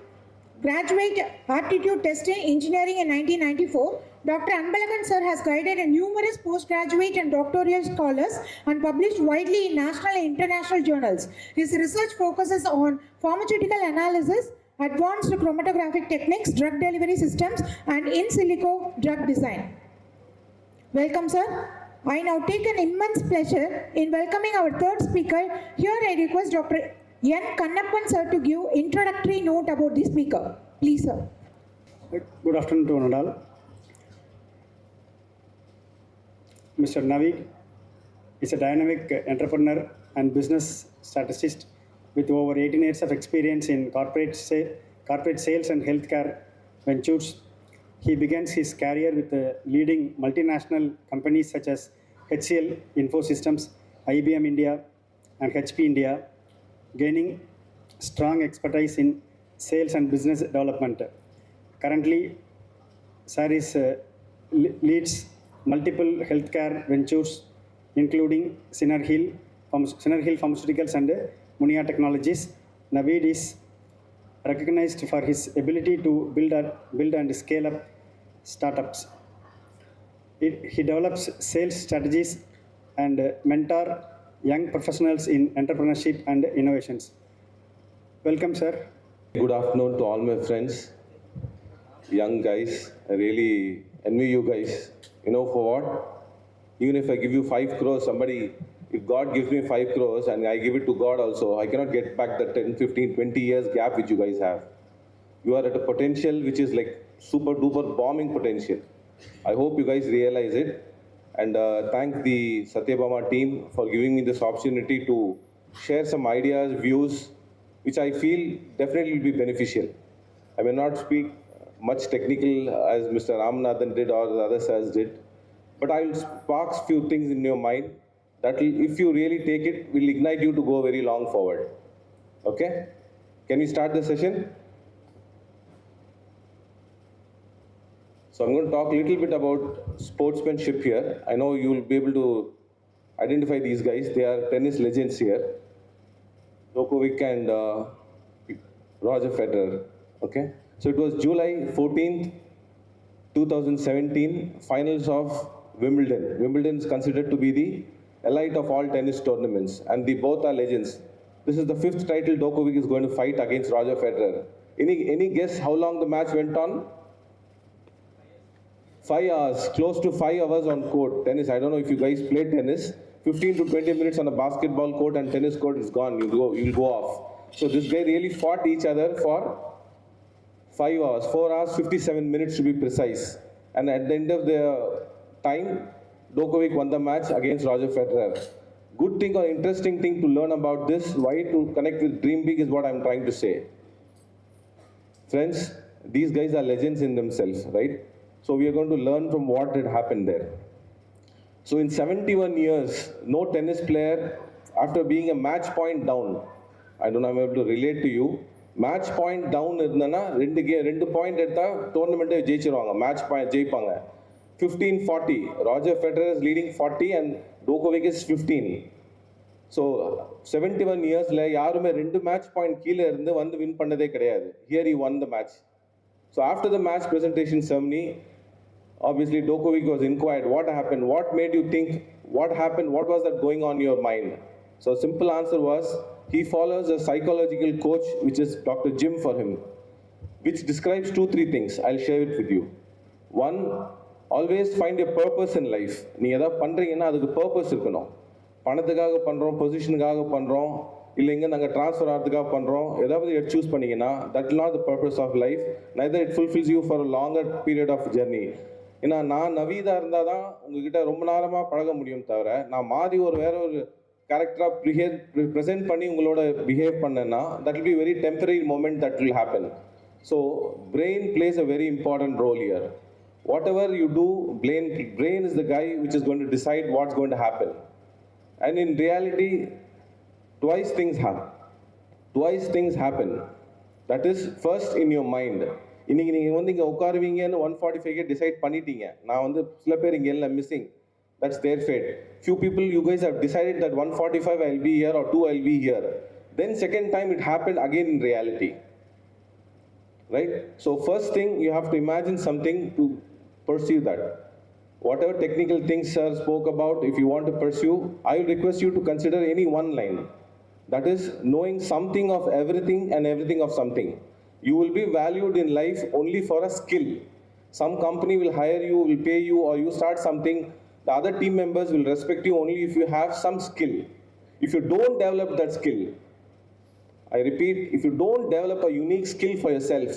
aptitude test in engineering in 1994. Dr. Anbalagan sir has guided numerous postgraduate and doctoral scholars and published widely in national and international journals. His research focuses on pharmaceutical analysis, advanced chromatographic techniques, drug delivery systems, and in silico drug design. Welcome, sir. I now take an immense pleasure in welcoming our third speaker. Here I request Dr. N. Kannappan, sir, to give introductory note about the speaker. Please, sir. Good afternoon to one and all. Mr. Navid is a dynamic entrepreneur and business strategist with over 18 years of experience in corporate sales and healthcare ventures. He began his career with leading multinational companies such as HCL Infosystems, IBM India, and HP India, gaining strong expertise in sales and business development. Currently, Sir leads multiple healthcare ventures, including Synerhill Pharmaceuticals and Munia Technologies. Navid is recognized for his ability to build and scale up startups. He develops sales strategies and mentor young professionals in entrepreneurship and innovations. Welcome, sir. Good afternoon to all my friends, young guys. I really envy you guys. You know for what? Even if I give you 5 crores, if God gives me 5 crores and I give it to God also, I cannot get back the 10, 15, 20 years gap which you guys have. You are at a potential which is like super duper bombing potential. I hope you guys realize it, and thank the Sathyabama team for giving me this opportunity to share some ideas, views, which I feel definitely will be beneficial. I may not speak much technical as Mr. Ramanathan did or the other sirs did, but I will spark few things in your mind that will, if you really take it, will ignite you to go very long forward. Okay? Can we start the session? So I'm going to talk a little bit about sportsmanship here. I know you will be able to identify these guys. They are tennis legends here. Djokovic and Roger Federer. Okay? So it was July 14th, 2017, finals of Wimbledon. Wimbledon is considered to be the elite of all tennis tournaments, and they both are legends. This is the 5th title Djokovic is going to fight against Roger Federer. Any guess how long the match went on? 5 hours, close to 5 hours on court. Tennis, I don't know if you guys played tennis. 15 to 20 minutes on a basketball court and tennis court is gone. You'll go off. So this guy really fought each other for 5 hours, 4 hours, 57 minutes to be precise. And at the end of the time, Djokovic won the match against Roger Federer. Good thing or interesting thing to learn about this, why to connect with Dream Big is what I'm trying to say. Friends, these guys are legends in themselves, right? So we are going to learn from what had happened there. So in 71 years, no tennis player, after being a match point down, I don't know if I'm able to relate to you, match point down irundana 2 point edtha tournament jeichiruvaanga, match point jeipanga. 15-40, Roger Federer is leading 40 and Djokovic is 15. So 71 years la yarume 2 match point keela irundhu vandu win pannadhe kediyadu. Here he won the match. So after the match presentation ceremony, obviously Djokovic was inquired, what happened? What made you think? What happened? What was that going on in your mind? So simple answer was, he follows a psychological coach, which is Dr. Jim for him, which describes 2-3 things. I'll share it with you. One, always find a purpose in life. நீ எதா பண்றீங்கன்னா அதுக்கு purpose இருக்கணும். பணத்துக்காக பண்றோம், பொசிஷனுக்காக பண்றோம், இல்லை இங்கே நாங்கள் ட்ரான்ஸ்ஃபர் ஆகிறதுக்காக பண்ணுறோம், ஏதாவது சூஸ் பண்ணிங்கன்னா that is not the purpose of life. Neither it fulfills you for a longer period of journey. ஏன்னா நான் நவீதாக இருந்தால் தான் உங்ககிட்ட ரொம்ப நேரமாக பழக முடியும் தவிர, நான் மாறி வேற ஒரு கேரக்டராக ப்ரெசென்ட் பண்ணி உங்களோட பிஹேவ் பண்ணேன்னா that will be very temporary moment that will happen. So brain plays a very important role here. Whatever you do, brain is the guy which is going to decide what's going to happen. And in reality, twice things happen. That is, first in your mind. இன்னைக்கு நீங்கள் வந்து இங்கே உட்காருவீங்கன்னு 145 decide பண்ணிட்டீங்க. நான் வந்து சில பேர் இங்கே எல்லாம் missing. That's their fate. Few people, you guys have decided that 145 I'll be here or 2 I'll be here. Then second time it happened again in reality. Right? So first thing, you have to imagine something to pursue that. Whatever technical things sir spoke about, if you want to pursue, I will request you to consider any one line. That is, knowing something of everything and everything of something. You will be valued in life only for a skill. Some company will hire you, will pay you, or you start something. The other team members will respect you only if you have some skill. If you don't develop that skill, I repeat, if you don't develop a unique skill for yourself,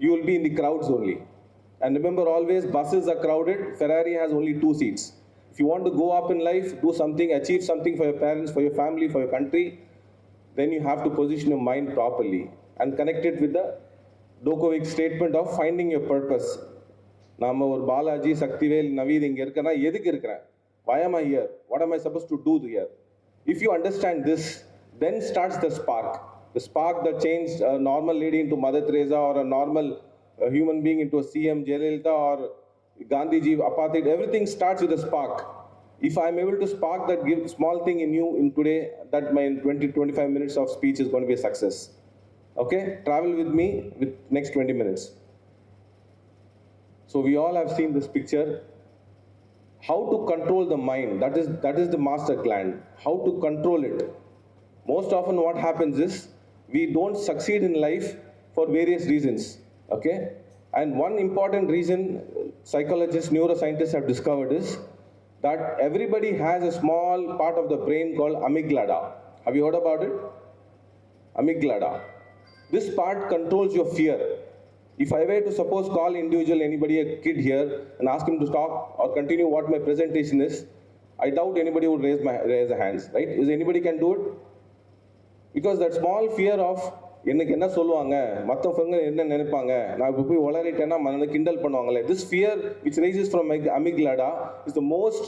you will be in the crowds only. And remember always, buses are crowded, Ferrari has only 2 seats. If If you want to go up in life, do something, achieve something for your parents, for your family, for your country, then you have to position your mind properly and connect it with the Djokovic statement of finding your purpose. நாம ஒரு பாலாஜி சக்திவேல் நவீத் இங்கே இருக்கேன்னா எதுக்கு இருக்கிறேன்? Why am I here? What am I supposed to do here? If you understand this, then starts the spark. The spark that changed a normal lady into Mother Teresa or a normal human being into a CM Jayalalitha or Gandhiji, apartheid, everything starts with a spark. If I'm able to spark that small thing in you in today, that my 20-25 minutes of speech is going to be a success. Okay? Travel with me with next 20 minutes. So we all have seen this picture. How to control the mind, that is the master plan. How to control it. Most often what happens is, we don't succeed in life for various reasons, okay? And one important reason psychologists, neuroscientists have discovered is that everybody has a small part of the brain called amygdala. Have you heard about it? Amygdala. This part controls your fear. If I were to suppose call individual, anybody, a kid here, and ask him to stop or continue what my presentation is, I doubt anybody would raise their hands, right? Is anybody can do it? Because that small fear of எனக்கு என்ன சொல்லுவாங்க, மற்றவங்க என்ன நினைப்பாங்க, நான் இப்போ போய் வளரிட்டேன்னா மன கிண்டல் பண்ணுவாங்களே, this fear which rises from amygdala is the most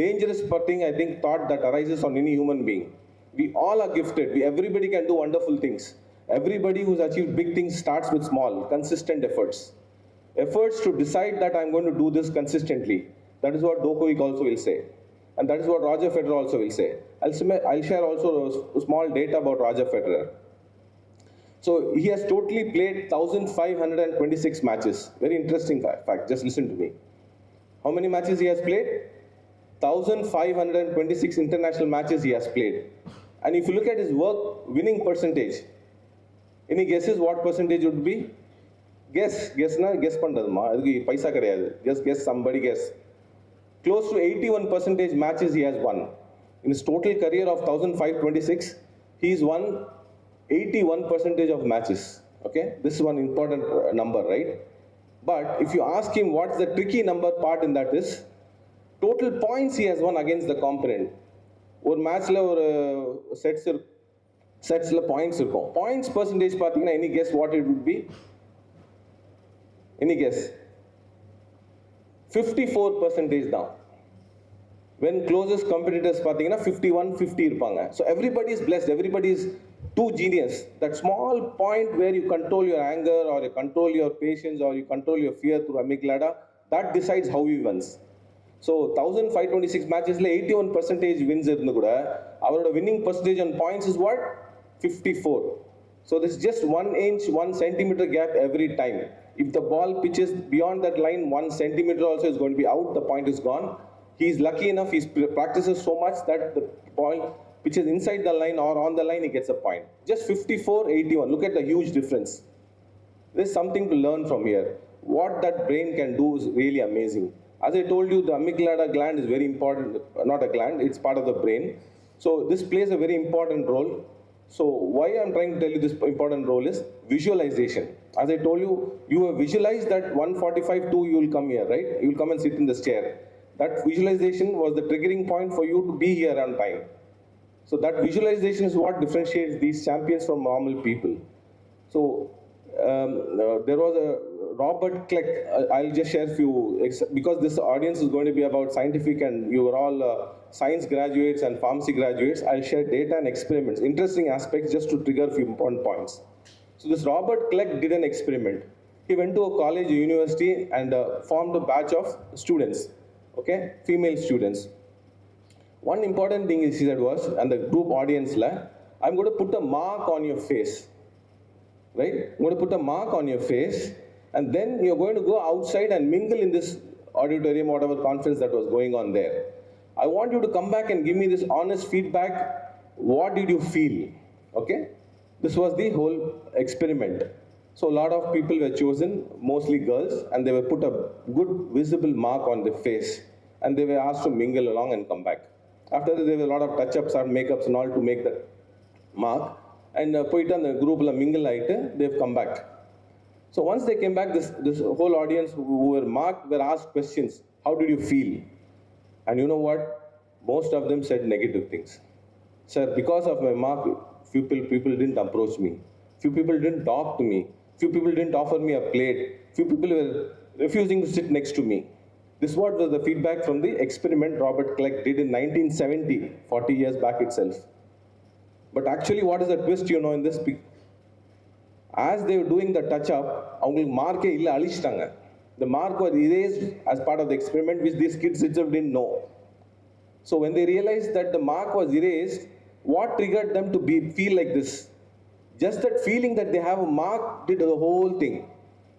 dangerous thing I think thought that arises on any human being. We all are gifted. Everybody can do wonderful things. Everybody who's achieved big things starts with small, consistent efforts. Efforts to decide that I'm going to do this consistently. That is what Djokovic also will say. And that is what Roger Federer also will say. I'll share also a small data about Roger Federer. So he has totally played 1,526 matches. Very interesting fact. Just listen to me. How many matches he has played? 1,526 international matches he has played. And if you look at his winning percentage, any guesses what percentage would be? Guess na guess pandaduma. Adukku paisa kadiyadu. Just guess, somebody guess. Close to 81% matches he has won. In his total career of 1,526, he's won 81% of matches. Okay, this is one important number, right? But if you ask him what's the tricky number part in that is, total points he has won against the component. Or matchla or setsla points இருக்கும். Points percentage பார்த்தீங்கன்னா, any guess what it would be? Any guess? 54% down. When closest competitors பார்த்தீங்கன்னா 51-50 இருப்பாங்க. So everybody is blessed. Everybody is too genius. That small point where you control your anger or you control your patience or you control your fear through amygdala, that decides how he wins. So 1,526 matches, 81% wins irundhu kuda, avaroda winning percentage on points is what? 54. So this is just 1 inch, 1 centimeter gap every time. If the ball pitches beyond that line, 1 centimeter also is going to be out, the point is gone. He is lucky enough, he practices so much that the ball pitches inside the line or on the line, he gets a point. Just 54-81, look at the huge difference. There's something to learn from here. What that brain can do is really amazing. As I told you, the amygdala gland is very important, not a gland, it's part of the brain. So this plays a very important role. So why I'm trying to tell you this important role is visualization. As I told you, you have visualized that 1:45 you will come here, right? You will come and sit in this chair. That visualization was the triggering point for you to be here on time. So that visualization is what differentiates these champions from normal people. So there was a Robert Kleck. I'll just share a few, because this audience is going to be about scientific and you are all science graduates and pharmacy graduates. I'll share data and experiments, interesting aspects just to trigger a few important points. So this Robert Kleck did an experiment. He went to a college, a university and formed a batch of students, okay, female students. One important thing he said was, and the group audience, I'm going to put a mark on your face. Right? I'm going to put a mark on your face, and then you're going to go outside and mingle in this auditorium, whatever conference that was going on there. I want you to come back and give me this honest feedback. What did you feel? Okay? This was the whole experiment. So a lot of people were chosen, mostly girls, and they were put a good visible mark on their face, and they were asked to mingle along and come back. After that, there were a lot of touch-ups and makeups and all to make that mark. And போயிட்டு அந்த குரூப்ல mingle ஆயிட்டு they've come back. So once they came back, this whole audience who were marked were asked questions. How did you feel? And you know what? Most of them said negative things. Sir, because of my mark, few people didn't approach me. Few people didn't talk to me. Few people didn't offer me a plate. Few people were refusing to sit next to me. This what was the feedback from the experiment Robert Kleck did in 1970, 40 years back itself. But actually, what is the twist, you know, in this? As they were doing the touch-up, அவங்களுக்கு மார்க்கே இல்லை, அழிச்சிட்டாங்க. The mark was erased as part of the experiment, which these kids itself didn't know. So when they realized that the mark was erased, what triggered them to feel like this? Just that feeling that they have a mark did the whole thing.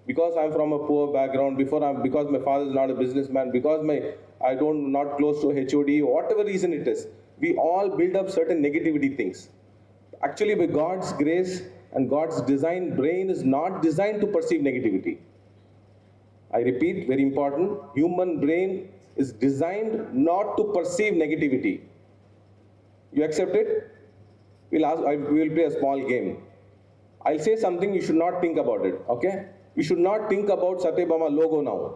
Because I'm from a poor background, because my father is not a businessman, because I don't not close to HOD, whatever reason it is, we all build up certain negativity things. Actually, by God's grace and God's design, brain is not designed to perceive negativity. I repeat, very important, human brain is designed not to perceive negativity. You accept it? We will play a small game. I'll say something, you should not think about it, okay? You should not think about Sathyabama logo now.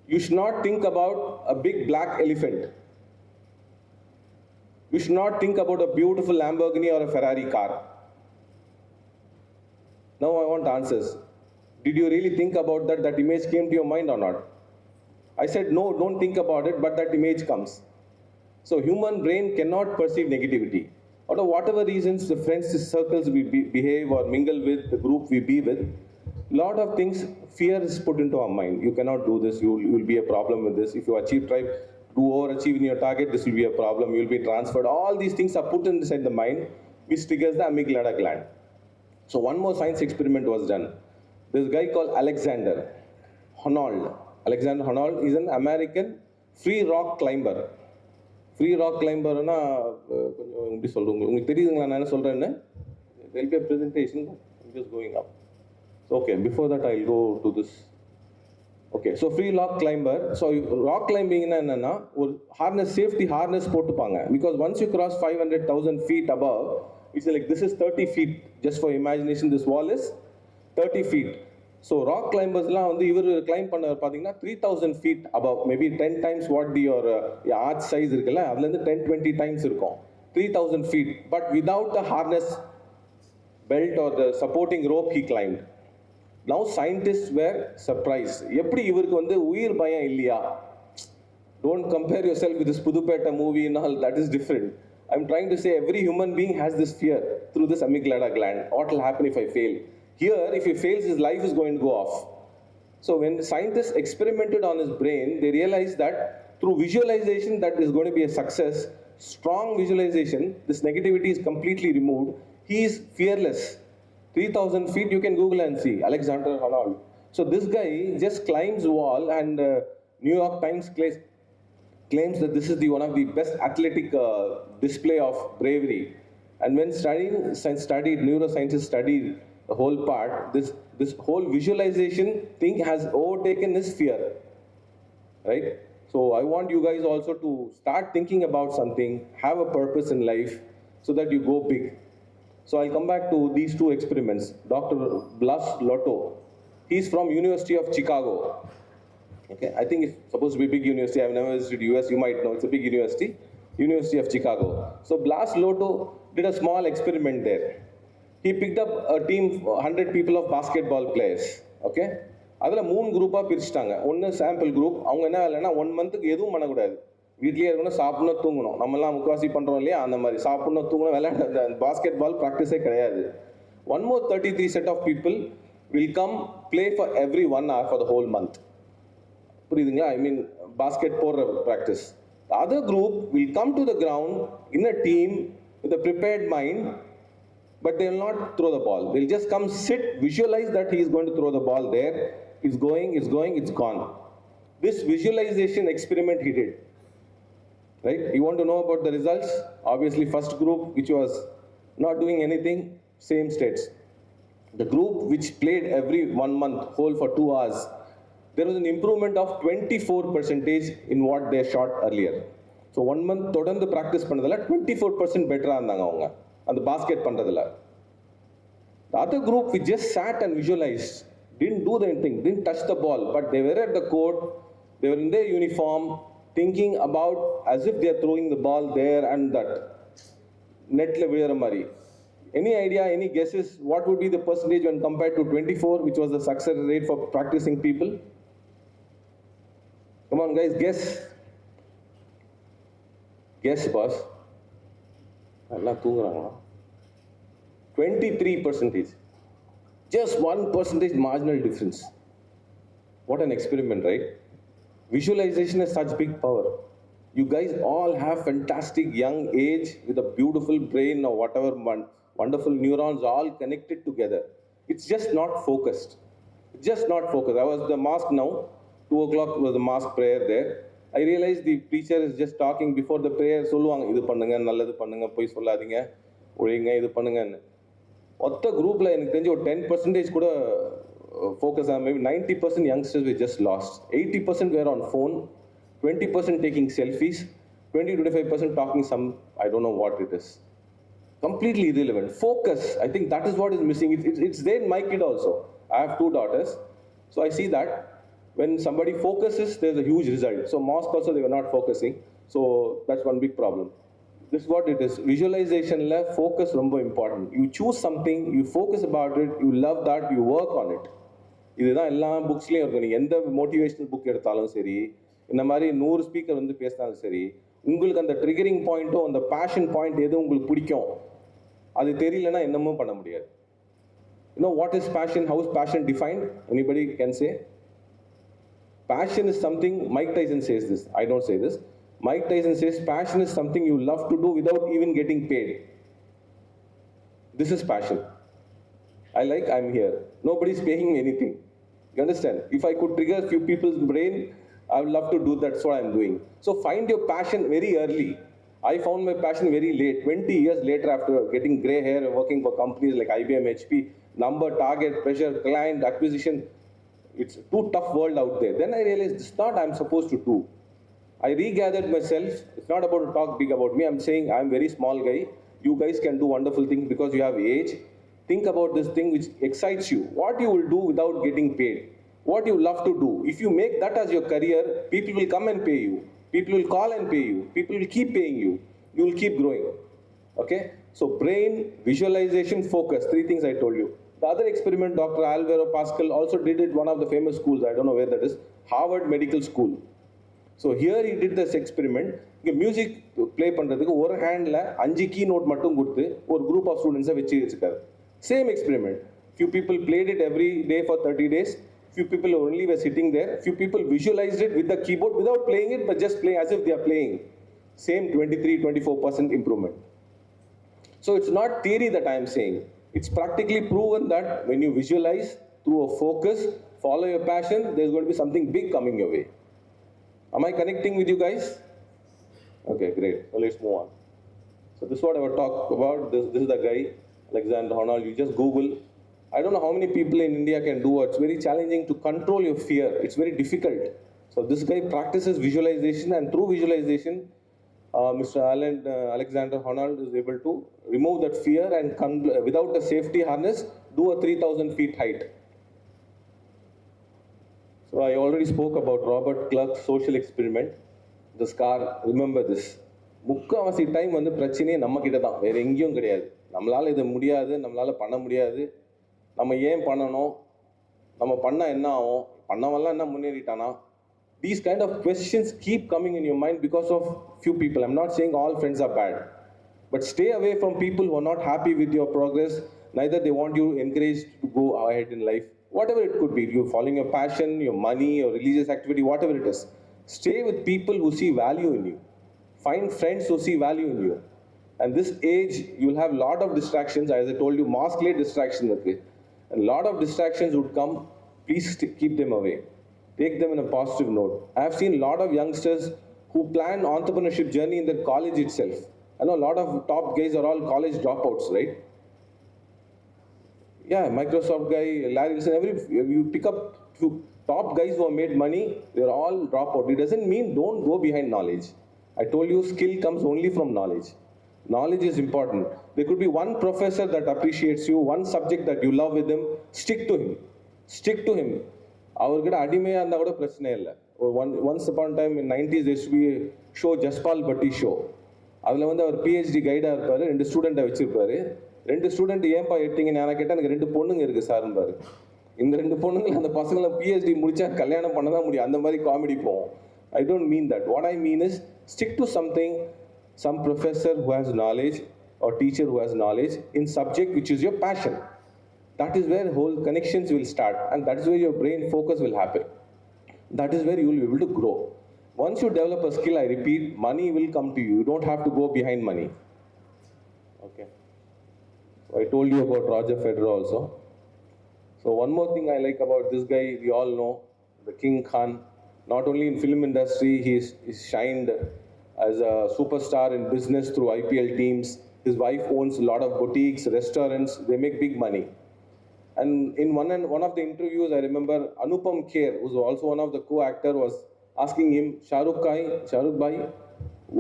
You should not think about a big black elephant. You should not think about a beautiful Lamborghini or a Ferrari car. Now I want answers. Did you really think about that? That image came to your mind or not? I said, no, don't think about it, but that image comes. So human brain cannot perceive negativity. Out of whatever reasons, the friends, the circles we behave or mingle with, the group we be with, lot of things, fear is put into our mind. You cannot do this, you will be a problem with this. If you do overachieve in your target, this will be a problem, you will be transferred. All these things are put inside the mind, which triggers the amygdala gland. So one more science experiment was done. This guy called Alexander Honnold. Alexander Honnold is an American free rock climber. Free rock climber na கொஞ்சம் எப்படி சொல்றீங்க, உங்களுக்கு தெரியுதுங்களா நான் என்ன சொல்றேன்னு? There will be a presentation. I'm just going up. So, okay, before that I'll go to this. Okay, so free rock climber. So rock climbing என்னன்னா ஒரு harness, safety harness போட்டுப்பாங்க. Because once you cross 500,000 feet above, it's like this is 30 feet. Just for imagination, this wall is 30 feet. So rock climbers வந்து இவர் climb பண்ண பார்த்தீங்கன்னா 3,000 feet above, maybe 10 times what your arch size இருக்குல்ல, அதுலேருந்து 10-20 times இருக்கும், 3,000 feet. But without the harness belt or the supporting rope, he climbed. Now scientists were surprised. எப்படி இவருக்கு வந்து உயிர் பயம் இல்லையா? Don't compare yourself with this Pudupeta movie and all, that is different. I'm trying to say every human being has this fear through this amygdala gland. What will happen if I fail? Here, if he fails, his life is going to go off. So when the scientists experimented on his brain, they realized that through visualization that is going to be a success, strong visualization, this negativity is completely removed. He is fearless. 3,000 feet, you can Google and see, Alexander Honnold. So this guy just climbs wall, and New York Times claims that this is one of the best athletic display of bravery. And when neuroscientists studied the whole part, this whole visualization thing has overtaken his fear, right? So I want you guys also to start thinking about something, have a purpose in life so that you go big. So I'll come back to these two experiments. Dr. Blas Lotto, he's from University of Chicago. Okay, I think it's supposed to be a big university. I've never visited US, you might know, it's a big university, University of Chicago. So Blas Lotto did a small experiment there. He picked up a team, 100 people of basketball players, okay? அதில் 3 குரூப்பாக பிரிச்சுட்டாங்க. ஒன்று sample group, அவங்க என்ன இல்லைன்னா 1 மந்த்துக்கு எதுவும் பண்ணக்கூடாது, வீட்லேயே இருக்கணும், சாப்பிடணும், தூங்கணும். நம்மலாம் முக்காசி பண்ணுறோம் இல்லையா, அந்த மாதிரி சாப்பிடணும், தூங்கணும், விளையாட பாஸ்கெட் பால் ப்ராக்டிஸே கிடையாது. 1 more 33 set of people will come play for every 1 hour for the whole month. புரியுதுங்களா? I mean basket போடுற practice. The other group will come to the ground in a team with a prepared mind, but they will not throw the ball. They'll just come, sit, visualize that he is going to throw the ball there. It's going, it's gone. This visualization experiment he did, right? You want to know about the results? Obviously, first group, which was not doing anything, same states. The group which played every 1 month, whole for 2 hours, there was an improvement of 24% in what they shot earlier. So 1 month தொடர்ந்து practice பண்ணதுல 24% better இருந்தாங்க அவங்க அந்த basket பண்றதுல. The other group we just sat and visualized, didn't do anything, didn't touch the ball, but they were at the court, they were in their uniform, thinking about as if they are throwing the ball there and that. Netle vidara mari. Any idea, any guesses, what would be the percentage when compared to 24, which was the success rate for practicing people? Come on guys, guess. Guess, boss. 23%. Just 1% marginal difference. What an experiment, right? Visualization has such big power. You guys all have fantastic young age with a beautiful brain or whatever, wonderful neurons all connected together. It's just not focused. It's just not focused. I was the mosque now, 2 o'clock was the mosque prayer there. I realized the preacher is just talking before the prayer. சொல்லுவாங்க இது பண்ணுங்க நல்லது பண்ணுங்க போய் சொல்லாதீங்க ஒழுங்க இது பண்ணுங்கன்னு. ஒத்த குரூப்ல எனக்கு தெரிஞ்சு ஒரு 10% கூட focus on, maybe 90% youngsters were just lost. 80% were on phone, 20% taking selfies, 20-25% talking some, I don't know what it is. Completely irrelevant. Focus, I think that is what is missing. It's there in my kid also. I have 2 daughters, so I see that when somebody focuses, there's a huge result. So mosque also, they were not focusing, so that's one big problem. This is what it is. Visualization, focus is very important. You choose something, you focus about it, you love that, you work on it. இதுதான் எல்லா புக்ஸ்லையும் இருக்கும். நீங்கள் எந்த motivational book எடுத்தாலும் சரி, இந்த மாதிரி 100 speaker வந்து பேசினாலும் சரி, உங்களுக்கு அந்த ட்ரிகரிங் பாயிண்ட்டும் அந்த பேஷன் பாயிண்ட் எது உங்களுக்கு பிடிக்கும் அது தெரியலன்னா என்னமோ பண்ண முடியாது. You know what is passion? How is passion defined? Anybody can say? Passion is something, Mike Tyson says this, I don't say this. Mike Tyson says passion is something you love to do without even getting paid. This is passion. I'm here. Nobody's paying me anything. You understand? If I could trigger a few people's brain, I would love to do that. That's what I'm doing. So find your passion very early. I found my passion very late. 20 years later, after getting gray hair, working for companies like IBM, HP, number, target, pressure, client, acquisition. It's a too tough world out there. Then I realized this is not I'm supposed to do. I regathered myself. It's not about to talk big about me. I'm saying I'm a very small guy. You guys can do wonderful things because you have age. Think about this thing which excites you. What you will do without getting paid. What you love to do. If you make that as your career, people will come and pay you. People will call and pay you. People will keep paying you. You will keep growing. Okay? So brain, visualization, focus. 3 things I told you. The other experiment, Dr. Alvaro Pascal also did it one of the famous schools. I don't know where that is. Harvard Medical School. So here he did this experiment. Music play பண்றதுக்கு ஒரு ஹேண்ட்ல 5 key note மட்டும் கொடுத்து ஒரு group of students வச்சிருக்காரு. Same experiment. Few people played it every day for 30 days. Few people only were sitting there. Few people visualized it with the keyboard without playing it, but just playing as if they are playing. Same 23-24% improvement. So it's not theory that I am saying. It's practically proven that when you visualize through a focus, follow your passion, there's going to be something big coming your way. Am I connecting with you guys? Okay, great. So let's move on. So this is what I will talk about. This is the guy, Alexander Honnold. You just Google. I don't know how many people in India can do it. It's very challenging to control your fear. It's very difficult. So this guy practices visualization, and through visualization, Mr. Alexander Honnold is able to remove that fear and without a safety harness, do a 3,000 feet height. So I already spoke about Robert Clark's social experiment. The scar, remember this. முக்காவாசி time வந்து பிரச்சனையே நம்ம கிட்ட தான், வேற எங்கேயும் கிடையாது. நம்மளால இது முடியாது, நம்மளால பண்ண முடியாது, நம்ம ஏன் பண்ணணும், நம்ம பண்ணா என்ன ஆகும், பண்ணவெல்லாம் என்ன முன்னேறிட்டானா. These kind of questions keep coming in your mind because of few people. I'm not saying all friends are bad, but stay away from people who are not happy with your progress. Neither they want you encouraged to go ahead in life. Whatever it could be, you're following your passion, your money, your religious activity, whatever it is. Stay with people who see value in you. Find friends who see value in you. And this age, you'll have a lot of distractions. As I told you, mask-led distractions. Okay? And a lot of distractions would come. Please keep them away. Take them in a positive note. I have seen a lot of youngsters who plan entrepreneurship journey in their college itself. I know a lot of top guys are all college dropouts, right? Yeah, Microsoft guy, Larry Wilson, you pick up few top guys who have made money, they're all dropout. It doesn't mean don't go behind knowledge. I told you skill comes only from knowledge. Knowledge is important. There could be one professor that appreciates you, one subject that you love with him, stick to him. Stick to him. அவர்கிட்ட அடிமையாக இருந்தால் கூட பிரச்சனை இல்லை. once upon a time in 90s there used to be a show Jaspal Bhatti show. அதில் வந்து அவர் PhD கைடாக இருப்பார், 2 ஸ்டூடெண்ட்டை வச்சுருப்பாரு. 2 student ஏன்பா எடுத்தீங்கன்னு நான் கேட்டால் எனக்கு 2 பொண்ணுங்க இருக்குது சார்ன்பாரு. இந்த 2 பொண்ணுங்க அந்த பசங்களை பிஹெச்டி முடிச்சா கல்யாணம் பண்ண தான் முடியும், அந்த மாதிரி காமெடி போகும். I don't mean that. What I mean is stick to something, some professor who has knowledge or teacher who has knowledge in subject which is your passion. That is where whole connections will start, and that is where your brain focus will happen. That is where you will be able to grow. Once you develop a skill, I repeat, money will come to you. You don't have to go behind money. Okay. So I told you about Roger Federer also. So one more thing I like about this guy, we all know, the King Khan. Not only in film industry, he's shined as a superstar in business through IPL teams. His wife owns a lot of boutiques, restaurants. They make big money. And in one of the interviews, I remember Anupam Kher, who's also one of the co-actor, was asking him, Shahrukh Bhai,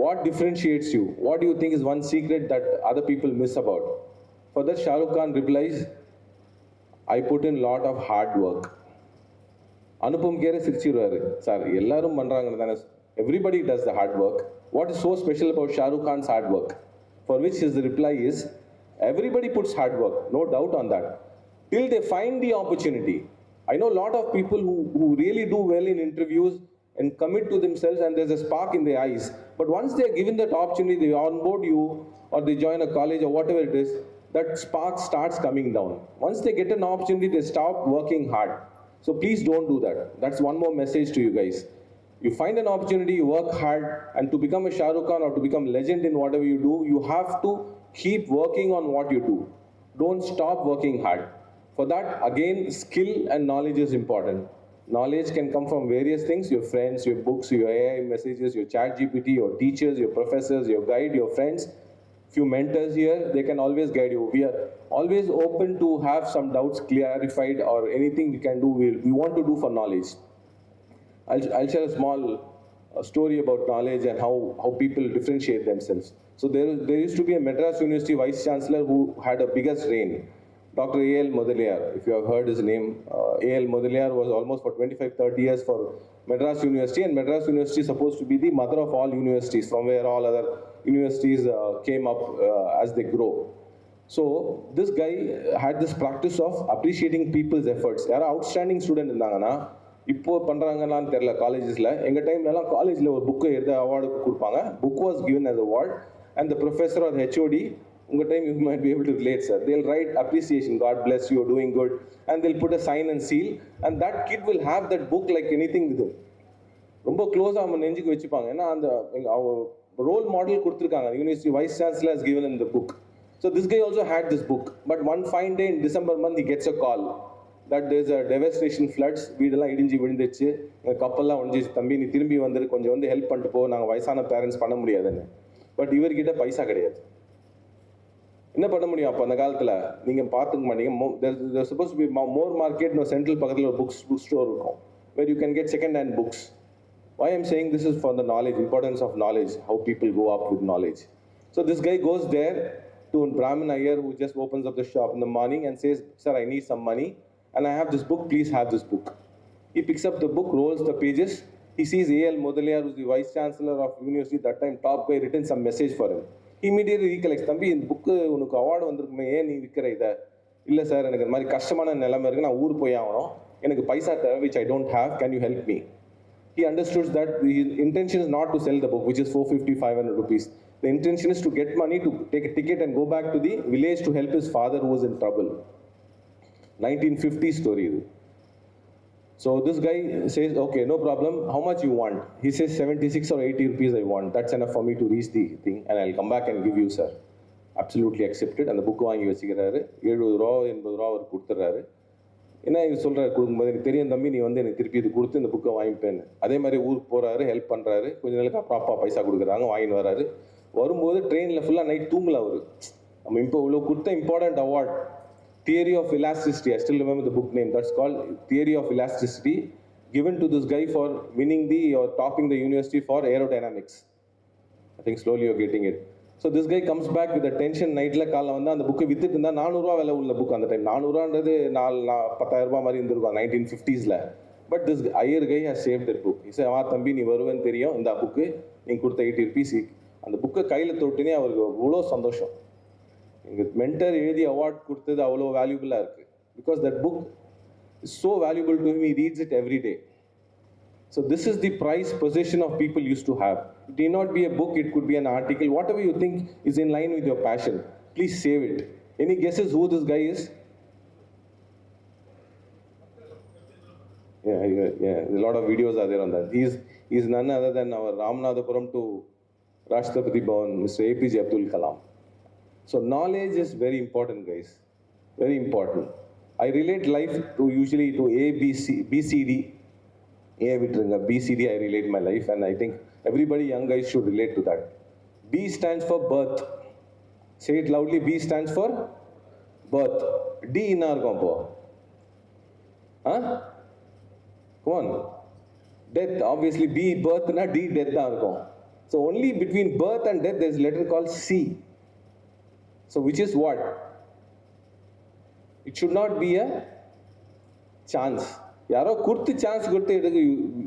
what differentiates you? What do you think is one secret that other people miss about? For that, Shahrukh Khan replies, I put in a lot of hard work. Anupam Kher சிரிச்சிருவாரு, sir எல்லாரும் பண்றாங்க தானே, everybody does the hard work. What is so special about Shahrukh Khan's hard work? For which his reply is, everybody puts hard work, no doubt on that, till they find the opportunity. I know a lot of people who really do well in interviews and commit to themselves and there's a spark in their eyes. But once they are given that opportunity, they onboard you or they join a college or whatever it is, that spark starts coming down. Once they get an opportunity, they stop working hard. So please don't do that. That's one more message to you guys. You find an opportunity, you work hard, and to become a Shahrukh Khan or to become legend in whatever you do, you have to keep working on what you do. Don't stop working hard. For that, again, skill and knowledge is important. Knowledge can come from various things, your friends, your books, your AI messages, your chat GPT, your teachers, your professors, your guide, your friends. Few mentors here, they can always guide you. We are always open to have some doubts clarified or anything we can do, we want to do for knowledge. I'll share a small story about knowledge and how people differentiate themselves. So there used to be a Madras University Vice Chancellor who had a biggest reign, Dr. A.L. Mudaliar. If you have heard his name, A.L. Mudaliar was almost for 25-30 years for Madras University, and Madras University is supposed to be the mother of all universities, from where all other universities came up as they grow. So this guy had this practice of appreciating people's efforts. யாரா outstanding student இருந்தாங்கன்னா இப்போ பண்றாங்களான்னு தெரியல காலேஜஸ்ல. எங்க டைம்ல எல்லாம் காலேஜ்ல ஒரு book எடுத்து அவார்டு கொடுப்பாங்க. Book was given as award, and the professor or HOD, உங்க time you might be able to relate, sir, they'll write appreciation, God bless you, you're doing good, and they'll put a sign and seal, and that kid will have that book like anything with him. ரொம்ப க்ளோஸாக அவன் நெஞ்சுக்கு வச்சுப்பாங்க. ஏன்னா அந்த role model கொடுத்துருக்காங்க. University vice chancellor has given him the book. So this guy also had this book, but one fine day in December month he gets a call that there's a devastation floods, வீடெல்லாம் இடிஞ்சு விழுந்துச்சு, கப்பல்லாம் ஒழிஞ்சிச்சு, தம்பி நீ திரும்பி வந்துரு, கொஞ்சம் வந்து help பண்ணிட்டு போ, நாங்கள் வயசான பேரண்ட்ஸ் பண்ண முடியாதுன்னு. பட் இவர்கிட்ட பைசா கிடையாது. என்ன பண்ண முடியும் அப்போ அந்த காலத்தில்? நீங்கள் பார்த்துக்க மாட்டீங்க. There's supposed to be more market, no central பக்கத்தில் ஒரு book store இருக்கும், where you can get second hand books. Why I'm saying this is for the knowledge, importance of knowledge, how people go up with knowledge. So this guy goes there to a Brahmin Iyer who just opens up the shop in the morning and says, sir, I need some money and I have this book, please have this book. He picks up the book, rolls the pages. He sees A.L. Mudaliar, who's the vice chancellor of university that time, top guy, written some message for him. He immediately recollects, தம்பி இந்த book உனக்கு award வந்திருக்குமே, ஏன் நீ விற்கிற இதை? இல்லை sir, எனக்கு இந்த மாதிரி கஷ்டமான நிலைமை இருக்குது, நான் ஊர் போய் ஆகணும், எனக்கு பைசா தேவை, which I don't have, can you help me? He understood that his intention is not to sell the book, which is 450-500 rupees. The intention is to get money to take a ticket and go back to the village to help his father who was in trouble. 1950 story. So this guy says, okay, no problem, how much you want? He says 76 or 80 rupees I want. That's enough for me to reach the thing and I'll come back and give you, sir. Absolutely accepted. And the book வாங்கி வச்சுக்கிறாரு. 70 ரூபா 80 ரூபா அவர் கொடுத்துட்றாரு. ஏன்னா இவர் சொல்கிறார், கொடுக்கும்போது எனக்கு தெரியும் தம்பி, நீ வந்து எனக்கு திருப்பி இது கொடுத்து இந்த புக்கை வாங்கிப்பேன்னு. அதே மாதிரி ஊருக்கு போகிறாரு, ஹெல்ப் பண்ணுறாரு. கொஞ்ச நாளுக்கு அப்புறம் அப்பா பைசா கொடுக்குறாங்க, வாங்கின்னு வராரு. வரும்போது ட்ரெயினில் ஃபுல்லாக நைட் தூங்கல அவர். நம்ம இப்போ இவ்வளோ கொடுத்த important award, Theory of Elasticity, I still remember the book name, that's called Theory of Elasticity, given to this guy for winning or topping the university for aerodynamics. I think slowly you're getting it. So this guy comes back with a tension, nightla காலைல வந்து அந்த புக்கை வித்துட்டு இருந்தா 400 ரூபா விலை உள்ள book. அந்த டைம் 400 ரூபான்றது 10,000 ரூபாய் மாதிரி இருந்திருக்கும் 1950s. But this higher guy has saved that book. He said, தம்பி நீ வருவேன்னு தெரியும், இந்த புக்கு நீங்கள் கொடுத்த 80 rupees, அந்த புக்கை கையில் தொட்டுனே அவருக்கு அவ்வளோ சந்தோஷம். எங்கள் மென்டர் எழுதி அவார்ட் கொடுத்தது அவ்வளோ வேல்யூபிளாக இருக்குது. Because that book is so valuable to him, he reads it every day. So this is the prized possession of people used to have. It may not be a book, it could be an article, whatever you think is in line with your passion. Please save it. Any guesses who this guy is? Yeah, a lot of videos are there on that. He's none other than our Ramanathapuram to Rashtrapati Bhavan, Mr. APJ Abdul Kalam. So knowledge is very important, guys. Very important. I relate life to usually to A, B, C, BCD. A விட்டுருங்க, BCD I relate my life, and I think everybody young guys should relate to that. B stands for birth. Say it loudly. B stands for birth. D in our compo. Huh? Come on. Death. Obviously B birth na D death da irukum. So only between birth and death there is a letter called C. So which is what? It should not be a chance. யாரோ கொடுத்து chance கொடுத்து எடுக்க,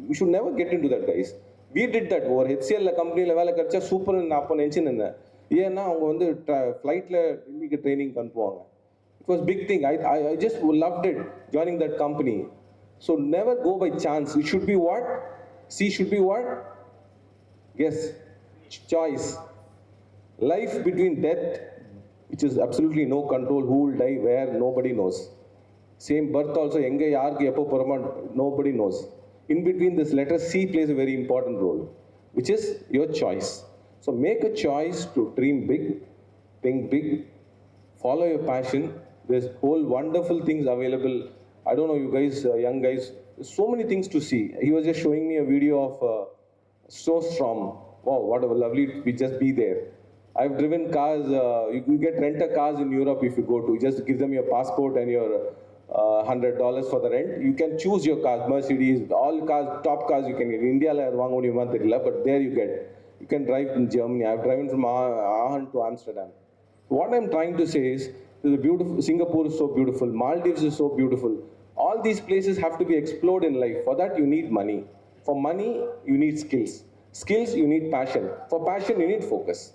you should never get in to that guys. We did that. ஒரு ஹெச்சிஎல்ல கம்பெனியில் வேலை கிடைச்சா சூப்பர்னு நான் அப்போ நினச்சின்னு இருந்தேன். ஏன்னா அவங்க வந்து ஃப்ளைட்டில் டெல்லிக்கு ட்ரைனிங் அனுப்புவாங்க. It was big thing. I just loved it joining that company. So never go by chance. It should be what? See should be what? Guess. Choice. Life between death, which is absolutely no control, who will die, where, nobody knows. Same birth also, enga yaarku eppo porama, nobody knows. In between this letter C plays a very important role, which is your choice. So make a choice to dream big, think big, follow your passion. There's whole wonderful things available. I don't know, you guys, young guys, so many things to see. He was just showing me a video of Snowstorm. Wow, what a lovely, we just be there. I've driven cars, you get renter cars in Europe if you go to, you just give them your passport and your $100 for the rent. You can choose your cars, Mercedes, all cars, top cars you can get. In India, but there you get. You can drive in Germany. I've driven from Aachen to Amsterdam. What I'm trying to say is, beautiful, Singapore is so beautiful, Maldives is so beautiful. All these places have to be explored in life. For that, you need money. For money, you need skills. Skills, you need passion. For passion, you need focus.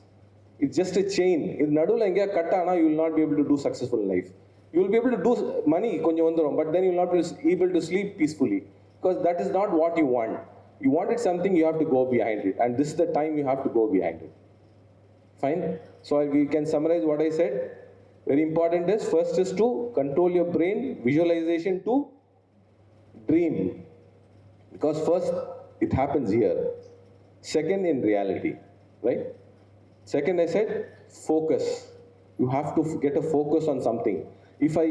It's just a chain. If Nadu enga kattana, you will not be able to do successful in life. You will be able to do money, but then you will not be able to sleep peacefully, because that is not what you want. You wanted something, you have to go behind it, and this is the time you have to go behind it. Fine? So we can summarize what I said. Very important is, first is to control your brain, visualization to dream. Because first, it happens here. Second, in reality, right? Second, I said, focus. You have to get a focus on something. If I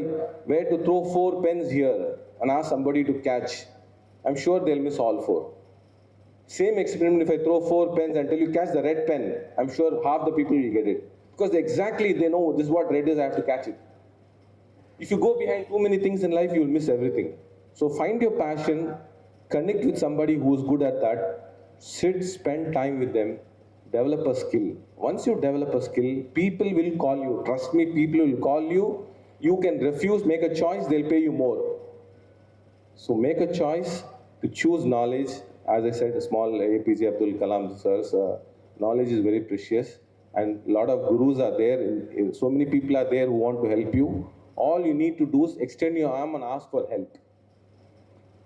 were to throw 4 pens here and ask somebody to catch, I'm sure they'll miss all 4. Same experiment, if I throw 4 pens until you catch the red pen, I'm sure half the people will get it. Because exactly they know this is what red is, I have to catch it. If you go behind too many things in life, you will miss everything. So find your passion, connect with somebody who is good at that, sit, spend time with them, develop a skill. Once you develop a skill, people will call you. Trust me, people will call you. You can refuse, make a choice, they'll pay you more. So make a choice to choose knowledge. As I said, small APJ Abdul Kalam sir's knowledge is very precious, and a lot of gurus are there. So many people are there who want to help you. All you need to do is extend your arm and ask for help.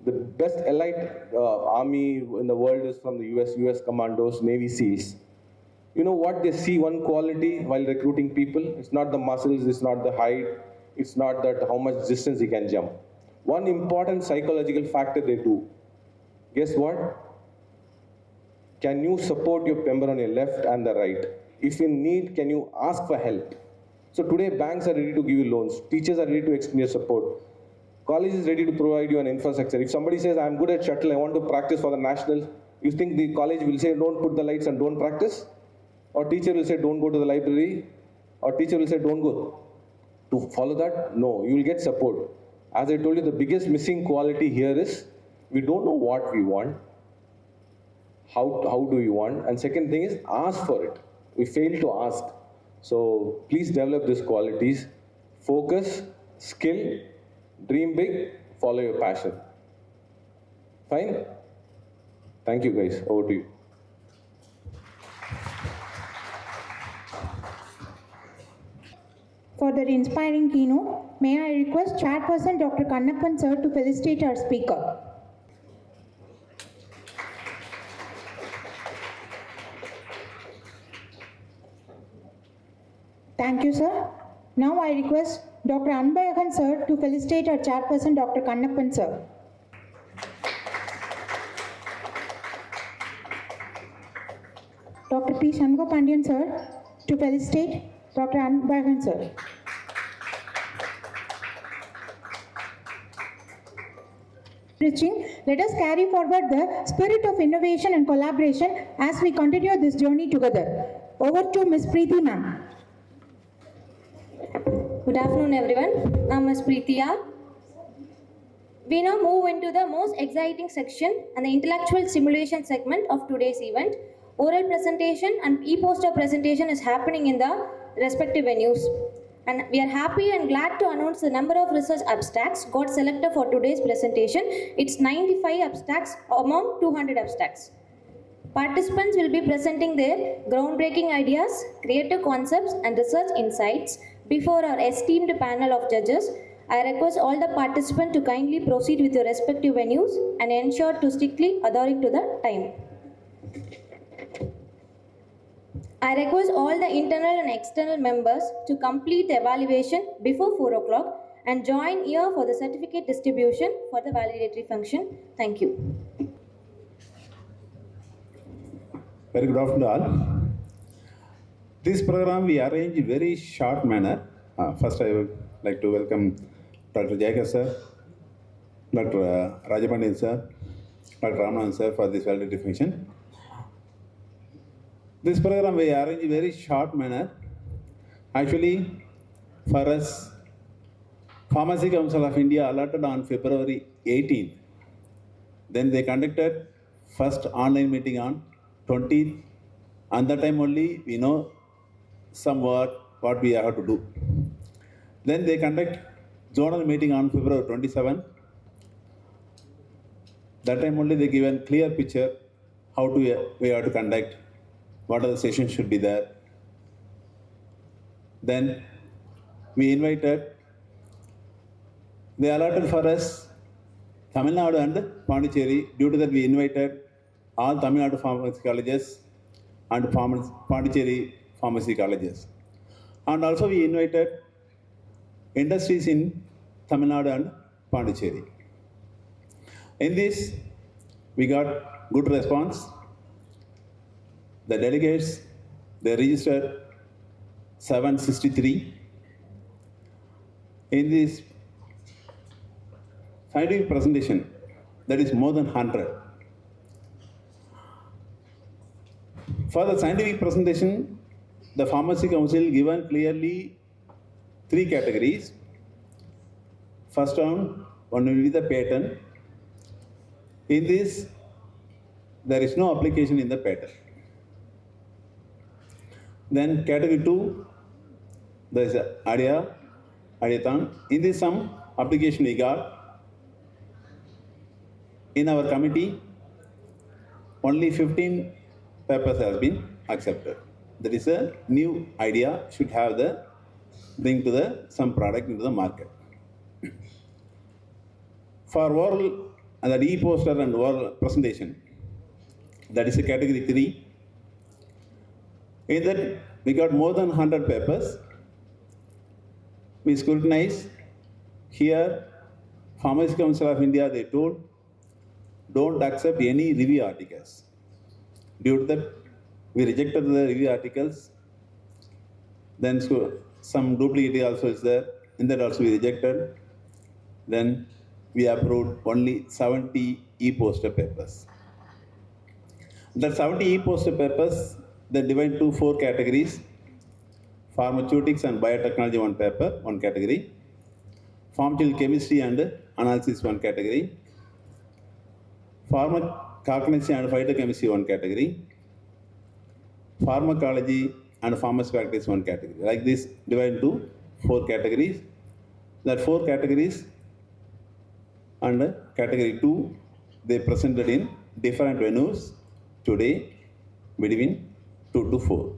The best elite army in the world is from the US Commandos, Navy SEALs. You know what they see, one quality while recruiting people? It's not the muscles, it's not the height, it's not that how much distance he can jump. One important psychological factor they do. Guess what? Can you support your member on your left and the right? If in need, can you ask for help? So today banks are ready to give you loans, teachers are ready to extend your support, college is ready to provide you an infrastructure. If somebody says, I'm good at shuttle, I want to practice for the national, you think the college will say, don't put the lights and don't practice? Or teacher will say, don't go to the library? Or teacher will say, don't go. To follow that? No, you will get support. As I told you, the biggest missing quality here is, we don't know what we want. How do we want? And second thing is, ask for it. We fail to ask. So please develop these qualities. Focus, skill, dream big, follow your passion. Fine? Thank you guys. Over to you. For the inspiring keynote, may I request Chairperson Dr. Kannappan sir to felicitate our speaker. Thank you, sir. Now I request Dr. Anveeshan sir to felicitate our Chairperson Dr. Kannappan sir. Dr. P. Shanmugapandian sir to felicitate Dr. Anveeshan sir. Let us carry forward the spirit of innovation and collaboration as we continue this journey together. Over to Ms. Preeti ma'am. Good afternoon, everyone. I'm Ms. Preetiya. We now move into the most exciting section and the intellectual stimulation segment of today's event. Oral presentation and e-poster presentation is happening in the respective venues. And we are happy and glad to announce the number of research abstracts got selected for today's presentation. It's 95 abstracts among 200 abstracts. Participants will be presenting their groundbreaking ideas, creative concepts and research insights before our esteemed panel of judges. I request all the participants to kindly proceed with your respective venues and ensure to strictly adhering to the time. I request all the internal and external members to complete the evaluation before 4 o'clock and join here for the certificate distribution for the validatory function. Thank you. Very good afternoon all. This program we arrange in very short manner. First I would like to welcome Dr. Jayakar sir, Dr. Rajapandian sir, Dr. Ramanan sir for this validatory function. This program we arrange in very short manner. Actually, for us, Pharmacy Council of India allotted on February 18th. Then they conducted first online meeting on 20th. And that time only we know somewhat what we have to do. Then they conduct zonal meeting on February 27th. That time only they give a clear picture how we have to conduct, what are the sessions should be there. Then we invited, they allotted for us Tamil Nadu and Pondicherry. Due to that we invited all Tamil Nadu pharmacy colleges and Pondicherry pharmacy colleges. And also we invited industries in Tamil Nadu and Pondicherry. In this, we got good response. The delegates, they registered 763. In this scientific presentation, that is more than 100. For the scientific presentation, the Pharmacy Council given clearly 3 categories. First one will be the patent. In this, there is no application in the patent. Then category 2, there is Adiathon. In this some application we got. In our committee, only 15 papers have been accepted. That is a new idea, should have the bring to some product into the market. For oral and the e-poster and oral presentation, that is a category 3. In that, we got more than 100 papers. We scrutinized. Here, Pharmacy Council of India, they told, don't accept any review articles. Due to that, we rejected the review articles. Then some duplicity also is there. In that also we rejected. Then we approved only 70 e-poster papers. The 70 e-poster papers, they divide into 4 categories. Pharmaceutics and biotechnology 1 paper, 1 category. Pharmaceutical chemistry and analysis 1 category. Pharmacognosy and phytochemistry 1 category. Pharmacology and pharmacy practice 1 category. Like this, divided into 4 categories. There are 4 categories. And category 2, they presented in different venues today between 2 to 4.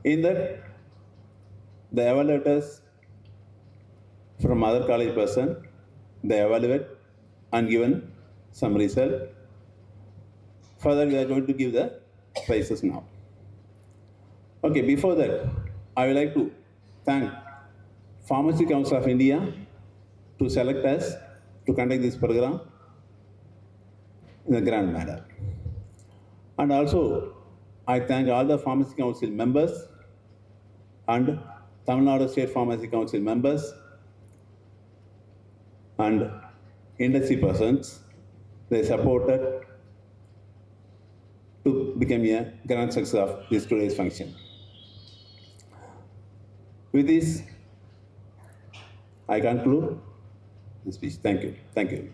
In that, the evaluators from other college person, they evaluate and given some result. Further, we are going to give the prizes now. Okay, before that, I would like to thank Pharmacy Council of India to select us to conduct this program in a grand manner. And also, I thank all the Pharmacy Council members and Tamil Nadu State Pharmacy Council members and industry persons. They supported to become a grand success of this today's function. With this, I conclude the speech. Thank you. Thank you.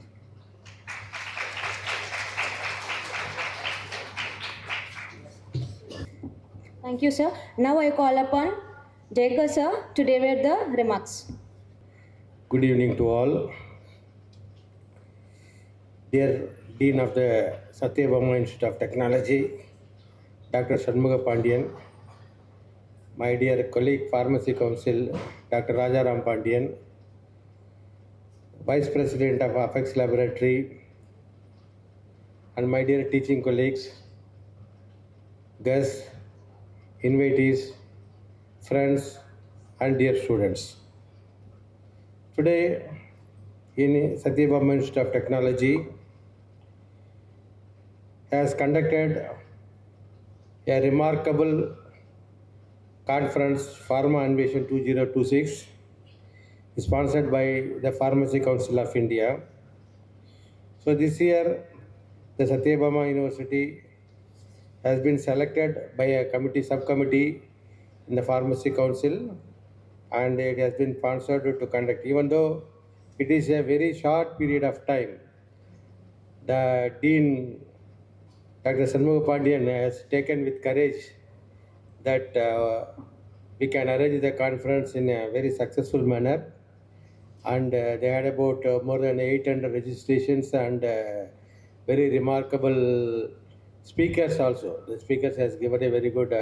Thank you, sir. Now I call upon Jacob sir to deliver the remarks. Good evening to all. Dear Dean of the Sathyabama Institute of Technology, Dr. Shanmuga Pandian, my dear colleague Pharmacy Council, Dr. Rajaram Pandian, Vice President of Apex Laboratory, and my dear teaching colleagues, guests, invitees, friends, and dear students. Today, in Sathyabama Institute of Technology has conducted a remarkable conference, Pharma ANVESHAN-2026, sponsored by the Pharmacy Council of India. So this year, the Sathyabama University has been selected by a subcommittee in the Pharmacy Council, and it has been sponsored to conduct. Even though it is a very short period of time, the Dean, Dr. Shanmuga Pandian, has taken with courage that we can arrange the conference in a very successful manner. And they had about more than 800 registrations and very remarkable speakers also. The speakers has given a very good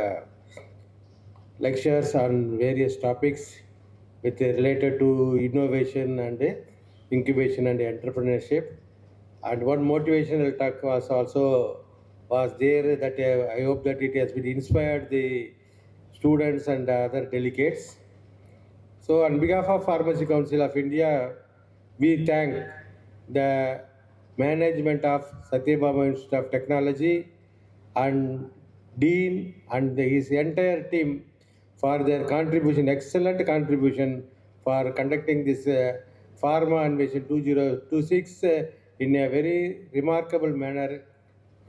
lectures on various topics with related to innovation and incubation and entrepreneurship. And one motivational talk was there that I hope that it has been inspired the students and other delegates. So on behalf of Pharmacy Council of India, we thank the management of Sathyabama Institute of Technology and Dean and his entire team for their contribution, excellent contribution for conducting this Pharma ANVESHAN-2026 in a very remarkable manner.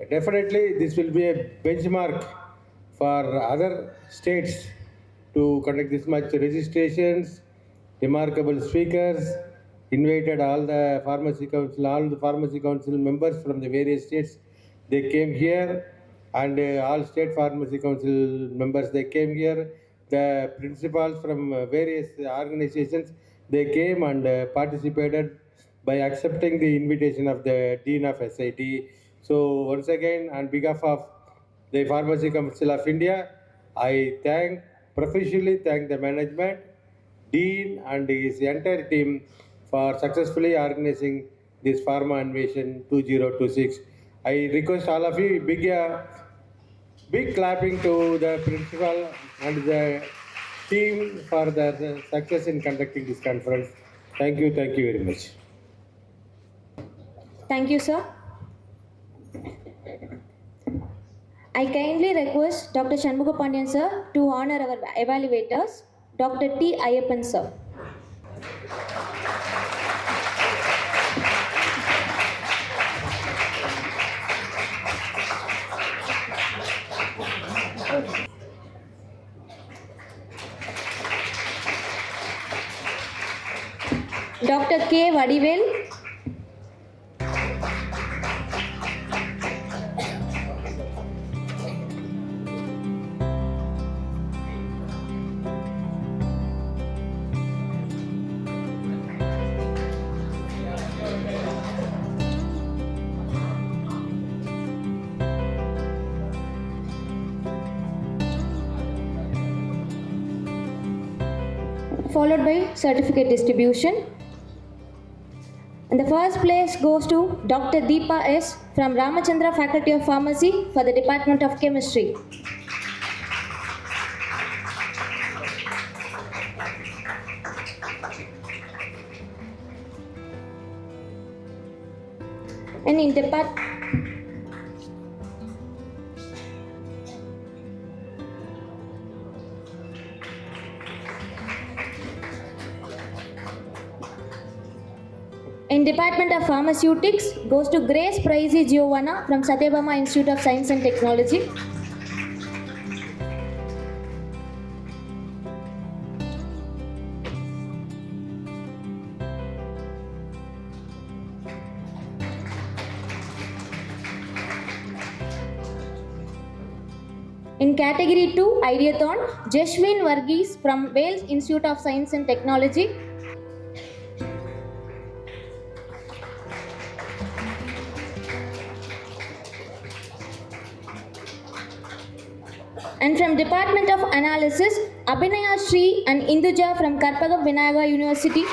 Definitely, this will be a benchmark for other states to conduct this much registrations, remarkable speakers, invited all the Pharmacy Council members from the various states. They came here, and all state Pharmacy Council members, they came here. The principals from various organizations, they came and participated by accepting the invitation of the Dean of SIT. So once again, on behalf of the Pharmacy Council of India, I professionally thank the management, Dean and his entire team for successfully organizing this Pharma ANVESHAN-2026. I request all of you big clapping to the principal and the team for their success in conducting this conference. Thank you very much. Thank you, sir. I kindly request Dr. Shanmuga Pandian sir to honor our evaluators, Dr. T. Ayappan sir. Dr. K. Vadivel. followed by certificate distribution. And the first place goes to Dr. Deepa S. from Ramachandra Faculty of Pharmacy for the Department of Chemistry. And in Department of Pharmaceutics goes to Grace Pricey Giovanna from Sathyabama Institute of Science and Technology. In category 2, Ideathon, Jeshwin Varghese from Wales Institute of Science and Technology. And from Department of Analysis, Abhinaya Sri and Induja from Karpagam Vinayaga University.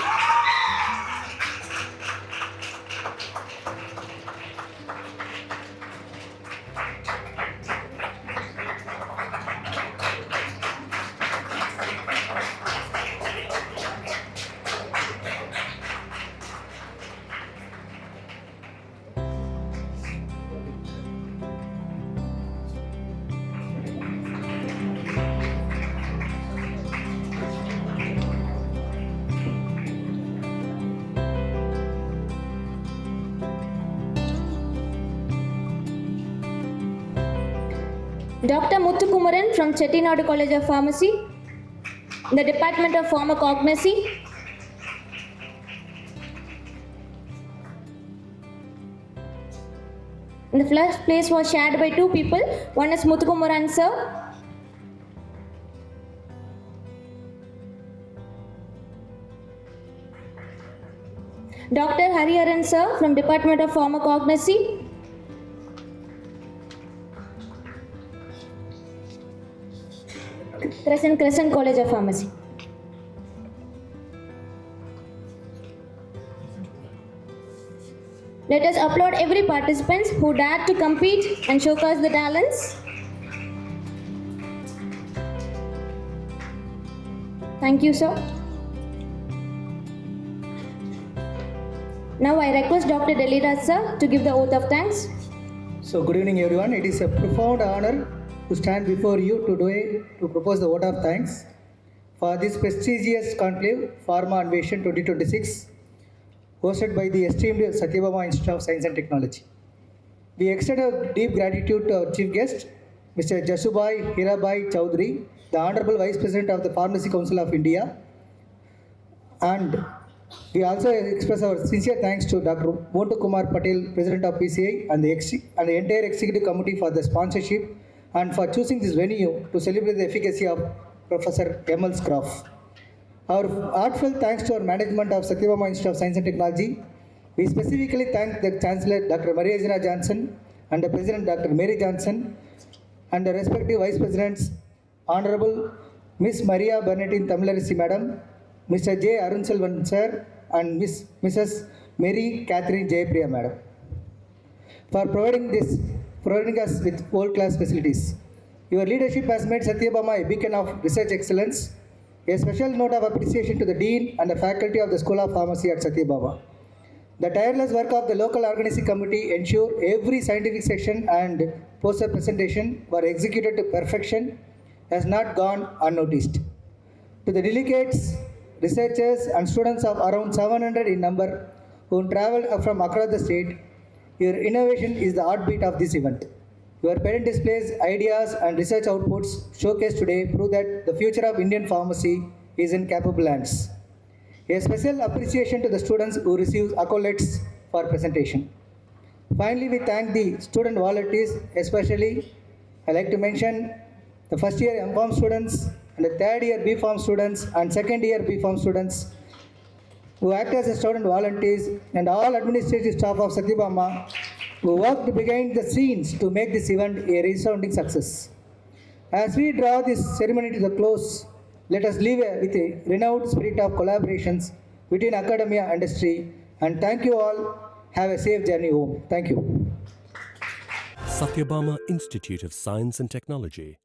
Dr. Muthukumaran from Chettinad College of Pharmacy, the Department of Pharmacognosy. And the first place was shared by two people. One is Muthukumaran sir. Dr. Hariharan sir from Department of Pharmacognosy. Crescent College of Pharmacy. Let us applaud every participant who dared to compete and showcase the talents. Thank you, sir. Now I request Dr. Deliraj sir to give the oath of thanks. So good evening everyone. It is a profound honor to stand before you today to propose the vote of thanks for this prestigious conclave, Pharma ANVESHAN 2026, hosted by the esteemed Sathyabama Institute of Science and Technology. We extend our deep gratitude to our chief guest, Mr. Jasubai Hirabai Chowdhury, the Honorable Vice President of the Pharmacy Council of India. And we also express our sincere thanks to Dr. Montu Kumar Patel, President of PCI, and the entire Executive Committee for the sponsorship and for choosing this venue to celebrate the efficacy of Professor M.L. Schroff. Our heartfelt thanks to our management of Sathyabama Institute of Science and Technology. We specifically thank the Chancellor Dr. Maria Jana Johnson and the President Dr. Mary Johnson and the respective Vice Presidents, Honorable Miss Maria Bernadine Tamilarisi Madam, Mr. J. Arun Selvan Sir, and Mrs. Mary Catherine Jayapriya Madam, for providing us with world-class facilities. Your leadership has made Sathyabama a beacon of research excellence. A special note of appreciation to the Dean and the faculty of the School of Pharmacy at Sathyabama. The tireless work of the local organizing committee ensure every scientific section and poster presentation were executed to perfection has not gone unnoticed. To the delegates, researchers and students of around 700 in number who traveled from across the state, your innovation is the heartbeat of this event. Your parent displays, ideas and research outputs showcased today prove that the future of Indian pharmacy is in capable hands. A special appreciation to the students who received accolades for presentation. Finally, we thank the student volunteers, especially I like to mention the first year M.Pharm students and the third year B.Pharm students and second year B.Pharm students who act as student volunteers and all administrative staff of Sathyabama who worked behind the scenes to make this event a resounding success. As we draw this ceremony to the close, Let us live with a renewed spirit of collaborations between academia and industry. And thank you all. Have a safe journey home. Thank you. Sathyabama Institute of Science and Technology.